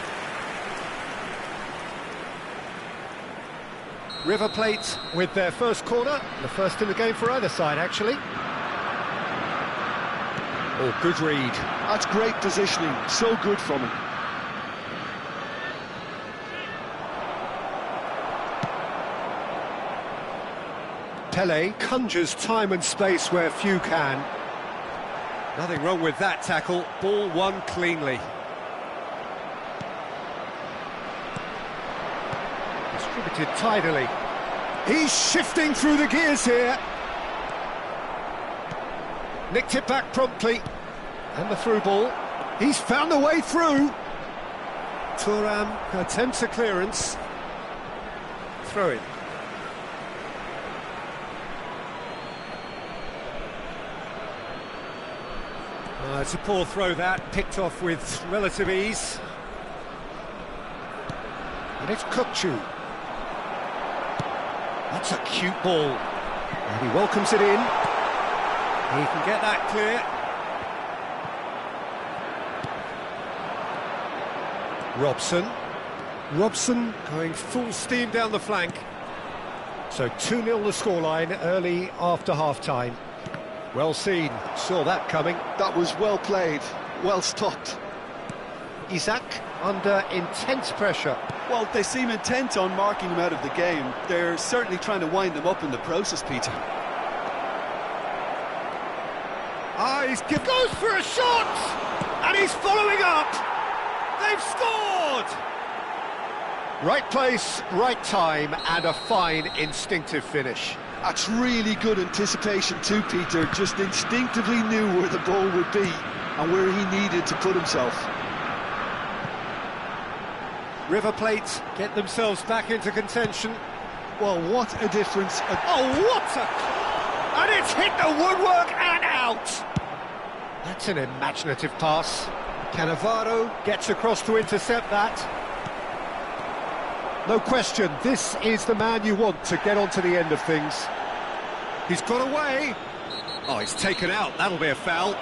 River Plate with their first corner, the first in the game for either side, actually. Oh, good read. That's great positioning, so good from him. Pele conjures time and space where few can. Nothing wrong with that tackle, ball won cleanly. Distributed tidily. He's shifting through the gears here. Nicked it back promptly. And the through ball. He's found a way through. Thuram attempts a clearance. Throw it. It's a poor throw that, picked off with relative ease. And it's Kukçu. That's a cute ball. And he welcomes it in. He can get that clear. Robson going full steam down the flank. So 2-0 the scoreline early after half-time. Well seen, saw that coming. That was well played, well stopped. Isaac under intense pressure. Well, they seem intent on marking him out of the game. They're certainly trying to wind them up in the process, Peter. Goes for a shot! And he's following up! They've scored! Right place, right time, and a fine instinctive finish. That's really good anticipation too, Peter. Just instinctively knew where the ball would be and where he needed to put himself. River Plate get themselves back into contention. Well, what a difference. Oh, what a... And it's hit the woodwork and out! That's an imaginative pass. Cannavaro gets across to intercept that. No question, this is the man you want to get onto the end of things. He's got away. Oh, he's taken out. That'll be a foul.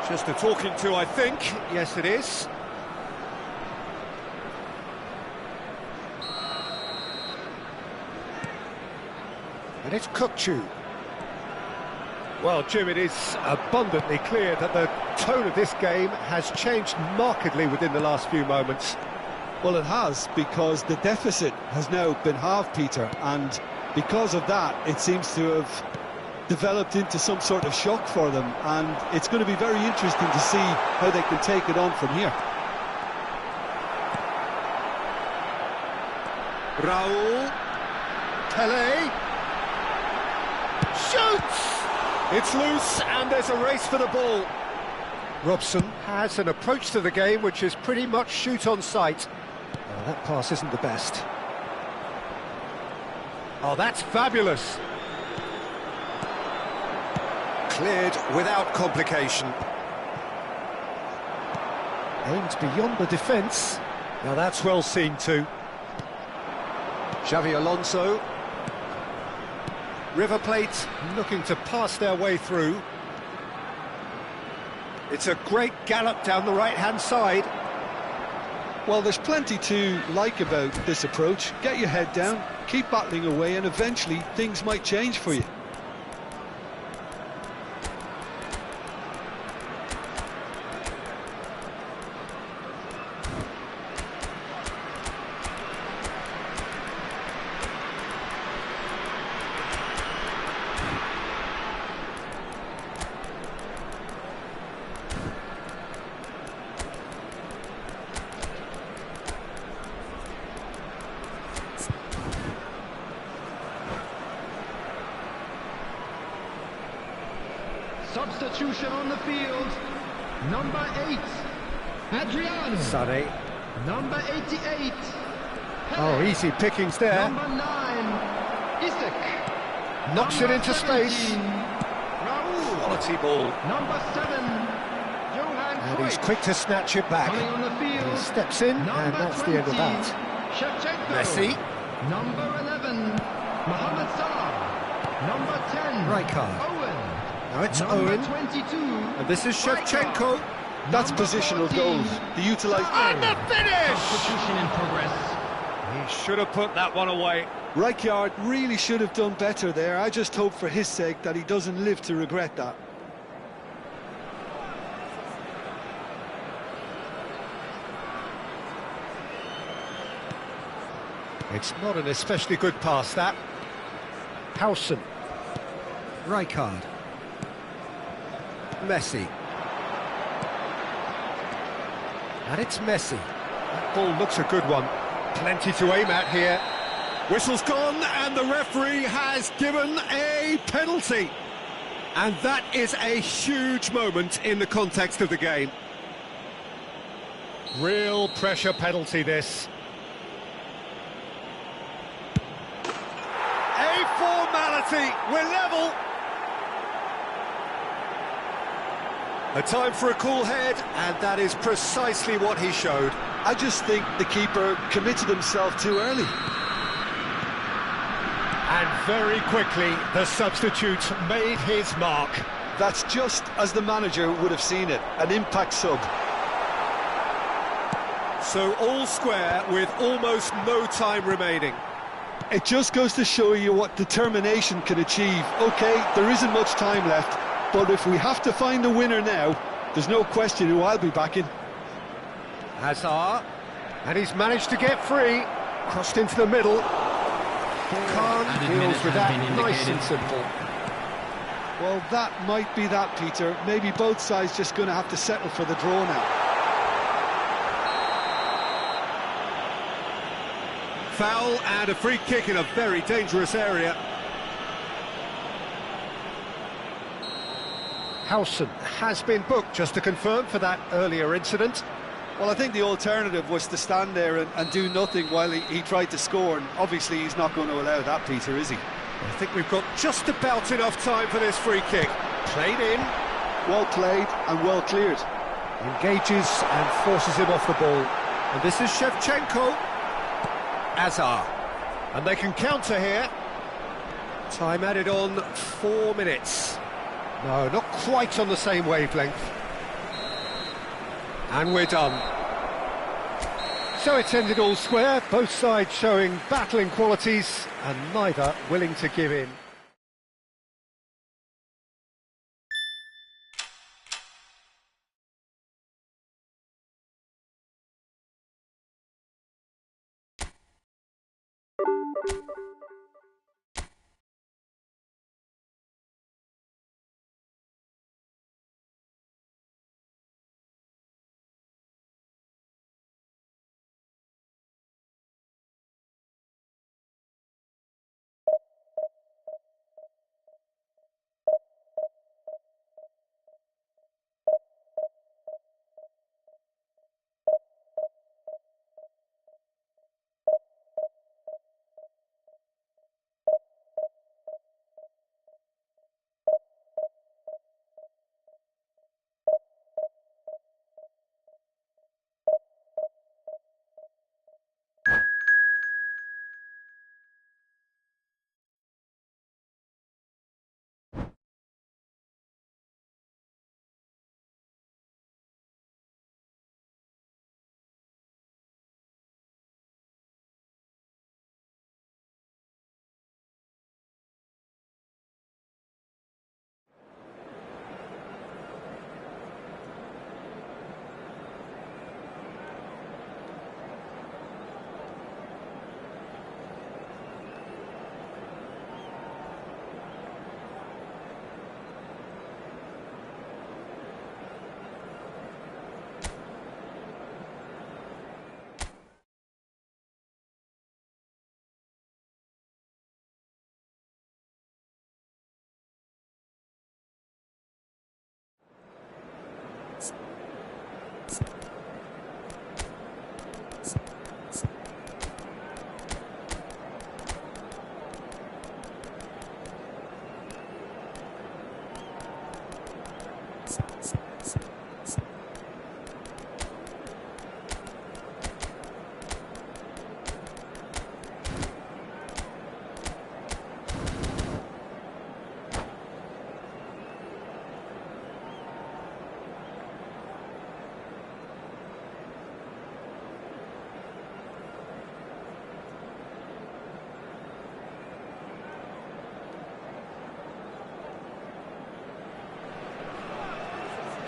Just a talking to, I think. Yes, it is. And it's Kukçu. Well, Jim, it is abundantly clear that the tone of this game has changed markedly within the last few moments. Well, it has, because the deficit has now been halved, Peter, and because of that, it seems to have developed into some sort of shock for them, and it's going to be very interesting to see how they can take it on from here. Raul. Pele. Shoots! It's loose, and there's a race for the ball. Robson has an approach to the game which is pretty much shoot on sight. Oh, that pass isn't the best. Oh, that's fabulous. Cleared without complication. Aimed beyond the defence. Now that's well seen too. Xavi Alonso. River Plate looking to pass their way through. It's a great gallop down the right-hand side. Well, there's plenty to like about this approach. Get your head down, keep battling away, and eventually things might change for you. Substitution on the field. Number 8, Adriano. Sané. Number 88. Oh, easy pickings there. Number 9, Isaac. Knocks it into space. Raul. Quality ball. Number 7, Johan And he's Cruyff. quick to snatch it back. Coming on the field. He steps in, and Number that's the end of 20, that. Shevchenko. Messi. Number 11, Mohamed Salah. Number 10, Rijkaard. Owen. Now it's Number Owen. 22, And this is Shevchenko. That's Number positional 14. goals. The utilise... And the finish! Substitution in progress. He should have put that one away. Rijkaard really should have done better there. I just hope for his sake that he doesn't live to regret that. It's not an especially good pass, that. Howson. Rijkaard. Messi. And it's Messi. That ball looks a good one. Plenty to aim at here. Whistle's gone, and the referee has given a penalty. And that is a huge moment in the context of the game. Real pressure penalty, this. A formality, we're level. A time for a cool head, and that is precisely what he showed. I just think the keeper committed himself too early. And very quickly, the substitute made his mark. That's just as the manager would have seen it, an impact sub. So all square with almost no time remaining. It just goes to show you what determination can achieve. OK, there isn't much time left, but if we have to find the winner now, there's no question who I'll be backing. Hazard, and he's managed to get free. Crossed into the middle. Khan deals with that nice and simple. Well, that might be that, Peter. Maybe both sides just going to have to settle for the draw now. Foul and a free kick in a very dangerous area. Howson has been booked, just to confirm, for that earlier incident. Well, I think the alternative was to stand there and do nothing while he tried to score, and obviously he's not going to allow that, Peter, is he? I think we've got just about enough time for this free kick. Played in. Well played and well cleared. Engages and forces him off the ball. And this is Shevchenko. Hazard. And they can counter here. Time added on 4 minutes. No, not quite on the same wavelength. And we're done. So it's ended all square, both sides showing battling qualities and neither willing to give in.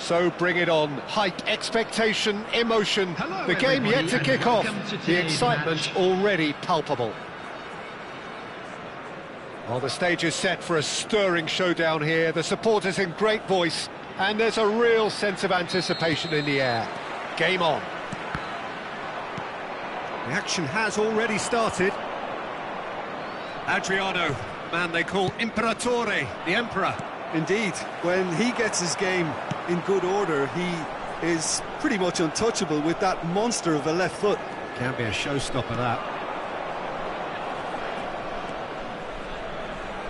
So bring it on. Hype, expectation, emotion. Hello, the game yet to everybody, kick and off. welcome to The today's excitement match. already palpable. Well, the stage is set for a stirring showdown here. The supporters in great voice, and there's a real sense of anticipation in the air. Game on. The action has already started. Adriano, man they call Imperatore, the Emperor. Indeed, when he gets his game in good order, he is pretty much untouchable with that monster of a left foot. Can't be a showstopper, that.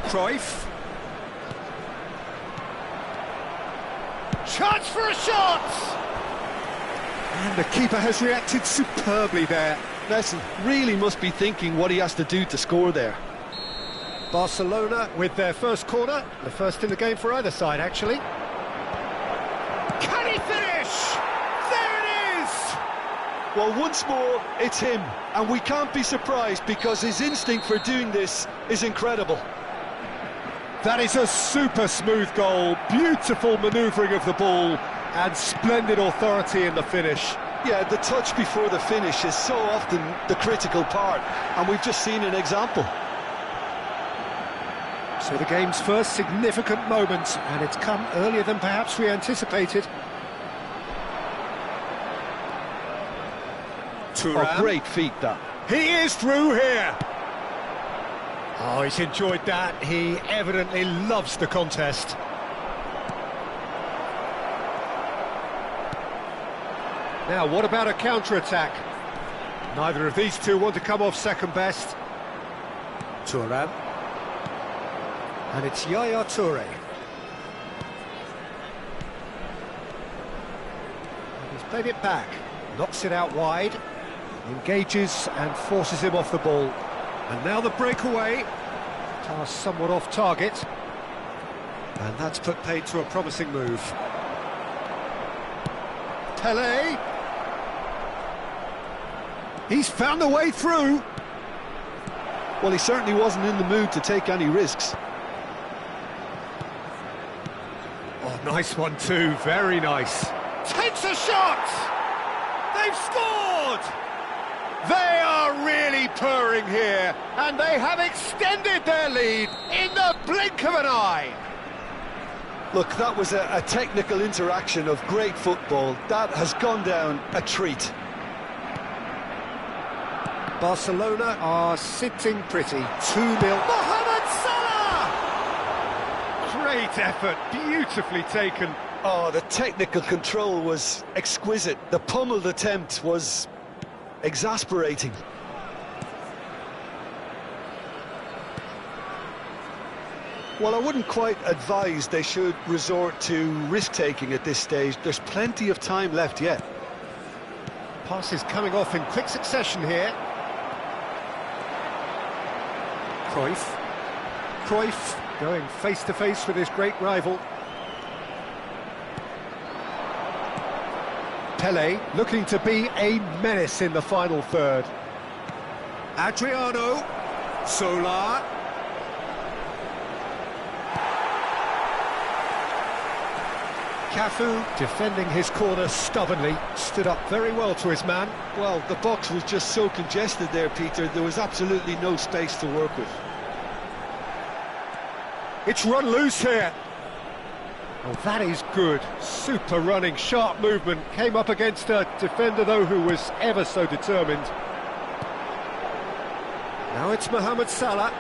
Cruyff. Chance for a shot! And the keeper has reacted superbly there. Listen, really must be thinking what he has to do to score there. Barcelona with their first corner, the first in the game for either side, actually. Can he finish? There it is! Well, once more, it's him, and we can't be surprised because his instinct for doing this is incredible. That is a super smooth goal, beautiful manoeuvring of the ball, and splendid authority in the finish. Yeah, the touch before the finish is so often the critical part, and we've just seen an example. So the game's first significant moment, and it's come earlier than perhaps we anticipated. Oh, great feat, that. He is through here! Oh, he's enjoyed that. He evidently loves the contest. Now, what about a counter-attack? Neither of these two want to come off second best. Thuram. And it's Yaya Toure. He's played it back, knocks it out wide, engages and forces him off the ball. And now the breakaway, pass somewhat off target. And that's put paid to a promising move. Pelé. He's found a way through. Well, he certainly wasn't in the mood to take any risks. Oh, nice one too, very nice. Takes a shot! They've scored! They are really purring here, and they have extended their lead in the blink of an eye. Look, that was a technical interaction of great football. That has gone down a treat. Barcelona are sitting pretty, 2-0. Mohamed Salah! Great effort, beautifully taken. Oh, the technical control was exquisite. The pummeled attempt was exasperating. Well, I wouldn't quite advise they should resort to risk-taking at this stage. There's plenty of time left yet. Passes coming off in quick succession here. Cruyff. Cruyff going face-to-face with his great rival. Pelé looking to be a menace in the final third. Adriano. Solar. Cafu defending his corner stubbornly, stood up very well to his man. Well, the box was just so congested there, Peter. There was absolutely no space to work with. It's run loose here. Oh, that is good. Super running, sharp movement. Came up against a defender, though, who was ever so determined. Now it's Mohamed Salah.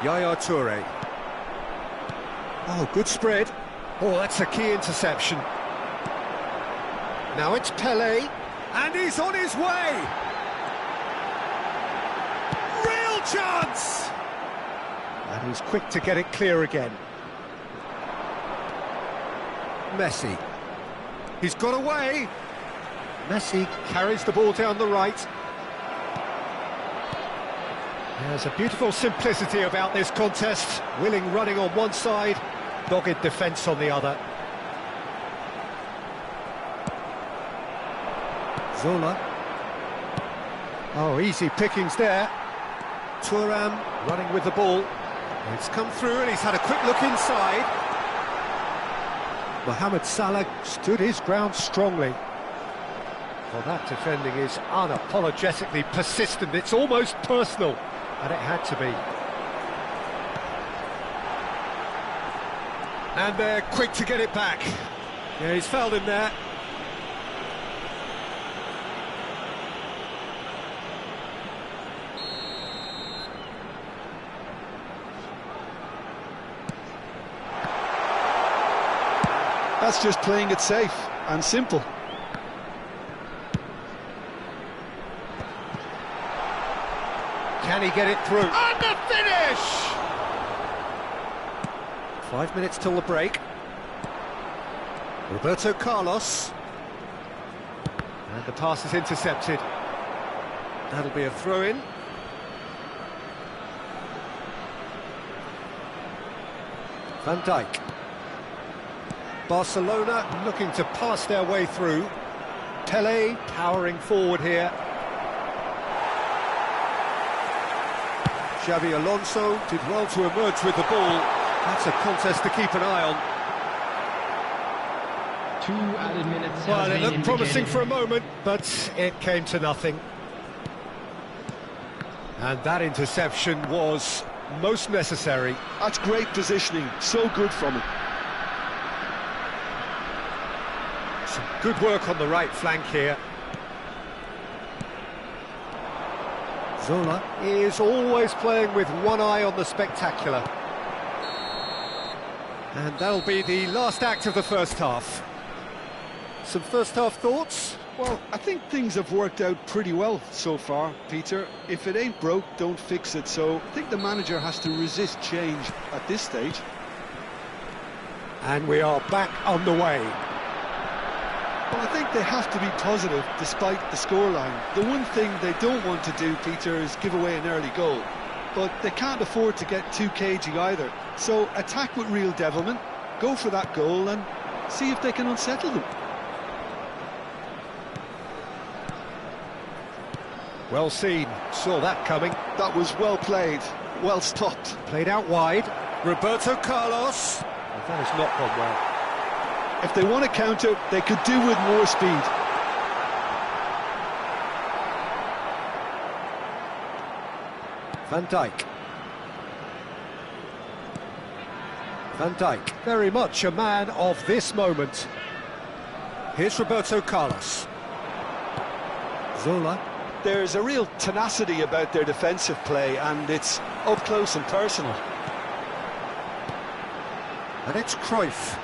Yaya Toure. Oh, good spread. Oh, that's a key interception. Now it's Pelé. And he's on his way! Real chance! And he's quick to get it clear again. Messi. He's got away. Messi carries the ball down the right. There's a beautiful simplicity about this contest. Willing running on one side, dogged defence on the other. Zola. Oh, easy pickings there. Thuram running with the ball. It's come through and he's had a quick look inside. Mohamed Salah stood his ground strongly. Well, that defending is unapologetically persistent. It's almost personal, and it had to be. And they're quick to get it back. Yeah, he's fouled him there. That's just playing it safe and simple. Can he get it through? And the finish! 5 minutes till the break. Roberto Carlos. And the pass is intercepted. That'll be a throw-in. Van Dijk. Barcelona looking to pass their way through. Pele powering forward here. Xabi Alonso did well to emerge with the ball. That's a contest to keep an eye on. 2 added minutes. Well, it looked promising for a moment, but it came to nothing. And that interception was most necessary. That's great positioning, so good from him. Some good work on the right flank here. Zola is always playing with one eye on the spectacular. And that'll be the last act of the first half. Some first half thoughts? Well, I think things have worked out pretty well so far, Peter. If it ain't broke, don't fix it. So I think the manager has to resist change at this stage. And we are back on the way. Well, I think they have to be positive despite the scoreline. The one thing they don't want to do, Peter, is give away an early goal. But they can't afford to get too cagey either. So attack with real devilment, go for that goal and see if they can unsettle them. Well seen, saw that coming. That was well played, well stopped. Played out wide. Roberto Carlos. Well, that has not gone well. If they want to counter, they could do with more speed. Van Dijk. Van Dijk, very much a man of this moment. Here's Roberto Carlos. Zola. There's a real tenacity about their defensive play, and it's up close and personal. And it's Cruyff.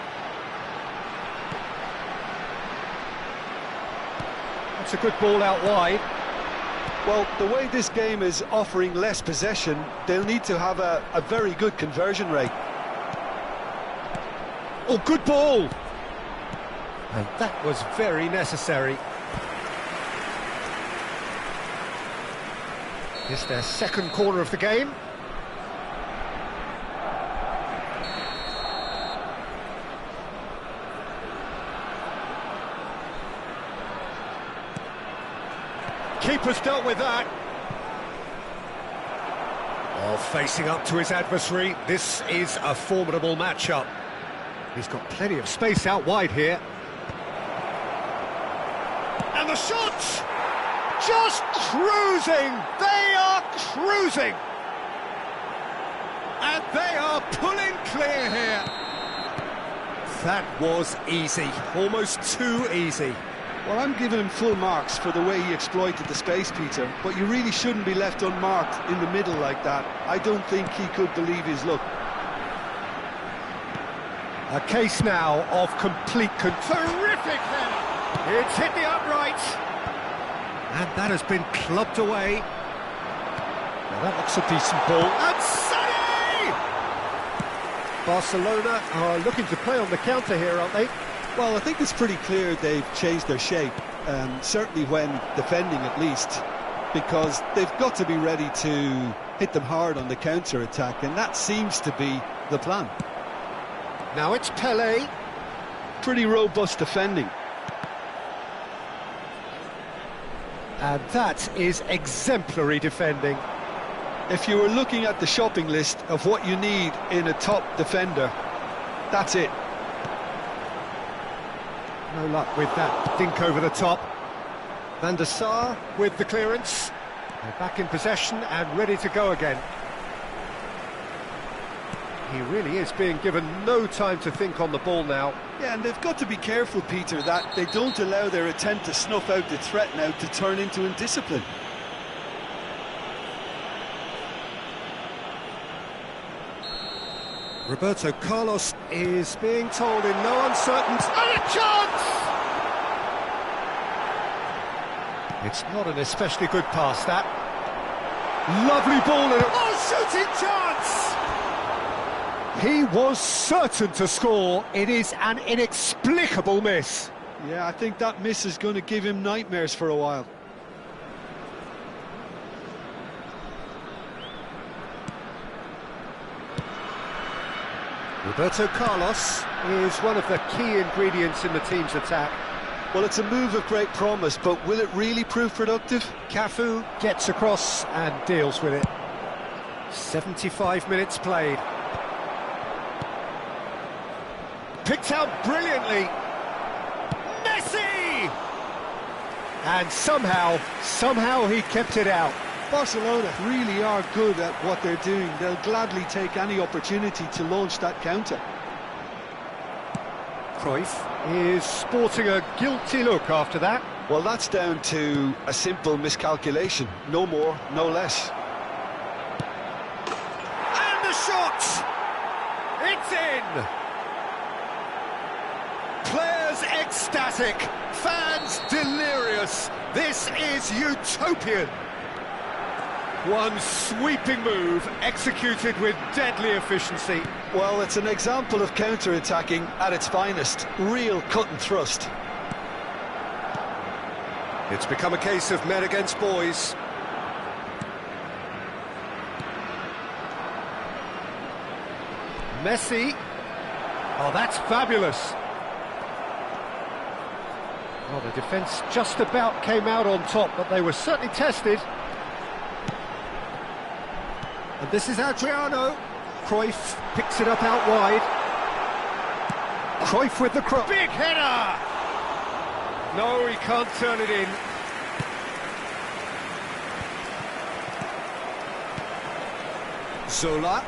That's a good ball out wide. Well, the way this game is offering less possession, they'll need to have a very good conversion rate. Oh, good ball! And that was very necessary. It's their second corner of the game. Keeper's dealt with that. Oh, facing up to his adversary, this is a formidable matchup. He's got plenty of space out wide here. And the shot! Just cruising! They are cruising! And they are pulling clear here. That was easy, almost too easy. Well, I'm giving him full marks for the way he exploited the space, Peter, but you really shouldn't be left unmarked in the middle like that. I don't think he could believe his luck. A case now of complete Terrific header! It's hit the upright. And that has been clubbed away. Now that looks a decent ball. And Sonny! Barcelona are looking to play on the counter here, aren't they? Well, I think it's pretty clear they've changed their shape, certainly when defending at least, because they've got to be ready to hit them hard on the counter-attack, and that seems to be the plan. Now it's Pelé. Pretty robust defending. And that is exemplary defending. If you were looking at the shopping list of what you need in a top defender, that's it. No luck with that dink over the top. Van der Sar with the clearance. They're back in possession and ready to go again. He really is being given no time to think on the ball now. Yeah, and they've got to be careful, Peter, that they don't allow their attempt to snuff out the threat now to turn into indiscipline. Roberto Carlos is being told in no uncertain... And a chance! It's not an especially good pass, that. Lovely ball in a... Oh, shooting chance! He was certain to score. It is an inexplicable miss. Yeah, I think that miss is going to give him nightmares for a while. Roberto Carlos is one of the key ingredients in the team's attack. Well, it's a move of great promise, but will it really prove productive? Cafu gets across and deals with it. 75 minutes played. Picked out brilliantly. Messi! And somehow he kept it out. Barcelona really are good at what they're doing. They'll gladly take any opportunity to launch that counter. Cruyff is sporting a guilty look after that. Well, that's down to a simple miscalculation. No more, no less. And the shot! It's in! Players ecstatic, fans delirious. This is utopian. One sweeping move executed with deadly efficiency. Well, it's an example of counter-attacking at its finest. Real cut and thrust. It's become a case of men against boys. Messi. Oh, that's fabulous. Well, the defence just about came out on top, but they were certainly tested. And this is Adriano. Cruyff picks it up out wide. Cruyff with the cross. Big header! No, he can't turn it in. Zola.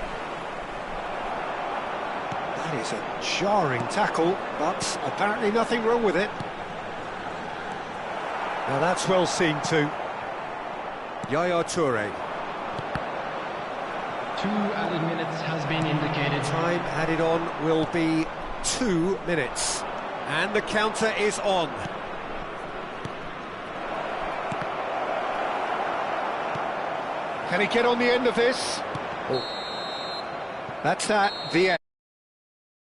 That is a jarring tackle, but apparently nothing wrong with it. Now that's well seen too. Yaya Toure. 2 added minutes has been indicated. Time added on will be 2 minutes. And the counter is on. Can he get on the end of this? Oh. That's that, the end.